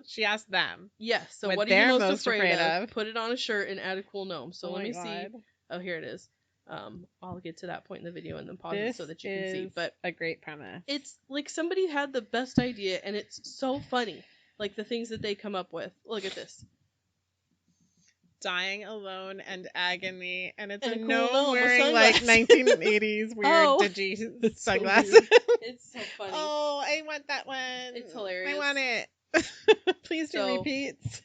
S3: she asked them.
S1: Yes. So
S3: what
S1: are you
S3: they're
S1: most afraid of?
S3: of?
S1: Put it on a shirt and add a cool gnome. So
S3: Oh
S1: let
S3: my
S1: me
S3: God.
S1: see. Oh, here it is. I'll get to that point in the video and then pause it
S3: This
S1: so that you can see.
S3: is
S1: But
S3: a great premise.
S1: it's like somebody had the best idea and it's so funny. Like the things that they come up with. Look at this.
S3: Dying alone and agony, and it's
S1: And
S3: a
S1: a cool
S3: gnome
S1: gnome with
S3: wearing like
S1: sunglasses.
S3: 1980s weird
S1: Oh,
S3: dingy
S1: It's so
S3: sunglasses.
S1: weird. It's so funny.
S3: Oh, I want that one.
S1: It's hilarious.
S3: I want it. Please do
S1: So,
S3: repeats.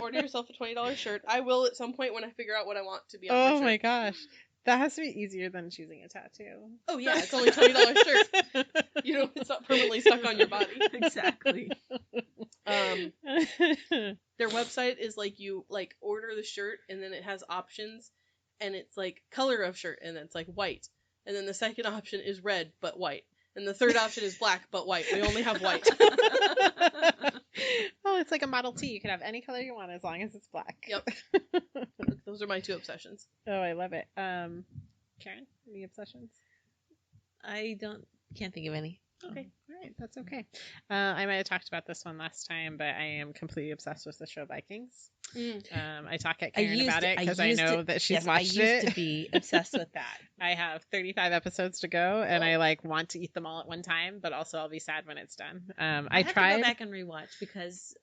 S1: Order yourself a $20 shirt. I will at some point when I figure out what I want to be on my
S3: Oh
S1: shirt.
S3: my gosh. That has to be easier than choosing a tattoo.
S1: Oh yeah, it's only $20 shirt. You know, it's not permanently stuck on your body.
S2: Exactly.
S1: Their website is like you like order the shirt and then it has options and it's like color of shirt and then it's like white. And then the second option is red but white. And the third option is black but white. We only have white.
S3: Oh, it's like a Model T. You can have any color you want as long as it's black.
S1: Yep. Those are my two obsessions.
S3: Oh, I love it. Karen, any obsessions?
S2: I can't think of any.
S3: Okay, all right, that's okay. I might have talked about this one last time, but I am completely obsessed with the show Vikings. I talk at Karin about it because I know that she's watched it.
S2: I used to be obsessed with that.
S3: I have 35 episodes to go, and I like want to eat them all at one time, but also I'll be sad when it's done. I
S2: have
S3: tried
S2: to go back and rewatch because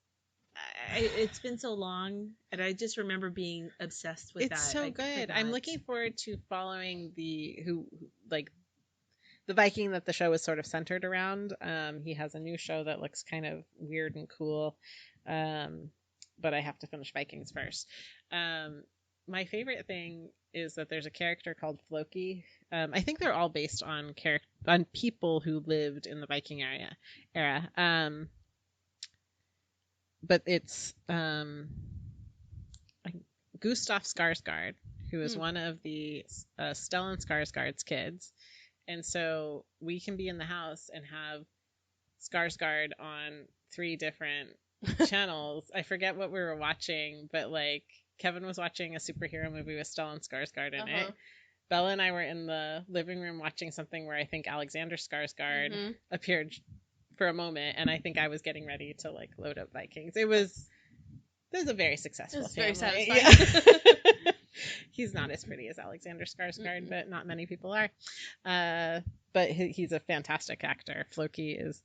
S2: it's been so long, and I just remember being obsessed with that.
S3: It's so
S2: I
S3: good.
S2: forgot.
S3: I'm looking forward to following the Viking that the show is sort of centered around. He has a new show that looks kind of weird and cool. But I have to finish Vikings first. My favorite thing is that there's a character called Floki. I think they're all based on people who lived in the Viking era. But it's Gustav Skarsgård, who is one of the Stellan Skarsgård's kids. And so we can be in the house and have Skarsgård on 3 different channels. I forget what we were watching, but like Kevin was watching a superhero movie with Stellan Skarsgård in it. Bella and I were in the living room watching something where I think Alexander Skarsgård appeared for a moment, and I think I was getting ready to like load up Vikings. It was a very successful family.
S1: Very satisfying.
S3: Yeah. He's not as pretty as Alexander Skarsgård, but not many people are. But he's a fantastic actor. Floki is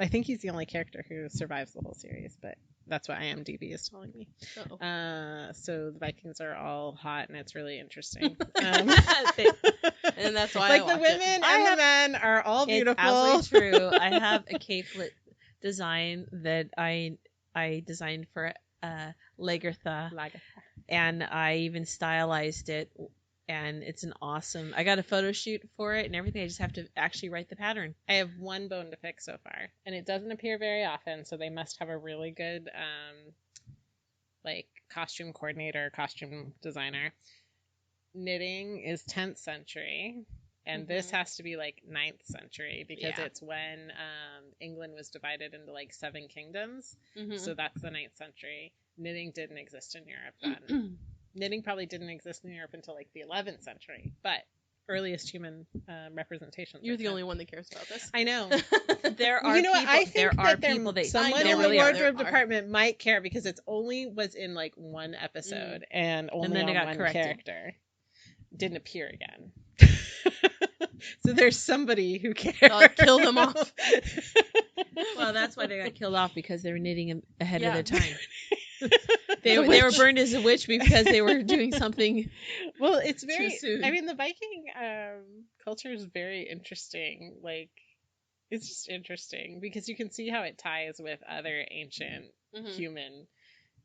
S3: I think he's the only character who survives the whole series, but that's what IMDb is telling me. So the Vikings are all hot, and it's really interesting.
S1: And that's why
S3: like
S1: I
S3: the women and the men are all beautiful.
S2: It's absolutely true. I have a capelet design that I designed for Lagertha. And I even stylized it, and it's an awesome. I got a photo shoot for it and everything. I just have to actually write the pattern.
S3: I have one bone to pick so far, and it doesn't appear very often, so they must have a really good like costume coordinator, costume designer. Knitting is 10th century, and this has to be like 9th century because it's when England was divided into like 7 kingdoms. So that's the 9th century. Knitting didn't exist in Europe then. Knitting probably didn't exist in Europe until like the 11th century, but earliest human representation.
S1: You're the only one that cares about this.
S3: I know.
S2: There are
S3: what? I think
S2: there are people that
S3: someone in the
S2: really
S3: wardrobe department might care because it's only was in like one episode and only
S2: then it
S3: on
S2: got
S3: one
S2: corrected.
S3: character. Didn't appear again. So there's somebody who cares.
S1: Kill them off.
S2: Well, that's why they got killed off, because they were knitting ahead of
S1: Yeah.
S2: their time. They were burned as a witch because they were doing something.
S3: Well, it's
S2: Too
S3: very.
S2: soon.
S3: I mean, the Viking culture is very interesting. Like, it's just interesting because you can see how it ties with other ancient human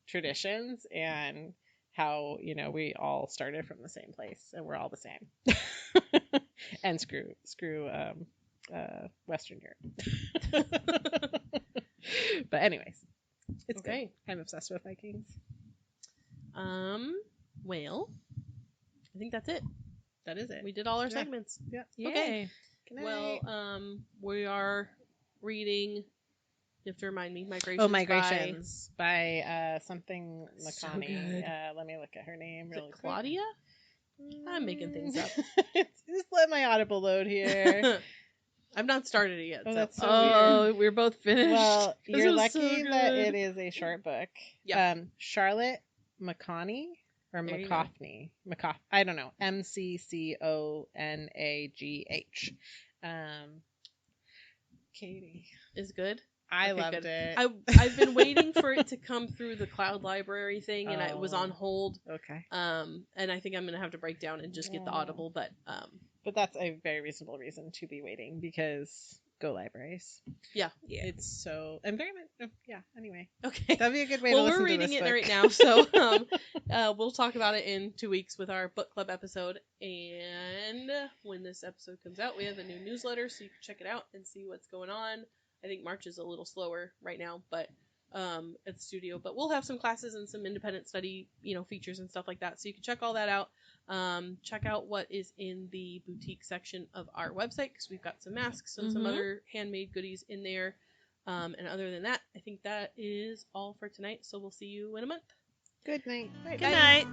S3: traditions and how we all started from the same place and we're all the same. And screw Western Europe. But anyways, it's
S1: Okay.
S3: good. I'm obsessed with Vikings.
S1: Well, I think that's it.
S3: That is it.
S1: We did all our
S3: Yeah.
S1: segments.
S3: Yeah.
S2: Yay.
S3: Good night.
S1: Well, we are reading. You have to remind me. Migrations.
S3: Migrations by something
S2: So
S3: Makani.
S2: good.
S3: Let me look at her name
S1: Is
S3: really
S1: it
S3: quick.
S1: Claudia? I'm making things up.
S3: Just let my Audible load here.
S1: I've not started it yet.
S3: Oh,
S1: so.
S3: that's so
S2: Oh, we're both finished.
S3: Well,
S2: 'Cause
S3: you're
S2: it was
S3: lucky
S2: so
S3: that
S2: good.
S3: it is a short book.
S1: Yeah.
S3: Charlotte McConney or
S1: There you go.
S3: McCoffney. I don't know. McConagh. Katie.
S1: Is good.
S3: I
S1: Okay,
S3: loved
S1: good.
S3: it.
S1: I've been waiting for it to come through the cloud library thing, and it was on hold.
S3: Okay.
S1: And I think I'm gonna have to break down and just get the Audible, but
S3: But that's a very reasonable reason to be waiting because go libraries.
S1: Yeah.
S3: It's so and very much. Yeah. Anyway,
S1: okay.
S3: that'd be a good way
S1: Well,
S3: to listen
S1: we're
S3: to
S1: reading
S3: this
S1: it
S3: book.
S1: right now, so we'll talk about it in 2 weeks with our book club episode. And when this episode comes out, we have a new newsletter, so you can check it out and see what's going on. I think March is a little slower right now, but at the studio. But we'll have some classes and some independent study, features and stuff like that. So you can check all that out. Check out what is in the boutique section of our website, because we've got some masks and some other handmade goodies in there. And other than that, I think that is all for tonight. So we'll see you in a month.
S3: Good night.
S2: Good night.